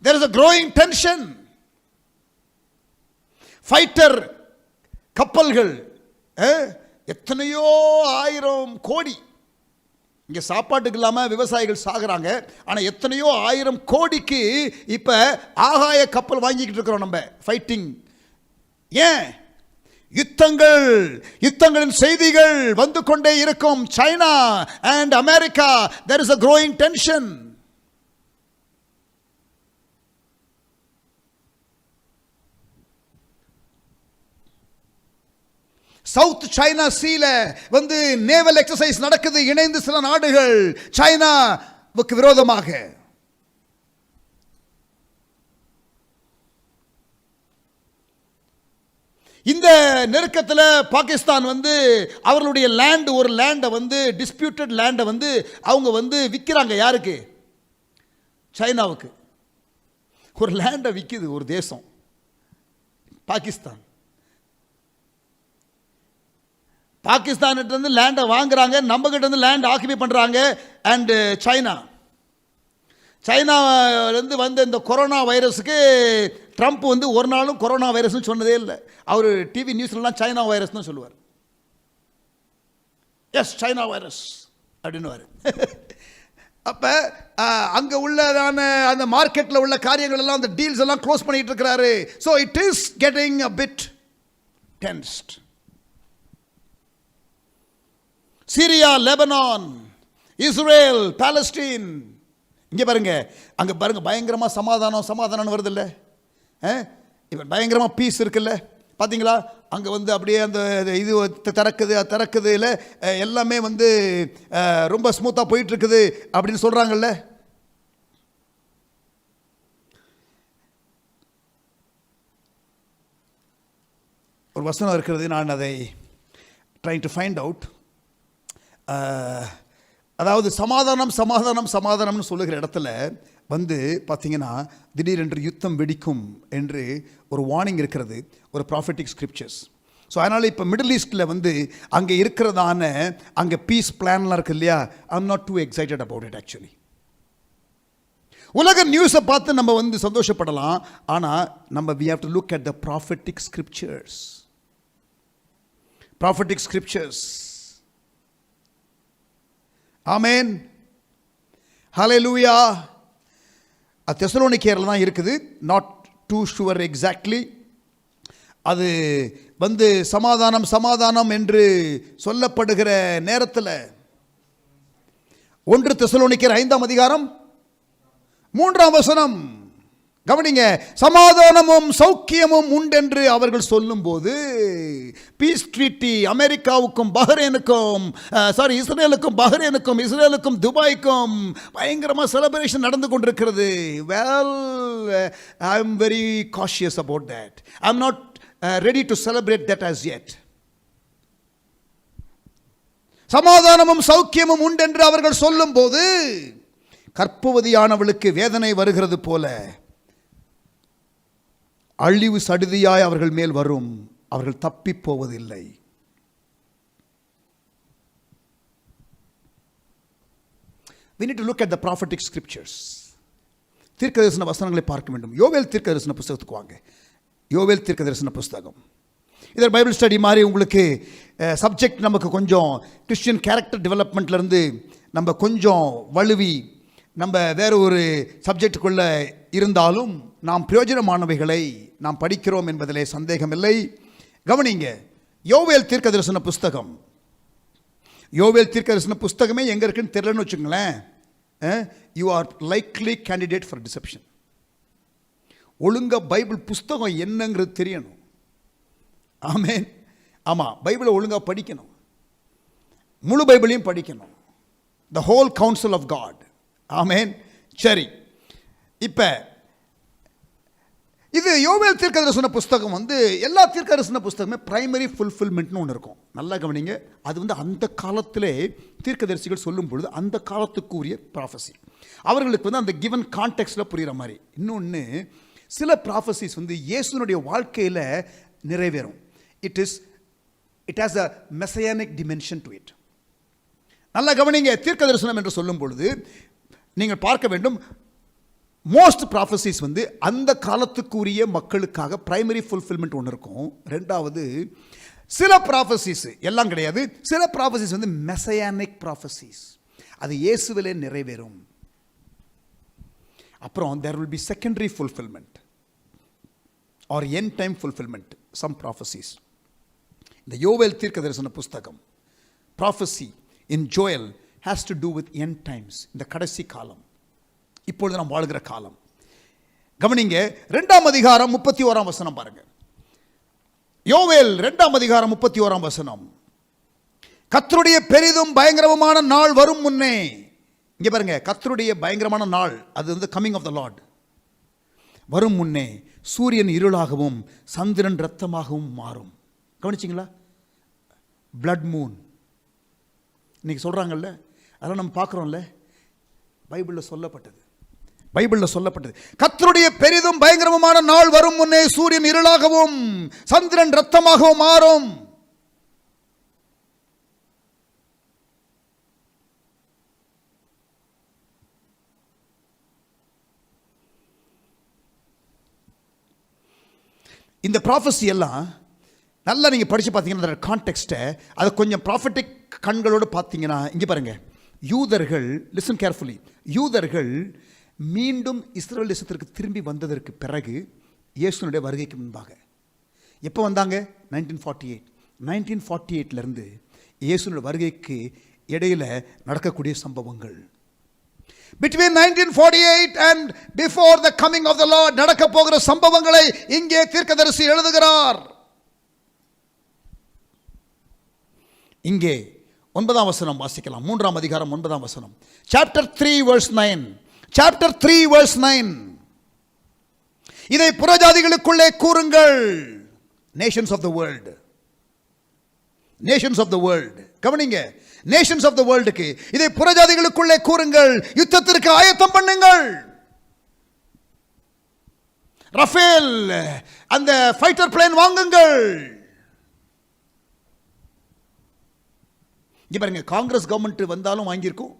There is a growing tension. Fighter கப்பல்கள் எத்தனையோ ஆயிரம் கோடி, இங்கே சாப்பாட்டுக்கு இல்லாமல் விவசாயிகள் சாகுறாங்க, ஆனால் எத்தனையோ ஆயிரம் கோடிக்கு இப்போ ஆகாய கப்பல் வாங்கிக்கிட்டு இருக்கிறோம் நம்ம ஃபைட்டிங். ஏன்? யுத்தங்களின் செய்திகள் வந்து கொண்டே இருக்கும். China and America, there is a growing tension. South China சீல வந்து நேவல் எக்ஸசைஸ் நடக்குது, இணைந்து சில நாடுகள் சைனாவுக்கு விரோதமாக. இந்த நெருக்கத்தில் பாகிஸ்தான் வந்து அவர்களுடைய ஒரு லேண்டை வந்து டிஸ்பியூட்டட் லேண்டை வந்து அவங்க வந்து விற்கிறாங்க. யாருக்கு? சைனாவுக்கு. ஒரு லேண்டை விற்குது ஒரு தேசம், பாகிஸ்தான். பாகிஸ்தான்கிட்ட இருந்து லேண்டை வாங்குறாங்க, நம்ம கிட்ட இருந்து லேண்ட் ஆக்குபை பண்ணுறாங்க. அண்டு சைனாவிலேருந்து வந்த இந்த கொரோனா வைரஸுக்கு ட்ரம்ப் வந்து ஒரு நாளும் கொரோனா வைரஸ்னு சொன்னதே இல்லை. அவர் டிவி நியூஸ்லாம் சைனா வைரஸ் தான் சொல்லுவார். எஸ், சைனா வைரஸ் அப்படின்னுவார். அப்போ அங்கே உள்ளதான அந்த மார்க்கெட்டில் உள்ள காரியங்கள் எல்லாம், அந்த டீல்ஸ் எல்லாம் க்ளோஸ் பண்ணிட்டு இருக்கிறாரு. So it is getting a bit tensed. Syria, Lebanon, Israel, Palestine, இங்கே பாருங்க, அங்கே பாருங்க, பயங்கரமாக சமாதானம் வருது இல்லை? இப்போ பயங்கரமாக பீஸ் இருக்குல்ல, பார்த்தீங்களா? அங்கே வந்து அப்படியே அந்த இது திறக்குது இல்லை, எல்லாமே வந்து ரொம்ப ஸ்மூத்தாக போயிட்டு இருக்குது அப்படின்னு சொல்கிறாங்கல்ல. ஒரு வசனம் இருக்கிறது, நான் அதை ட்ரைங் டு ஃபைண்ட் அவுட். அதாவது சமாதானம்னு சொல்லுகிற இடத்துல வந்து பார்த்தீங்கன்னா திடீரென்று யுத்தம் வெடிக்கும் என்று ஒரு வார்னிங் இருக்கிறது, ஒரு ப்ராஃபெட்டிக் ஸ்கிரிப்சர்ஸ். ஸோ அதனால் இப்போ மிடில் ஈஸ்டில் வந்து அங்கே இருக்கிறதான அங்கே பீஸ் பிளான்லாம் இருக்கு இல்லையா, I am not two excited about it actually. உலக நியூஸை பார்த்து நம்ம வந்து சந்தோஷப்படலாம், ஆனால் நம்ம we have to look at the prophetic scriptures. ஆமென், ஹல்லேலூயா. தெசலோனிக்கேயர்ல தான் இருக்குது, நாட் டூ ஷுவர் எக்ஸாக்ட்லி. அது வந்து சமாதானம் என்று சொல்லப்படுகிற நேரத்தில் 1 தெசலோனிக்கேயர் 5ஆம் அதிகாரம் 3ஆம் வசனம் கவனிங்க. சமாதானமும் சௌக்கியமும் உண்டென்று அவர்கள் சொல்லும்போது, பீஸ் ட்ரீட்டி அமெரிக்காவுக்கும் இஸ்ரேலுக்கும் துபாய்க்கும் பயங்கரமாக செலிப்ரேஷன் நடந்து கொண்டிருக்கிறது. Well, I am very cautious about that. I am not ready to celebrate that as yet. சமாதானமும் சௌக்கியமும் உண்டென்று அவர்கள் சொல்லும்போது, கர்ப்பவதியானவளுக்கு வேதனை வருகிறது போல அழிவு சடுதியாய் அவர்கள் மேல் வரும், அவர்கள் தப்பி போவதில்லை. We need to look at the prophetic scriptures. தீர்க்கதரிசன வசனங்களை பார்க்க வேண்டும். யோவேல் தீர்க்கதரிசன புஸ்தகத்துக்கு வாங்க. யோவேல் தீர்க்கதரிசன புஸ்தகம். இதர் பைபிள் ஸ்டடி மாதிரி உங்களுக்கு சப்ஜெக்ட் நமக்கு கொஞ்சம் கிறிஸ்டியன் கேரக்டர் டெவலப்மெண்ட்லேருந்து நம்ம கொஞ்சம் வலுவி நம்ம வேறு ஒரு சப்ஜெக்டுக்குள்ளே இருந்தாலும் நாம் பிரயோஜனமானவைகளை நாம் படிக்கிறோம் என்பதிலே சந்தேகமில்லை. கவனிங்க, யோவேல் தீர்க்கதரிசன புஸ்தகம். யோவேல் தீர்க்கதரிசன புஸ்தகமே எங்கே இருக்குன்னு தெரியலன்னு வச்சுங்களேன், you are likely candidate for deception. ஒழுங்காக பைபிள் புஸ்தகம் என்னங்கிறது தெரியணும். ஆமென். ஆமாம், பைபிளை ஒழுங்காக படிக்கணும். முழு பைபிளையும் படிக்கணும். The whole council of God. Amen. சரி, இப்போ இது யோவேல் தீர்க்கதரிசன புஸ்தகம் வந்து எல்லா தீர்க்கதரிசன புஸ்தகமே பிரைமரி ஃபுல்ஃபில்மெண்ட்னு ஒன்று இருக்கும். நல்லா கவனிங்க. அது வந்து அந்த காலத்திலே தீர்க்கதரிசிகள் சொல்லும் பொழுது அந்த காலத்துக்குரிய ப்ராஃபஸி அவர்களுக்கு வந்து அந்த கிவன் கான்டெக்ஸ்டில் புரிகிற மாதிரி. இன்னொன்று, சில ப்ராஃபஸிஸ் வந்து இயேசுனுடைய வாழ்க்கையில் நிறைவேறும். It has a messianic dimension to it. நல்லா கவனிங்க. தீர்க்க தரிசனம் என்று சொல்லும் பொழுது நீங்கள் பார்க்க வேண்டும், மோஸ்ட் ப்ராஃபஸிஸ் வந்து அந்த காலத்துக்குரிய மக்களுக்காக பிரைமரி ஃபுல்ஃபில்மெண்ட் ஒன்று இருக்கும். ரெண்டாவது, சில ப்ராஃபஸிஸ், எல்லாம் கிடையாது, சில ப்ராஃபஸிஸ் வந்து மெசையானிக் ப்ராஃபஸிஸ், அது இயேசுவிலே நிறைவேறும். அப்புறம் there will be secondary fulfillment or end time fulfillment, some prophecies. இந்த யோவேல் தீர்க்க தரிசன புஸ்தகம் prophecy in Joel has to do with end times, இந்த கடைசி காலம், இப்பொழுது நாம் வாழ்கிற காலம். கவனிங்க, 2ஆம் அதிகாரம் 31ஆம் வசனம் பாருங்க. யோவேல் 2ஆம் அதிகாரம் 31ஆம் வசனம். கர்த்தருடைய பெரிதும் பயங்கரமான நாள் வரும் முன்னே, இங்கே பாருங்க, கர்த்தருடைய பயங்கரமான நாள், அது வந்து கமிங் ஆஃப் த லார்ட், வரும் முன்னே சூரியன் இருளாகவும் சந்திரன் இரத்தமாகவும் மாறும். கவனிச்சிங்களா? பிளட் மூன் இன்னைக்கு சொல்கிறாங்கல்ல, அதெல்லாம் நம்ம பார்க்குறோம்ல, பைபிளில் சொல்லப்பட்டது. பைபிளில் சொல்லப்பட்டது, கர்த்தருடைய பெரிதும் பயங்கரமான நாள் வரும் முன்னே சூரியன் இருளாகவும் சந்திரன் இரத்தமாகவும் மாறும். இந்த ப்ராஃபஸி எல்லாம் நல்லா நீங்கள் படித்து பார்த்தீங்கன்னா கான்டெக்ஸ்ட்டை, அதை கொஞ்சம் ப்ராஃபட்டிக் கண்களோடு பார்த்தீங்கன்னா, இங்கே பாருங்கள், யூதர்கள், லிசன் கேர்ஃபுல்லி, யூதர்கள் மீண்டும் இஸ்ரேல் தேசத்திற்கு திரும்பி வந்ததற்கு பிறகு இயேசுனுடைய வருகைக்கு முன்பாக எப்போ வந்தாங்க? 1948. 1948லேருந்து இயேசுனுடைய வருகைக்கு இடையில் நடக்கக்கூடிய சம்பவங்கள், between 1948 and before the coming of the Lord நடக்க போகிற சம்பவங்களை இங்கே தீர்க்கதரிசி எழுதுகிறார். இங்கே 9ஆம் வசனம் வாசிக்கலாம். 3ஆம் அதிகாரம் 9ஆம் வசனம். Chapter 3 verse 9. Chapter 3 verse 9. இதை புறஜாதிகளுக்குள்ளே கூறுங்கள். Nations of the world. Nations of the world. கவனிங்க, நேஷன்ஸ் ஆஃப் த வேர்ல்டுக்கு இதை புறஜாதிகளுக்குள்ளே கூறுங்கள், யுத்தத்திற்கு ஆயத்தம் பண்ணுங்கள். ரஃபேல் அந்த ஃபைட்டர் பிளேன் வாங்குங்கள். இங்க பாருங்க, காங்கிரஸ் கவர்மெண்ட் வந்தாலும் வாங்கியிருக்கும்,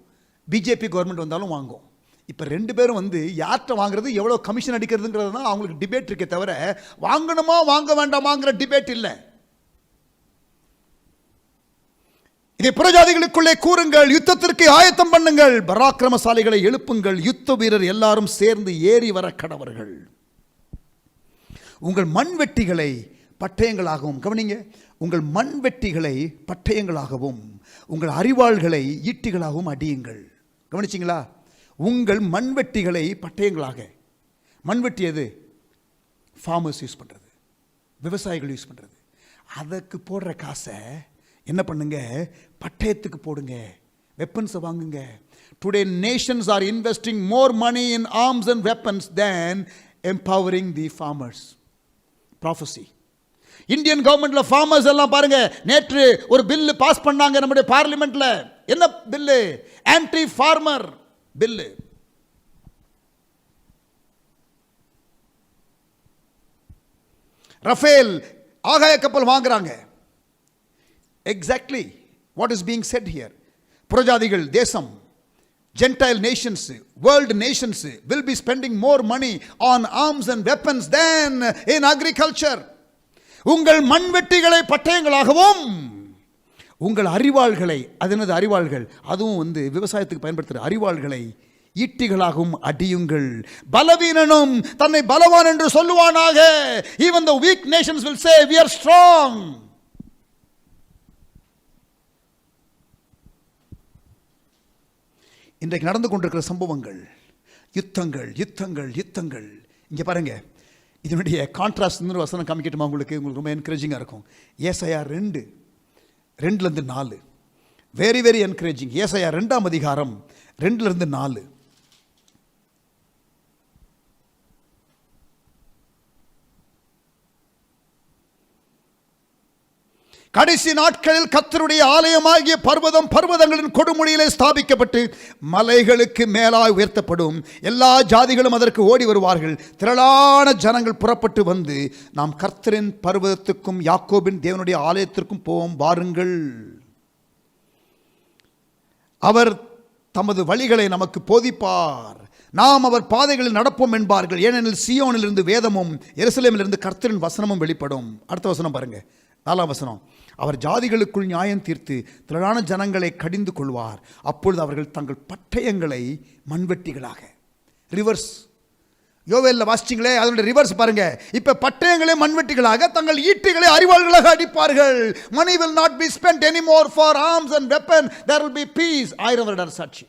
பிஜேபி கவர்மெண்ட் வந்தாலும் வாங்கும். இப்போ ரெண்டு பேரும் வந்து யார்கிட்ட வாங்குறது, எவ்வளோ கமிஷன் அடிக்கிறதுங்கிறது தான் அவங்களுக்கு டிபேட் இருக்கே தவிர வாங்கணுமா வாங்க வேண்டாமாங்கிற டிபேட் இல்லை. இதை புறஜாதிகளுக்குள்ளே கூறுங்கள், யுத்தத்திற்கு ஆயத்தம் பண்ணுங்கள், பராக்கிரமசாலிகளை எழுப்புங்கள், யுத்த வீரர் எல்லாரும் சேர்ந்து ஏறி வர கடவர்கள். உங்கள் மண்வெட்டிகளை பட்டயங்களாகவும், கவனிங்க, உங்கள் மண்வெட்டிகளை பட்டயங்களாகவும் உங்கள் அரிவாள்களை ஈட்டிகளாகவும் அடியுங்கள். கவனிச்சிங்களா? உங்கள் மண்வெட்டிகளை பட்டயங்களாக. மண்வெட்டி எது? ஃபார்மர்ஸ் யூஸ் பண்ணுறது, விவசாயிகள் யூஸ் பண்ணுறது. அதுக்கு போடுற காசை என்ன பண்ணுங்க? பட்டயத்துக்கு போடுங்க, வெப்பன்ஸை வாங்குங்க. Today nations are investing more money in arms and weapons than empowering the farmers. Prophecy. Indian கவர்மெண்ட்ல ஃபார்மர்ஸ் எல்லாம் பாருங்க, நேற்று ஒரு பில்லு பாஸ் பண்ணாங்க நம்முடைய பார்லிமெண்ட்ல. என்ன bill? Anti farmer bill. Rafale ஆகாய கப்பல் வாங்குறாங்க. Exactly what is being said here. புறஜாதிகள் தேசம், Gentile nations, world nations will be spending more money on arms and weapons than in agriculture. உங்கள் மண்வெட்டிகளை பட்டயங்களாகவும் உங்கள் அரிவாள்களை, அது என்னது அரிவாள்கள்? அதுவும் வந்து விவசாயத்துக்கு பயன்படுத்துகிற அரிவாள்களை ஈட்டிகளாகவும் அடியுங்கள். பலவீனனும் தன்னை பலவான் என்று சொல்லுவானாக. Even the weak nations will say we are strong. இன்றைக்கு நடந்து கொண்டிருக்கிற சம்பவங்கள், யுத்தங்கள் யுத்தங்கள் யுத்தங்கள். இங்கே பாருங்க, இதனுடைய கான்ட்ராஸ்ட் இன்னொரு வசனம் காமிக்கட்டுமா உங்களுக்கு? உங்களுக்கு ரொம்ப என்கரேஜிங்காக இருக்கும். ஏசாயா 2:2-4. Very very encouraging. ஏசாயா 2ஆம் அதிகாரம் 2-4. கடைசி நாட்களில் கர்த்தருடைய ஆலயமாகிய பர்வதங்களின் கொடுமுடியிலே ஸ்தாபிக்கப்பட்டு மலைகளுக்கு மேலாய் உயர்த்தப்படும். எல்லா ஜாதிகளும் அதற்கு ஓடி வருவார்கள். திரளான ஜனங்கள் புறப்பட்டு வந்து, நாம் கர்த்தரின் பர்வதத்துக்கும் யாக்கோபின் தேவனுடைய ஆலயத்திற்கும் போவோம் வாருங்கள். அவர் தமது வழிகளை நமக்கு போதிப்பார், நாம் அவர் பாதைகளில் நடப்போம் என்பார்கள். ஏனெனில் சீயோனிலிருந்து வேதமும் எருசலேமிலிருந்து கர்த்தரின் வசனமும் வெளிப்படும். அடுத்த வசனம் பாருங்க, 4ஆம் வசனம். அவர் ஜாதிகளுக்குள் நியாயம் தீர்த்து திரளான ஜனங்களை கடிந்து கொள்வார். அப்பொழுது அவர்கள் தங்கள் பட்டயங்களை மண்வெட்டிகளாக, ரிவர்ஸ், யோவேல்ல வாசிச்சிங்களே, அதனுடைய ரிவர்ஸ் பாருங்க. இப்ப பட்டயங்களே மண்வெட்டிகளாக, தங்கள் ஈட்டிகளை அரிவாள்களாக அடிப்பார்கள். money will not be spent anymore for arms and weapon, there will be peace. 1000 வருட சாட்சி.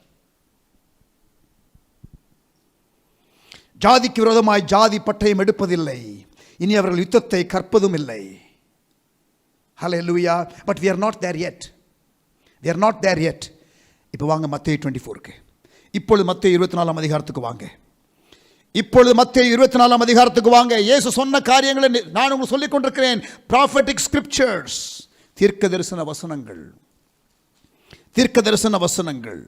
ஜாதிக்கு விரோதமாய் ஜாதி பட்டயம் எடுப்பதில்லை, இனி அவர்கள் யுத்தத்தை கற்பதும் இல்லை. Hallelujah. But we are not there yet. We are not there yet. இப்போ வாங்க மத்தேயு 24க்கு. இப்பொழுது மத்தேயு 24ஆம் அதிகாரத்துக்கு வாங்க. இப்பொழுது மத்தேயு 24ஆம் அதிகாரத்துக்கு வாங்க. இயேசு சொன்ன காரியங்களை நான் உங்களுக்கு சொல்லிக் கொண்டிருக்கிறேன். ப்ராஃபெட்டிக் ஸ்கிரிப்சர்ஸ், தீர்க்க தரிசன வசனங்கள், தீர்க்க தரிசன வசனங்கள்.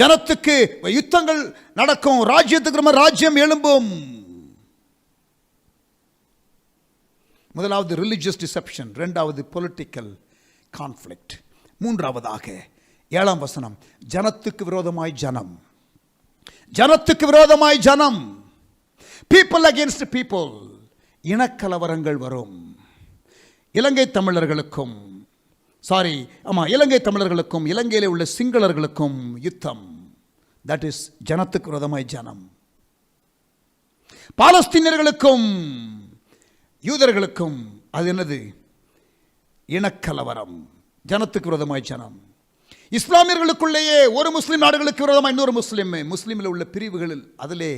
ஜனத்துக்கு யுத்தங்கள் நடக்கும், ராஜ்யத்துக்கு ராஜ்யம் எழும்பும். முதலாவது ரிலிஜியஸ் டிசெப்ஷன், இரண்டாவது பொலிட்டிக்கல் கான்ஃப்ளிக்ட், மூன்றாவதாக 7ஆம் வசனம், ஜனத்துக்கு விரோதமாய் ஜனம், ஜனத்துக்கு விரோதமாய் ஜனம், பீப்புள் அகேன்ஸ்ட் பீப்புள். இனக்கலவரங்கள் வரும். இலங்கை தமிழர்களுக்கும் இலங்கை தமிழர்களுக்கும் இலங்கையில் உள்ள சிங்களர்களுக்கும் யுத்தம். தட் இஸ் ஜனத்துக்கு விரோதமாய் ஜனம். பாலஸ்தீனியர்களுக்கும் யூதர்களுக்கும் அது என்னது? இனக்கலவரம், ஜனத்துக்கு விரோதமாய் ஜனம். இஸ்லாமியர்களுக்குள்ளேயே ஒரு முஸ்லிம் நாடுகளுக்கு விரோதமாய் இன்னொரு முஸ்லிமில் உள்ள பிரிவுகளில் அதிலே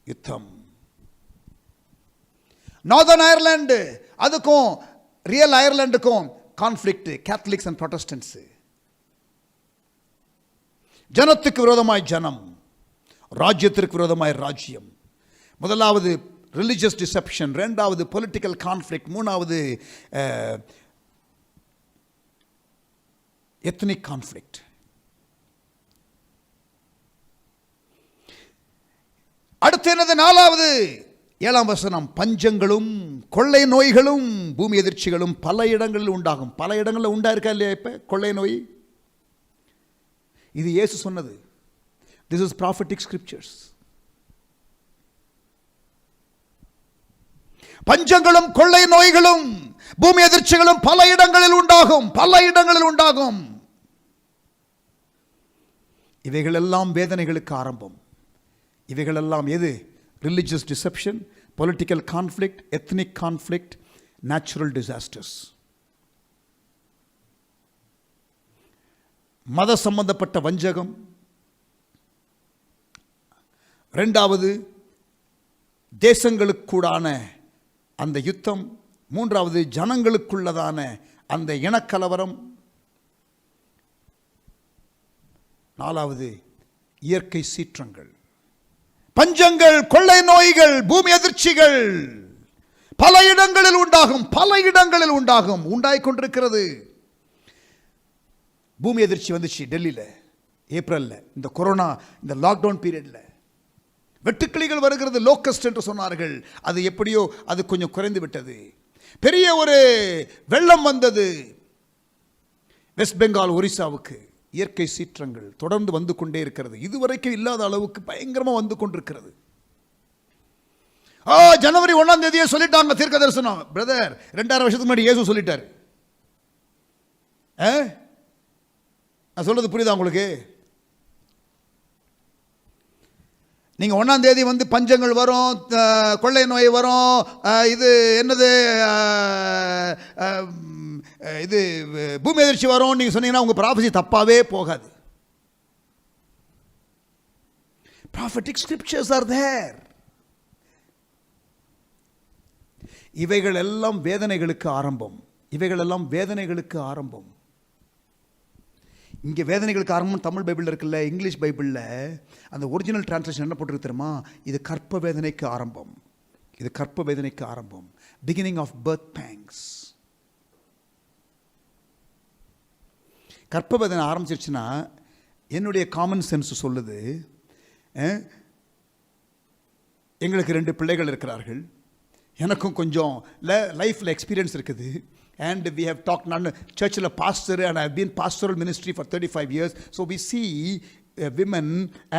யுத்தம். நார்தர்ன் அயர்லாந்து அதுக்கும் ரியல் அயர்லாண்டுக்கும் கான்ஃப்ளிக்ட், கேத்தலிக்ஸ் அண்ட் ப்ரொட்டஸ்டன்ட்ஸ். ஜனத்துக்கு விரோதமாய் ஜனம், ராஜ்யத்திற்கு விரோதமாய் ராஜ்யம். முதலாவது ரிலிஜியஸ் டிசெப்ஷன், இரண்டாவது பொலிட்டிக்கல் கான்ஃப்ளிக்ட், மூணாவது எத்னிக் கான்ஃப்ளிக்ட். அடுத்து என்னது? 4வது 7ஆம் வசனம், பஞ்சங்களும் கொள்ளை நோய்களும் பூமி எதிர்ச்சிகளும் பல இடங்களில் உண்டாகும். பல இடங்களில் உண்டாயிருக்கா இல்லையா? இப்ப கொள்ளை நோய், இது இயேசு சொன்னது. This is prophetic scriptures. பஞ்சங்களும் கொள்ளை நோய்களும் பூமி எதிர்ச்சிகளும் பல இடங்களில் உண்டாகும், பல இடங்களில் உண்டாகும். இவைகளெல்லாம் வேதனைகளுக்கு ஆரம்பம். இவைகளெல்லாம் எது? Religious deception, political conflict, ethnic conflict, natural disasters. மத சம்பந்தப்பட்ட வஞ்சகம். இரண்டாவது தேசங்களுக்கூடான அந்த யுத்தம். மூன்றாவது ஜனங்களுக்குள்ளதான அந்த இனக்கலவரம். 4வது இயற்கை சீற்றங்கள். பஞ்சங்கள், கொள்ளை நோய்கள், பூமி அதிர்ச்சிகள் பல இடங்களில் உண்டாகும், பல இடங்களில் உண்டாகும், உண்டாகிக் கொண்டிருக்கிறது. பூமி அதிர்ச்சி வந்துச்சு டெல்லியில் ஏப்ரல்ல, இந்த கொரோனா, இந்த லாக்டவுன் பீரியட்ல. வெட்டுக்கிளிகள் வருகிறது, லோக்கஸ்ட் என்று சொன்னார்கள். அது எப்படியோ அது கொஞ்சம் குறைந்து விட்டது. பெரிய ஒரு வெள்ளம் வந்தது வெஸ்ட் பெங்கால், ஒரிசாவுக்கு. இயற்கை சீற்றங்கள் தொடர்ந்து வந்து கொண்டே இருக்கிறது. இதுவரைக்கும் இல்லாத அளவுக்கு பயங்கரமா வந்து கொண்டிருக்கிறது. ஜனவரி 1ஆம் தேதியே சொல்லிட்டாங்க தீர்க்க தரிசனம். பிரதர், 2000 வருஷத்துக்கு முன்னாடி இயேசு சொல்லிட்டார். நான் சொல்றது புரியுதா உங்களுக்கு? நீங்க 1ஆம் தேதி வந்து பஞ்சங்கள் வரும், கொள்ளை நோய் வரும், இது என்னது, இது பூமி அதிர்ச்சி வரும் நீங்க சொன்னீங்கன்னா உங்க ப்ராஃபஸி தப்பாவே போகாது. Prophetic scriptures are there. இவைகள் எல்லாம் வேதனைகளுக்கு ஆரம்பம். இவைகளெல்லாம் வேதனைகளுக்கு ஆரம்பம். இங்கே வேதனைகளுக்கு ஆரம்பம் தமிழ் பைபிளில் இருக்குல்ல, இங்கிலீஷ் பைபிளில் அந்த ஒரிஜினல் டிரான்ஸ்லேஷன் என்ன போட்டிருக்கு தெரியுமா? இது கற்ப வேதனைக்கு ஆரம்பம். இது கற்ப வேதனைக்கு ஆரம்பம். Beginning of birth pangs. கற்ப வேதனை ஆரம்பிச்சிருச்சுன்னா என்னுடைய காமன் சென்ஸ் சொல்லுது, எங்களுக்கு 2 பிள்ளைகள் இருக்கிறார்கள், எனக்கும் கொஞ்சம் லைஃப்பில் எக்ஸ்பீரியன்ஸ் இருக்குது. And we have talked, நான் சர்ச்சில் pastor and I have been pastoral ministry for 35 years. So we see women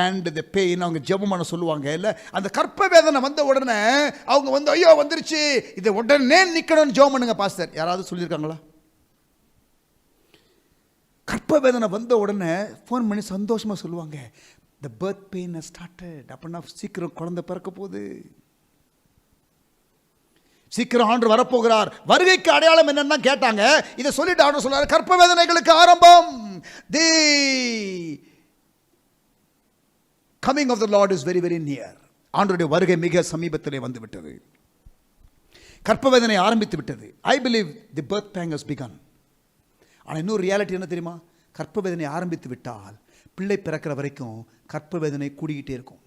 and the pain. அவங்க ஜெபம் பண்ண சொல்லுவாங்க இல்லை, அந்த கற்ப வேதனை வந்த உடனே அவங்க வந்து ஐயோ வந்துருச்சு, இதை உடனே நிற்கணும்னு ஜெபம் பண்ணுங்க பாஸ்டர். யாராவது சொல்லியிருக்காங்களா? கற்ப வேதனை வந்த உடனே ஃபோன் பண்ணி சந்தோஷமாக சொல்லுவாங்க, the birth pain has started. அப்படின்னா சீக்கிரம் குழந்தை பிறக்க போகுது, சீக்கிரம் ஆண்டவர் வரப்போகிறார். வருகைக்கு அடையாளம் என்னன்னா கேட்டாங்க. இதை சொல்லிட்டு ஆண்டவர் சொல்றாரு, கற்ப வேதனைகளுக்கு ஆரம்பம். The coming of the Lord is very very near. ஆண்டவருடைய வருகை மிக சமீபத்திலே வந்து விட்டது. கற்ப வேதனை ஆரம்பித்து விட்டது. I believe the birth pang has begun. ஆனால் இன்னொரு ரியாலிட்டி என்ன தெரியுமா? கற்ப வேதனை ஆரம்பித்து விட்டால் பிள்ளை பிறக்கிற வரைக்கும் கற்ப வேதனை கூடிக்கிட்டே இருக்கும்.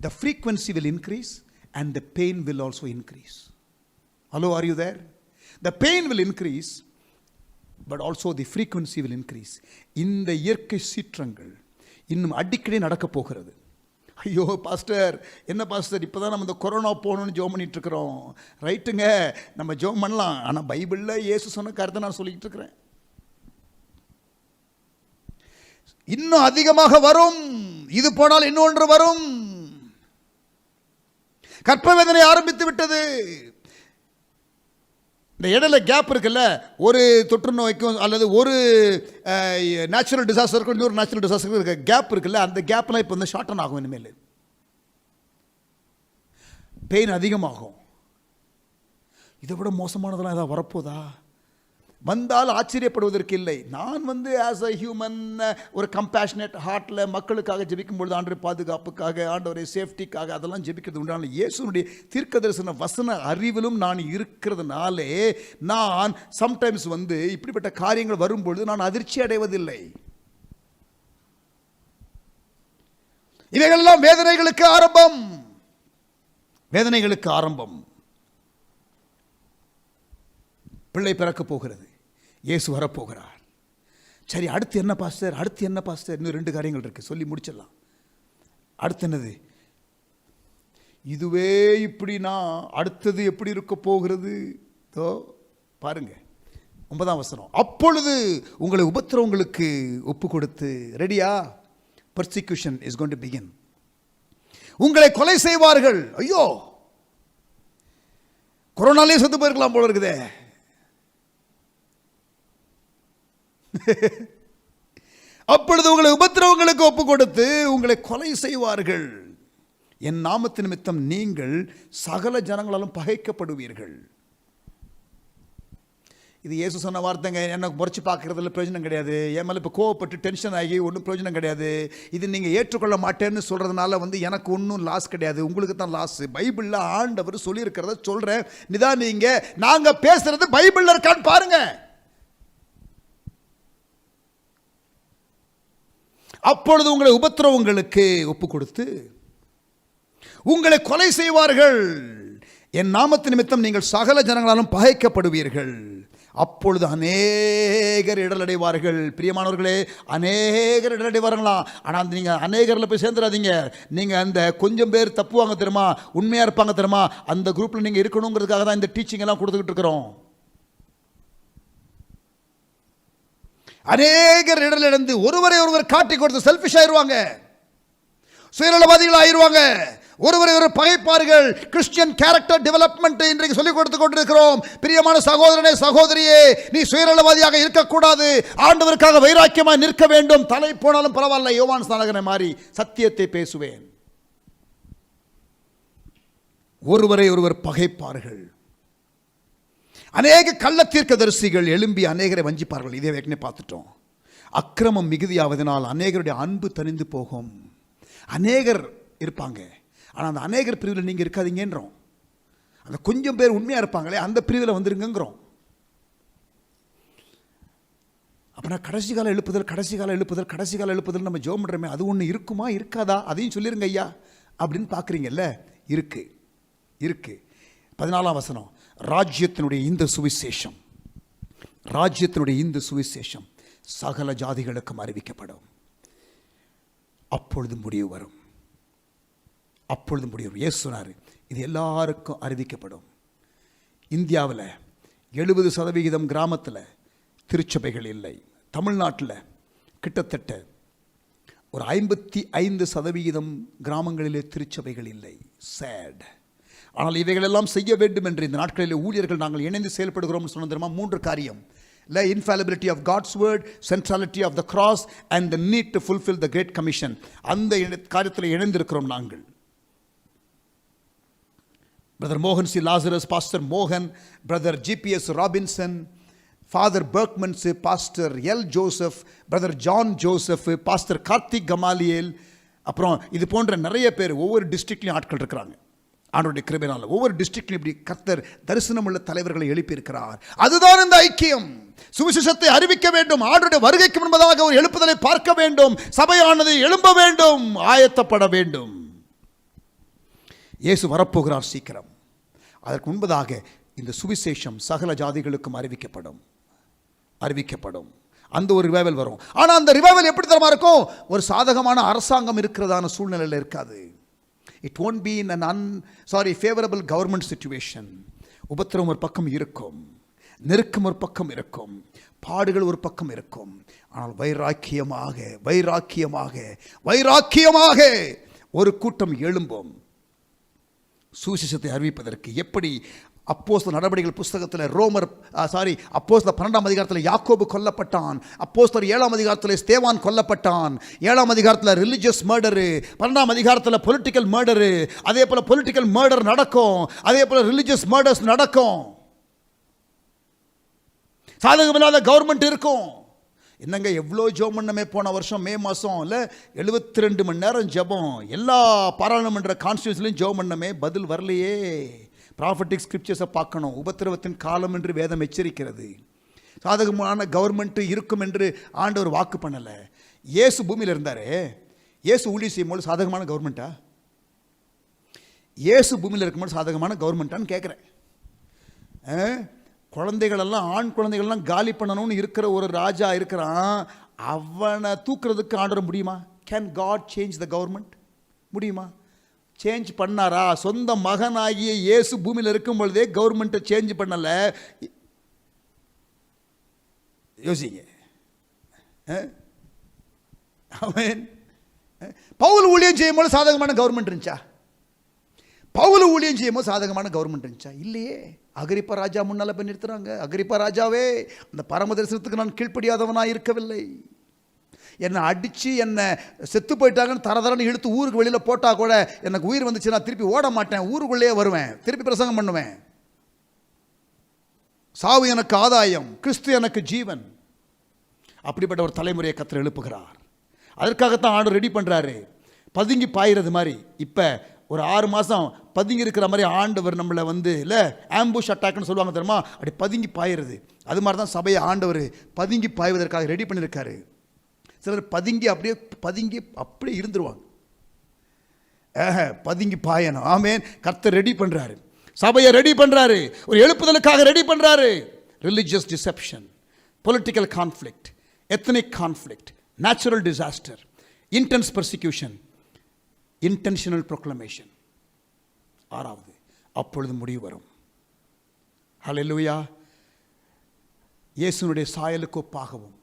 The frequency will increase and the pain will also increase. Hello, are you there? The pain will increase, but also the frequency will increase. இந்த இயற்கை சீற்றங்கள் இன்னும் அடிக்கடி நடக்க போகிறது. ஐயோ பாஸ்டர், என்ன பாஸ்டர், இப்போ தான் நம்ம இந்த கொரோனா போகணும்னு ஜெபம் பண்ணிட்டு இருக்கிறோம். ரைட்டுங்க, நம்ம ஜெபம் பண்ணலாம். ஆனால் பைபிளில் இயேசு சொன்ன கருத்தை நான் சொல்லிக்கிட்டு இருக்கிறேன். இன்னும் அதிகமாக வரும். இது போனால் இன்னொன்று வரும். கற்ப வேதனை ஆரம்பித்து விட்டது. இந்த இடையில கேப் இருக்குல்ல, ஒரு தொற்று நோய்க்கும் அல்லது ஒரு நேச்சுரல் டிசாஸ்டருக்கும் இன்னொரு நேச்சுரல் டிசாஸ்டருக்கும் இருக்க கேப் இருக்குல்ல, அந்த கேப்லாம் இப்போ வந்து ஷார்டன் ஆகும். இனிமேல் பெயின் அதிகமாகும். இதை விட மோசமானதெல்லாம் ஏதாவது வரப்போதா? வந்தால் ஆச்சரியப்படுவதற்கு இல்லை. நான் வந்து ஆஸ் அ ஹியூமன் ஒரு கம்பேஷனேட் ஹார்ட்டில் மக்களுக்காக ஜெபிக்கும் பொழுது ஆண்டவரை பாதுகாப்புக்காக, ஆண்டவரை சேஃப்டிக்காக அதெல்லாம் ஜெபிக்கிறது உண்டான இயேசுனுடைய தீர்க்கதரிசன வசன அறிவிலும் நான் இருக்கிறதுனாலே நான் சம்டைம்ஸ் வந்து இப்படிப்பட்ட காரியங்கள் வரும்பொழுது நான் அதிர்ச்சி அடைவதில்லை. இவைகளெல்லாம் வேதனைகளுக்கு ஆரம்பம். வேதனைகளுக்கு ஆரம்பம். பிள்ளை பிறக்க போகிறது, இயேசு வரப்போகிறார். சரி, அடுத்து என்ன பாஸ்டர்? அடுத்து என்ன பாஸ்டர்? இன்னும் 2 காரியங்கள் இருக்கு, சொல்லி முடிச்சிடலாம். அடுத்து என்னது? இதுவே இப்படின்னா அடுத்தது எப்படி இருக்க போகிறது? பாருங்க, 9ஆம் வசனம். அப்பொழுது உங்களை உபத்திரவங்களுக்கு ஒப்பு கொடுத்து, ரெடியா? persecution is going to begin. உங்களை கொலை செய்வார்கள். ஐயோ, கொரோனாலே செத்து போயிருக்கலாம் போல இருக்குதே. அப்பொழுது உங்களை உபத்திரவங்களுக்கு ஒப்பு கொடுத்து உங்களை கொலை செய்வார்கள். என் நாமத்து நிமித்தம் நீங்கள் சகல ஜனங்களாலும் பகைக்கப்படுவீர்கள். இது இயேசு சொன்ன வார்த்தைங்க. எனக்கு முறைச்சி பார்க்கறதுல பிரயோஜனம் கிடையாது. என் மேலே இப்போ கோவப்பட்டு டென்ஷன் ஆகி ஒன்றும் பிரயோஜனம் கிடையாது. இது நீங்கள் ஏற்றுக்கொள்ள மாட்டேன்னு சொல்கிறதுனால வந்து எனக்கு ஒன்றும் லாஸ் கிடையாது, உங்களுக்கு தான் லாஸ். பைபிளில் ஆண்டவர் சொல்லியிருக்கிறத சொல்கிறேன், நிதானிங்க. நாங்கள் பேசுறது பைபிளில் இருக்கான்னு பாருங்க. அப்பொழுது உங்களை உபத்திரவங்களுக்கு ஒப்பு கொடுத்து உங்களை கொலை செய்வார்கள். என் நாமத்து நிமித்தம் நீங்கள் சகல ஜனங்களாலும் பகைக்கப்படுவீர்கள். அப்பொழுது அநேகர் இடரடைவார்கள். பிரியமானவர்களே, அநேகர் இடரடைவார்களாம். ஆனால் நீங்கள் அநேகரில் போய் சேர்ந்துடாதீங்க. நீங்கள் அந்த கொஞ்சம் பேர் தப்புவாங்க தெரியுமா, உண்மையாக இருப்பாங்க தெரியுமா, அந்த குரூப்பில் நீங்கள் இருக்கணுங்கிறதுக்காக தான் இந்த டீச்சிங் எல்லாம் கொடுத்துக்கிட்டு இருக்கிறோம். அநேகர் இடரிலிருந்து ஒருவரை ஒருவர் காட்டி கொடுத்து செல்ஃபிஷ் ஆயிடுவாங்க, சுயநலவாதிகள் ஆயிடுவாங்க, ஒருவரை ஒரு பகைப்பார்கள். கிறிஸ்டியன் கேரக்டர் டெவலப்மெண்ட் இன்றைக்கு சொல்லிக் கொடுத்து கொண்டிருக்கிறோம். பிரியமான சகோதரனே, சகோதரியே, நீ சுயநலவாதியாக இருக்கக்கூடாது, ஆண்டவருக்காக வைராக்கியமாக நிற்க வேண்டும். தலை போனாலும் பரவாயில்ல, யோவான் ஸ்நானகனை மாறி சத்தியத்தை பேசுவேன். ஒருவரை ஒருவர் பகைப்பார்கள். அநேக கள்ள தீர்க்கதரிசிகள் எழும்பி அநேகரை வஞ்சிப்பார்கள். இதே வேகனே பார்த்துட்டோம். அக்கிரமம் மிகுதியாவதனால் அநேகருடைய அன்பு தணிந்து போகும். அநேகர் இருப்பாங்க, ஆனால் அந்த அநேகர் பிரிவில் நீங்கள் இருக்காதீங்கன்றோம். அந்த கொஞ்சம் பேர் உண்மையாக இருப்பாங்களே, அந்த பிரிவில் வந்துருங்கிறோம். அப்போ கடைசி கால எழுப்புதல் நம்ம ஜெபம் பண்ணுறோமே, அது ஒன்று இருக்குமா இருக்காதா அதையும் சொல்லிருங்க ஐயா அப்படின்னு பார்க்குறீங்கல்ல. இருக்கு 14ஆம் வசனம், ராஜ்யத்தினுடைய இந்த சுவிசேஷம் சகல ஜாதிகளுக்கும் அறிவிக்கப்படும், அப்பொழுது முடிவு வரும். இயேசு சொன்னார், இது எல்லாருக்கும் அறிவிக்கப்படும். இந்தியாவில் 70% கிராமத்தில் திருச்சபைகள் இல்லை. தமிழ்நாட்டில் கிட்டத்தட்ட ஒரு 55% கிராமங்களிலே திருச்சபைகள் இல்லை. சேட். ஆனால் இவைகளெல்லாம் செய்ய வேண்டும் என்று இந்த நாட்களில் ஊழியர்கள் நாங்கள் இணைந்து செயல்படுகிறோம்னு சொன்ன தெரியுமா? 3 காரியம். infallibility of God's word, centrality of the cross and the need to fulfill the great commission. அந்த காரியத்தில் இணைந்திருக்கிறோம் நாங்கள். பிரதர் மோகன் சி லாசரஸ், பாஸ்டர் மோகன், brother GPS Robinson, father Bergmans, pastor L Joseph, brother John Joseph, pastor Karthik Gamaliel, அப்புறம் இது போன்ற நிறைய பேர் ஒவ்வொரு டிஸ்ட்ரிக்ட்லையும் ஆட்கள் இருக்கிறாங்க. ஆண்டவருடைய கிருபையினால ஒவ்வொரு டிஸ்ட்ரிக்ட்லையும் இப்படி கர்த்தர் தரிசனம் உள்ள தலைவர்களை எழுப்பியிருக்கிறார். அதுதான் இந்த ஐக்கியம். சுவிசேஷத்தை அறிவிக்க வேண்டும், ஆண்டவருடைய வருகைக்கு முன்பதாக ஒரு எழுப்புதலை பார்க்க வேண்டும், சபையானது எழும்ப வேண்டும், ஆயத்தப்பட வேண்டும். இயேசு வரப்போகிறார் சீக்கிரம். அதற்கு முன்பதாக இந்த சுவிசேஷம் சகல ஜாதிகளுக்கும் அறிவிக்கப்படும். அந்த ஒரு ரிவைவல் வரும். ஆனால் அந்த ரிவைவல் எப்படி தரமா இருக்கும்? ஒரு சாதகமான அரசாங்கம் இருக்கிறதான சூழ்நிலையில் இருக்காது. It won't be in an favorable government situation. உபத்திரம் ஒரு பக்கம் இருக்கும், நெருக்கம் ஒரு பக்கம் இருக்கும், பாடுகள் ஒரு பக்கம் இருக்கும். ஆனால் வைராக்கியமாக ஒரு கூட்டம் எழும்பும் சுவிசேஷத்தை அறிவிப்பதற்கு. எப்படி அப்போஸ்தலர் நடவடிக்கைகள் புஸ்தகத்தில் அப்போஸ்தலர் 12ஆம் அதிகாரத்தில் யாக்கோபு கொல்லப்பட்டான், அப்போஸ்தலர் 7ஆம் அதிகாரத்தில் ஸ்தேவான் கொல்லப்பட்டான், 7ஆம் அதிகாரத்தில் ரிலிஜியஸ் மர்டரு, 12ஆம் அதிகாரத்தில் பொலிட்டிக்கல் மர்டரு, அதே போல் பொலிட்டிக்கல் மர்டர் நடக்கும், அதே போல் ரிலிஜியஸ் மர்டர்ஸ் நடக்கும். சாதகமில்லாத கவர்மெண்ட் இருக்கும். என்னங்க எவ்வளோ ஜெபம் பண்ணமே போன வருஷம் மே மாதம் இல்லை 72 மணி நேரம் ஜெபம், எல்லா பாராளுமன்ற கான்ஸ்டியூன்சிலையும் ஜெபம் பண்ணமே, பதில் வரலையே. ப்ராஃபட்டிக் ஸ்கிரிப்சர்ஸை பார்க்கணும். உபத்திரவத்தின் காலம் என்று வேதம் எச்சரிக்கிறது. சாதகமான கவர்மெண்ட் இருக்கும் என்று ஆண்டவர் வாக்கு பண்ணலை. இயேசு பூமியில் இருந்தார். இயேசு ஊழியம் செய்யும்போது சாதகமான கவர்மெண்ட்டா? இயேசு பூமியில் இருக்கும்போது சாதகமான கவர்மெண்ட்டான்னு கேட்குறேன். குழந்தைகளெல்லாம், ஆண் குழந்தைகள்லாம் காலி பண்ணணும்னு இருக்கிற ஒரு ராஜா இருக்கிறான், அவனை தூக்குறதுக்கு ஆண்டவர் முடியுமா? Can God change the government? முடியுமா? சேஞ்ச் பண்ணாரா? சொந்த மகனாகிய இயேசு பூமியில் இருக்கும் பொழுதே கவர்மெண்ட்டை சேஞ்ச் பண்ணலை. யோசிங்க. பவுல் ஊழியம் செய்யும்போது சாதகமான கவர்மெண்ட் இருந்துச்சா? பவுல் ஊழியம் செய்யும்போது சாதகமான கவர்மெண்ட் இருந்துச்சா? இல்லையே. அகிரிப்பா ராஜா முன்னால் போய் நிறுத்துறாங்க. அகிரிப்பா ராஜாவே, அந்த பரம தரிசனத்துக்கு நான் கீழ்ப்படியாதவனாக இருக்கவில்லை, என்னை அடித்து என்னை செத்து போயிட்டாங்கன்னு தரதரன்னு இழுத்து ஊருக்கு வெளியில் போட்டால் கூட எனக்கு உயிர் வந்துச்சு, நான் திருப்பி ஓட மாட்டேன், ஊருக்குள்ளேயே வருவேன், திருப்பி பிரசங்கம் பண்ணுவேன். சாவு எனக்கு ஆதாயம், கிறிஸ்து எனக்கு ஜீவன். அப்படிப்பட்ட ஒரு தலைமுறையை கர்த்தர் எழுப்புகிறார். அதற்காகத்தான் ஆண்டவர் ரெடி பண்ணுறாரு. பதுங்கி பாயிறது மாதிரி இப்போ ஒரு 6 மாதம் பதுங்கி இருக்கிற மாதிரி ஆண்டவர் நம்மளை இல்லை ஆம்புஷ் அட்டாக்னு சொல்லுவாங்க தெரியுமா, அப்படி பதுங்கி பாயிறது. அது மாதிரி தான் சபையை ஆண்டவர் பதுங்கி பாய்வதற்காக ரெடி பண்ணியிருக்காரு. சிலர் பதுங்கி அப்படியே இருந்துருவாங்க. பதுங்கி பாயணும். ஆமேன். கர்த்தர் ரெடி பண்ணுறாரு, சபையை ரெடி பண்ணுறாரு, ஒரு எழுப்புதலுக்காக ரெடி பண்ணுறாரு. Religious deception, political conflict, ethnic conflict, natural disaster, intense persecution, intentional proclamation. 6வது, அப்பொழுது முடிவு வரும். ஹல்லேலூயா. இயேசுனுடைய சாயலுக்கு ஒப்பாகவும்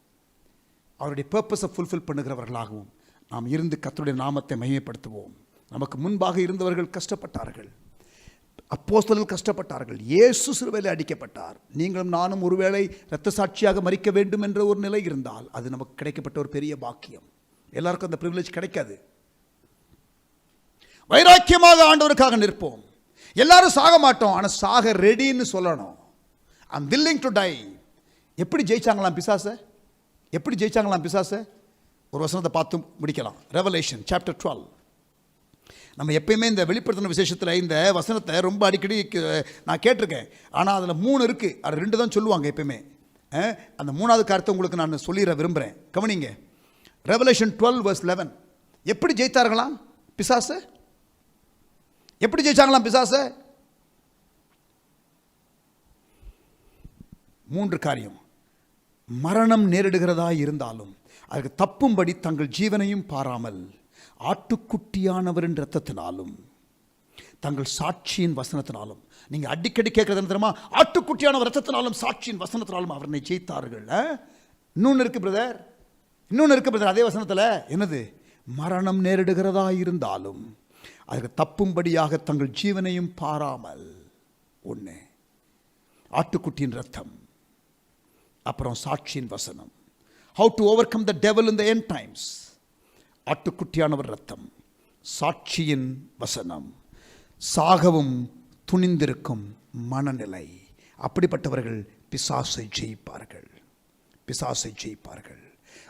அவருடைய பர்பஸை ஃபுல்ஃபில் பண்ணுகிறவர்களாகவும் நாம் இருந்து கர்த்தருடைய நாமத்தை மகிமைப்படுத்துவோம். நமக்கு முன்பாக இருந்தவர்கள் கஷ்டப்பட்டார்கள், அப்போஸ்தலர்கள் கஷ்டப்பட்டார்கள், இயேசு சிலுவையில் அடிக்கப்பட்டார். நீங்களும் நானும் ஒருவேளை இரத்த சாட்சியாக மரிக்க வேண்டும் என்ற ஒரு நிலை இருந்தால் அது நமக்கு கிடைக்கப்பட்ட ஒரு பெரிய பாக்கியம். எல்லாருக்கும் அந்த ப்ரிவிலேஜ் கிடைக்காது. வைராக்கியமாக ஆண்டவருக்காக நிற்போம். எல்லாரும் சாக மாட்டோம், ஆனால் சாக ரெடின்னு சொல்லணும். ஐ அம் வில்லிங் டு டை. எப்படி ஜெயிச்சாங்களாம் பிசாசை? ஒரு வசனத்தை பார்த்து முடிக்கலாம். Revelation chapter 12. நம்ம எப்பயுமே இந்த வெளிப்படுத்தின விசேஷத்தில் இந்த வசனத்தை ரொம்ப அடிக்கடி நான் கேட்டிருக்கேன். ஆனால் அதில் 3 இருக்குது, அது 2 தான் சொல்லுவாங்க எப்பயுமே. அந்த மூணாவது காரியத்தை உங்களுக்கு நான் சொல்லிட விரும்புகிறேன், கவனிங்க. ரெவலேஷன் 12:11. எப்படி ஜெயித்தார்களாம் பிசாசு? எப்படி ஜெயிச்சாங்களாம் பிசாசு? 3 காரியம். மரணம் நேரிடுகிறதா இருந்தாலும் அதற்கு தப்பும்படி தங்கள் ஜீவனையும் பாராமல் ஆட்டுக்குட்டியானவரின் இரத்தத்தினாலும் தங்கள் சாட்சியின் வசனத்தினாலும். நீங்க அடிக்கடி கேட்கறது என்ன தெரியுமா? ஆட்டுக்குட்டியான இரத்தத்தினாலும் சாட்சியின் வசனத்தினாலும் அவரை ஜெயித்தார்கள். இன்னொன்று இருக்கு பிரதர், இன்னொன்று இருக்கு பிரதர் அதே வசனத்தில். என்னது? மரணம் நேரிடுகிறதா இருந்தாலும் அதற்கு தப்பும்படியாக தங்கள் ஜீவனையும் பாராமல். ஒன்று ஆட்டுக்குட்டியின் ரத்தம், அப்புறம் சாட்சியின் வசனம். How to overcome the devil in the end times. ஆட்டுக்குட்டியானவர் ரத்தம், சாட்சியின் வசனம், சாகவும் துணிந்திருக்கும் மனநிலை. அப்படிப்பட்டவர்கள் பிசாசை ஜெயிப்பார்கள், பிசாசை ஜெயிப்பார்கள்.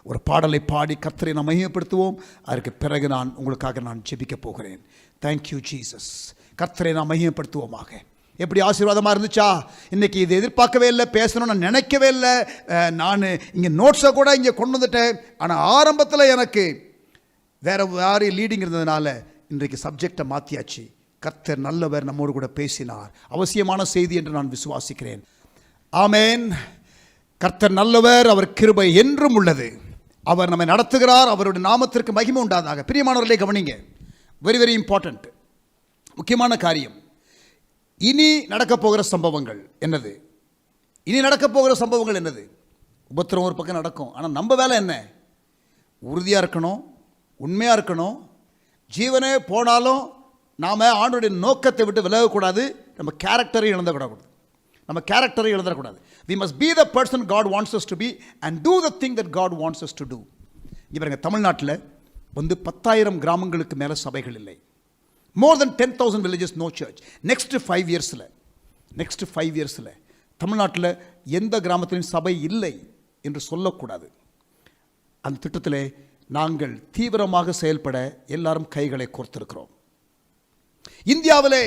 ஒரு பாடலை பாடி கர்த்தரை நாம் மகிமைப்படுத்துவோம். அதற்கு பிறகு நான் உங்களுக்காக நான் ஜெபிக்க போகிறேன். Thank you Jesus. கர்த்தரை நாம் மகிமைப்படுத்துவோமாக. எப்படி ஆசீர்வாதமாக இருந்துச்சா? இன்றைக்கி இது எதிர்பார்க்கவே இல்லை, பேசணும்னு நான் நினைக்கவே இல்லை. நான் இங்கே நோட்ஸை கூட இங்கே கொண்டு வந்துட்டேன். ஆனால் ஆரம்பத்தில் எனக்கு வேறு லீடிங் இருந்ததுனால இன்றைக்கு சப்ஜெக்டை மாற்றியாச்சு. கர்த்தர் நல்லவர், நம்மோடு கூட பேசினார். அவசியமான செய்தி என்று நான் விசுவாசிக்கிறேன். ஆமேன். கர்த்தர் நல்லவர், அவர் கிருபை என்றும் உள்ளது. அவர் நம்மை நடத்துகிறார். அவருடைய நாமத்திற்கு மகிமை உண்டாதாக. பிரியமானவர்களே கவனிங்க, வெரி வெரி இம்பார்ட்டன்ட், முக்கியமான காரியம். இனி நடக்கப் போகிற சம்பவங்கள் என்னது? இனி நடக்கப் போகிற சம்பவங்கள் என்னது? உபத்திரம் ஒரு பக்கம் நடக்கும். ஆனால் நம்ம வேலை என்ன? உறுதியாக இருக்கணும், உண்மையாக இருக்கணும். ஜீவனே போனாலும் நாம் ஆண்டவருடைய நோக்கத்தை விட்டு விலகக்கூடாது. நம்ம கேரக்டரை இழந்துக்கூடாது. நம்ம கேரக்டரை இழந்துடக்கூடாது. We must be the person God wants us to be and do the thing that God wants us to do. இவங்க தமிழ்நாட்டில் 10,000 கிராமங்களுக்கு மேலே சபைகள் இல்லை. More than 10,000 villages, no church. Next 5 yearsல தமிழ்நாட்டில் எந்த கிராமத்திலும் சபை இல்லை என்று சொல்லக்கூடாது. அந்த திட்டத்திலே நாங்கள் தீவிரமாக செயல்பட எல்லாரும் கைகளை கோர்த்திருக்கிறோம். இந்தியாவிலே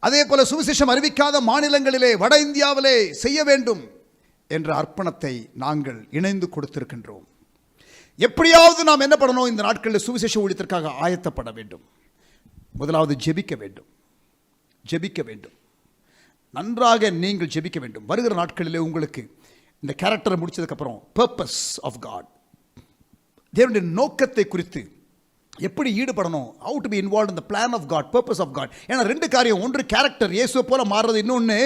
அதே போல சுவிசேஷம் அறிவிக்காத மாநிலங்களிலே, வட இந்தியாவிலே செய்ய வேண்டும் என்ற அர்ப்பணத்தை நாங்கள் இணைந்து கொடுத்திருக்கின்றோம். எப்படியாவது நாம் என்ன பண்ணணும்? இந்த நாட்களில் சுவிசேஷ ஊழியத்திற்காக ஆயத்தப்பட வேண்டும். முதலாவது ஜெபிக்க வேண்டும், ஜெபிக்க வேண்டும். நன்றாக நீங்கள் ஜெபிக்க வேண்டும். வருகிற நாட்களிலே உங்களுக்கு இந்த கேரக்டரை முடிச்சதுக்கப்புறம் பர்பஸ் ஆஃப் காட், தேவனுடைய நோக்கத்தை குறித்து எப்படி ஈடுபடணும், how to be involved in the plan of God, purpose of God. ஏன்னா 2 காரியம். ஒன்று கேரக்டர், இயேசுவை போல மாறுறது. இன்னொன்று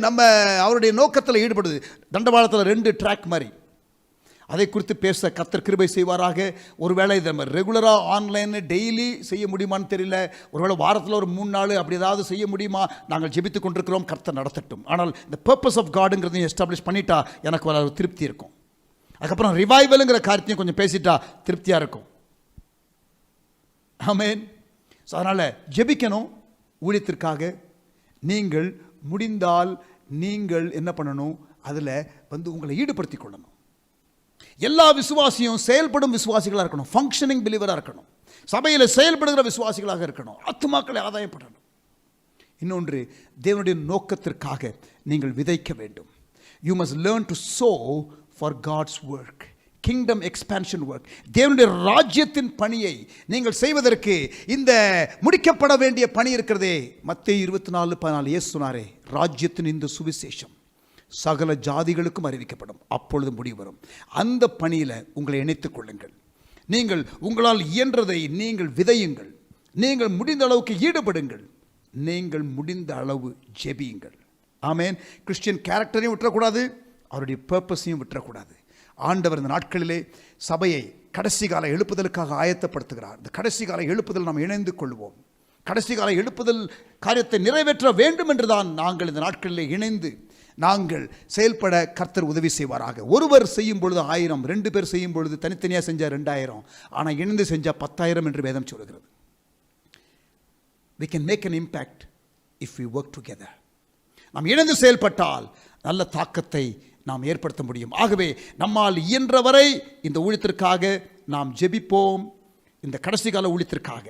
நம்ம அவருடைய நோக்கத்தில் ஈடுபடுது. தண்டவாளத்தில் 2 ட்ராக் மாதிரி. அதை குறித்து பேச கர்த்தர் கிருபை செய்வாராக. ஒருவேளை இதை நம்ம ரெகுலராக ஆன்லைன் டெய்லி செய்ய முடியுமான்னு தெரியல. ஒருவேளை வாரத்தில் ஒரு 3 நாள் அப்படி ஏதாவது செய்ய முடியுமா? நாங்கள் ஜெபித்து கொண்டிருக்கிறோம். கர்த்தர் நடத்தட்டும். ஆனால் இந்த பர்பஸ் ஆஃப் காடுங்கிறதையும் எஸ்டாப்ளிஷ் பண்ணிட்டா எனக்கு ஒரு திருப்தி இருக்கும். அதுக்கப்புறம் ரிவைவலுங்கிற காரியத்தையும் கொஞ்சம் பேசிட்டா திருப்தியாக இருக்கும். ஆமென். ஸோ அதனால் ஜெபிக்கணும் ஊழியத்திற்காக. நீங்கள் முடிந்தால் நீங்கள் என்ன பண்ணணும்? அதில் உங்களை ஈடுபடுத்திக் கொள்ளணும். எல்லா விசுவாசியும் செயல்படும் விசுவாசிகளாக இருக்கணும். ஃபங்க்ஷனிங் பிலீவராக இருக்கணும். சபையில் செயல்படுகிற விசுவாசிகளாக இருக்கணும். ஆத்துமாக்களை ஆதாயப்படணும். இன்னொன்று, தேவனுடைய நோக்கத்திற்காக நீங்கள் விதைக்க வேண்டும். You must learn to sow for God's work, kingdom expansion work. தேவனுடைய ராஜ்யத்தின் பணியை நீங்கள் செய்வதற்கு இந்த முடிக்கப்பட வேண்டிய பணி இருக்கிறதே. மத்தேயு 24:14 இயேசு சொன்னாரே, ராஜ்யத்தின் இந்த சுவிசேஷம் சகல ஜாதிகளுக்கும் அறிவிக்கப்படும், அப்பொழுது முடிவு வரும். அந்த பணியில் உங்களை இணைத்துக் கொள்ளுங்கள். நீங்கள் உங்களால் இயன்றதை நீங்கள் விதையுங்கள். நீங்கள் முடிந்த அளவுக்கு ஈடுபடுங்கள். நீங்கள் முடிந்த அளவு ஜெபியுங்கள். ஆமேன். கிறிஸ்டியன் கேரக்டரையும் விட்டுறக்கூடாது, அவருடைய பர்பஸையும் விட்டுறக்கூடாது. ஆண்டவர் இந்த நாட்களிலே சபையை கடைசி கால எழுப்புதலுக்காக ஆயத்தப்படுத்துகிறார். இந்த கடைசி கால எழுப்புதல் நாம் இணைந்து கொள்வோம். கடைசி கால எழுப்புதல் காரியத்தை நிறைவேற்ற வேண்டும் என்றுதான் நாங்கள் இந்த நாட்களிலே இணைந்து நாங்கள் செயல்பட கர்த்தர் உதவி செய்வாராக. ஒருவர் செய்யும் பொழுது 1000, 2 பேர் செய்யும் பொழுது தனித்தனியாக செஞ்சால் 2000, ஆனால் இணைந்து செஞ்சால் 10,000 என்று வேதம் சொல்கிறது. We can make an impact if we work together. நாம் இணைந்து செயல்பட்டால் நல்ல தாக்கத்தை நாம் ஏற்படுத்த முடியும். ஆகவே நம்மால் இயன்றவரை இந்த ஊழியத்திற்காக நாம் ஜெபிப்போம். இந்த கடைசி கால ஊழியத்திற்காக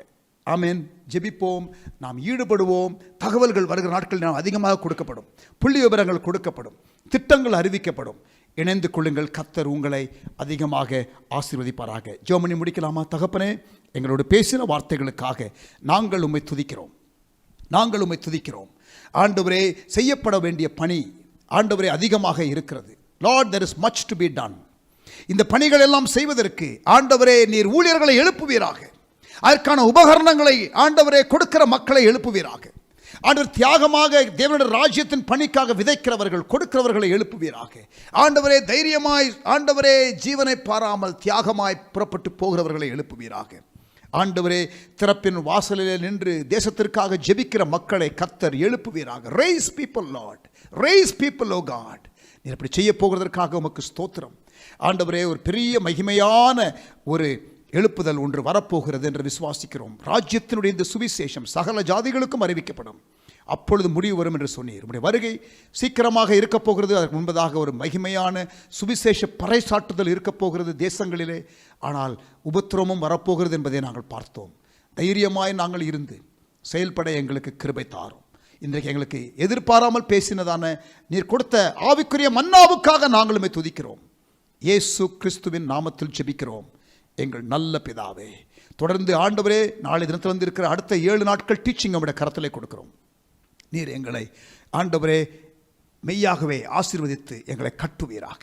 ஆமென். ஜெபிப்போம், நாம் ஈடுபடுவோம். தகவல்கள் வருகிற நாட்களில் நாம் அதிகமாக கொடுக்கப்படும், புள்ளி விவரங்கள் கொடுக்கப்படும், திட்டங்கள் அறிவிக்கப்படும். இணைந்து கொள்ளுங்கள். கர்த்தர் உங்களை அதிகமாக ஆசீர்வதிப்பாராக. ஜெபம் பண்ணி முடிக்கலாமா? தகப்பனே, எங்களோடு பேசின வார்த்தைகளுக்காக நாங்கள் உம்மை துதிக்கிறோம், நாங்கள் உம்மை துதிக்கிறோம். ஆண்டவரே, செய்யப்பட வேண்டிய பணி ஆண்டவரே அதிகமாக இருக்கிறது. Lord, there is much to be done. இந்த பணிகள் எல்லாம் செய்வதற்கு ஆண்டவரே நீர் ஊழியர்களை எழுப்புவீராக. அதற்கான உபகரணங்களை ஆண்டவரே கொடுக்கிற மக்களை எழுப்புவீராக. ஆண்டவர், தியாகமாக தேவனுடைய ராஜ்யத்தின் பணிக்காக விதைக்கிறவர்கள், கொடுக்கிறவர்களை எழுப்புவீராக. ஆண்டவரே, தைரியமாய் ஆண்டவரே ஜீவனை பாராமல் தியாகமாய் புறப்பட்டு போகிறவர்களை எழுப்புவீராக. ஆண்டவரே, திறப்பின் வாசலில் நின்று தேசத்திற்காக ஜெபிக்கிற மக்களை கர்த்தர் எழுப்புவீராக. Rise people Lord, rise people O God. நீர் அப்படி செய்ய போகிறதற்காக உமக்கு ஸ்தோத்திரம். ஆண்டவரே, ஒரு பெரிய மகிமையான ஒரு எழுப்புதல் ஒன்று வரப்போகிறது என்று விசுவாசிக்கிறோம். ராஜ்யத்தினுடைய இந்த சுவிசேஷம் சகல ஜாதிகளுக்கும் அறிவிக்கப்படும். அப்பொழுது முடிவு வரும் என்று சொன்னீர். உடைய வருகை சீக்கிரமாக இருக்க போகிறது. அதற்கு முன்பதாக ஒரு மகிமையான சுவிசேஷ பறைசாற்றுதல் இருக்க போகிறது தேசங்களிலே. ஆனால் உபத்திரமும் வரப்போகிறது என்பதை நாங்கள் பார்த்தோம். தைரியமாய் நாங்கள் இருந்து செயல்பட எங்களுக்கு கிருபை தாரும். இன்றைக்கு எங்களுக்கு எதிர்பாராமல் பேசினதான நீர் கொடுத்த ஆவிக்குரிய மன்னாவுக்காக நாங்களுமே துதிக்கிறோம். இயேசு கிறிஸ்துவின் நாமத்தில் ஜெபிக்கிறோம் எங்கள் நல்ல பிதாவே. தொடர்ந்து ஆண்டவரே, நாளை தினத்திலிருந்து இருக்கிற அடுத்த 7 நாட்கள் டீச்சிங் நம்முடைய கரத்திலே கொடுக்கிறோம். நீர் எங்களை ஆண்டவரே மெய்யாகவே ஆசீர்வதித்து எங்களை கட்டுவீராக.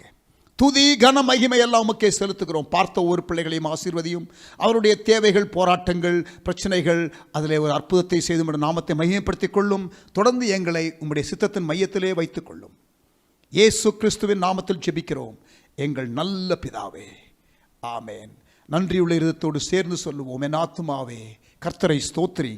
துதி கன மகிமை எல்லாம் உமக்கே செலுத்துகிறோம். பார்த்த ஒவ்வொரு பிள்ளைகளையும் ஆசீர்வதியும். அவருடைய தேவைகள், போராட்டங்கள், பிரச்சனைகள், அதிலே ஒரு அற்புதத்தை செய்து உம்முடைய நாமத்தை மகிமைப்படுத்திக் கொள்ளும். தொடர்ந்து எங்களை உம்முடைய சித்தத்தின் மையத்திலே வைத்துக் கொள்ளும். இயேசு கிறிஸ்துவின் நாமத்தில் ஜெபிக்கிறோம் எங்கள் நல்ல பிதாவே, ஆமேன். நன்றியுள்ள இருதயத்தோடு சேர்ந்து சொல்லுவோம். என் ஆத்துமாவே கர்த்தரை ஸ்தோத்திரி,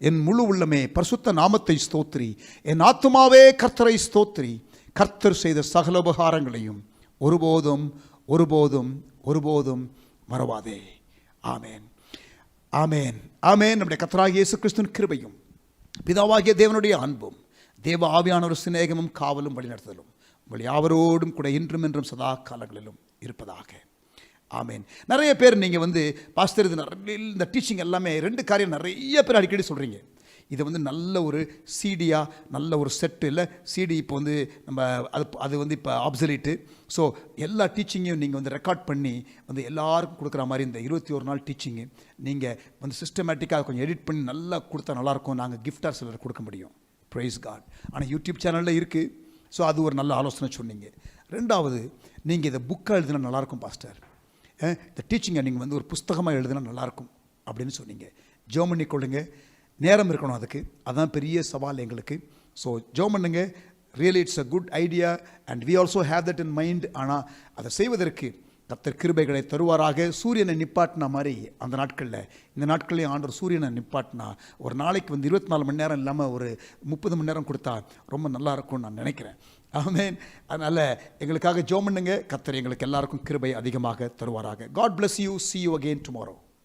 என் முழு உள்ளமே பரிசுத்த நாமத்தை ஸ்தோத்திரி. என் ஆத்துமாவே கர்த்தரை ஸ்தோத்திரி. கர்த்தர் செய்த சகல உபகாரங்களையும் ஒருபோதும் ஒருபோதும் ஒருபோதும் மறவாதே. ஆமேன், ஆமேன், ஆமேன். நம்முடைய கர்த்தராகிய இயேசு கிறிஸ்துவின் கிருபையும் பிதாவாகிய தேவனுடைய அன்பும் தேவ ஆவியானவர் சிநேகமும் காவலும் வழிநடத்தலும் உங்கள் யாவரோடும் கூட இன்றும் என்றும் சதா காலங்களிலும் இருப்பதாக. ஆமேன். நிறைய பேர் நீங்கள் பாஸ்டர் இது நிறைய இந்த டீச்சிங் எல்லாமே 2 காரியம் நிறைய பேர் அடிக்கடி சொல்கிறீங்க. இது நல்ல ஒரு சீடியாக, நல்ல ஒரு செட்டு இல்லை சிடி. இப்போ நம்ம அது இப்போ ஆப்சலீட்டு. ஸோ எல்லா டீச்சிங்கையும் நீங்கள் ரெக்கார்ட் பண்ணி எல்லாருக்கும் கொடுக்குற மாதிரி இந்த 21 நாள் டீச்சிங்கு நீங்கள் சிஸ்டமேட்டிக்காக கொஞ்சம் எடிட் பண்ணி நல்லா கொடுத்தா நல்லாயிருக்கும். நாங்கள் கிஃப்டாக சிலர் கொடுக்க முடியும். Price God. ஆனால் யூடியூப் சேனலில் இருக்குது. ஸோ அது ஒரு நல்ல ஆலோசனை சொன்னீங்க. 2வது, நீங்கள் இதை புக்காக எழுதினா நல்லாயிருக்கும் பாஸ்டர். இந்த டீச்சிங்கை நீங்கள் ஒரு புஸ்தகமாக எழுதினா நல்லாயிருக்கும் அப்படின்னு சொன்னீங்க. ஜெபம் பண்ணி கொள்ளுங்க. நேரம் இருக்கணும் அதுக்கு. அதுதான் பெரிய சவால் எங்களுக்கு. ஸோ ஜெபம் பண்ணுங்க. Really it's a good idea and we also have that in mind. ஆனால் அதை செய்வதற்கு கர்த்தர் கிருபைகளை தருவாராக. சூரியனை நிப்பாட்டின மாதிரி அந்த நாட்களில், இந்த நாட்கள்லேயும் ஆண்டவர் சூரியனை நிப்பாட்டினா ஒரு நாளைக்கு 24 மணி நேரம் இல்லாமல் ஒரு 30 மணி நேரம் கொடுத்தா ரொம்ப நல்லா இருக்கும்னு நான் நினைக்கிறேன். ஆமென். அதனால் எங்களுக்காக ஜெபம் பண்ணுங்க. கர்த்தர் எங்களுக்கு எல்லாருக்கும் கிருபை அதிகமாக தருவாராக. God bless you. See you again tomorrow.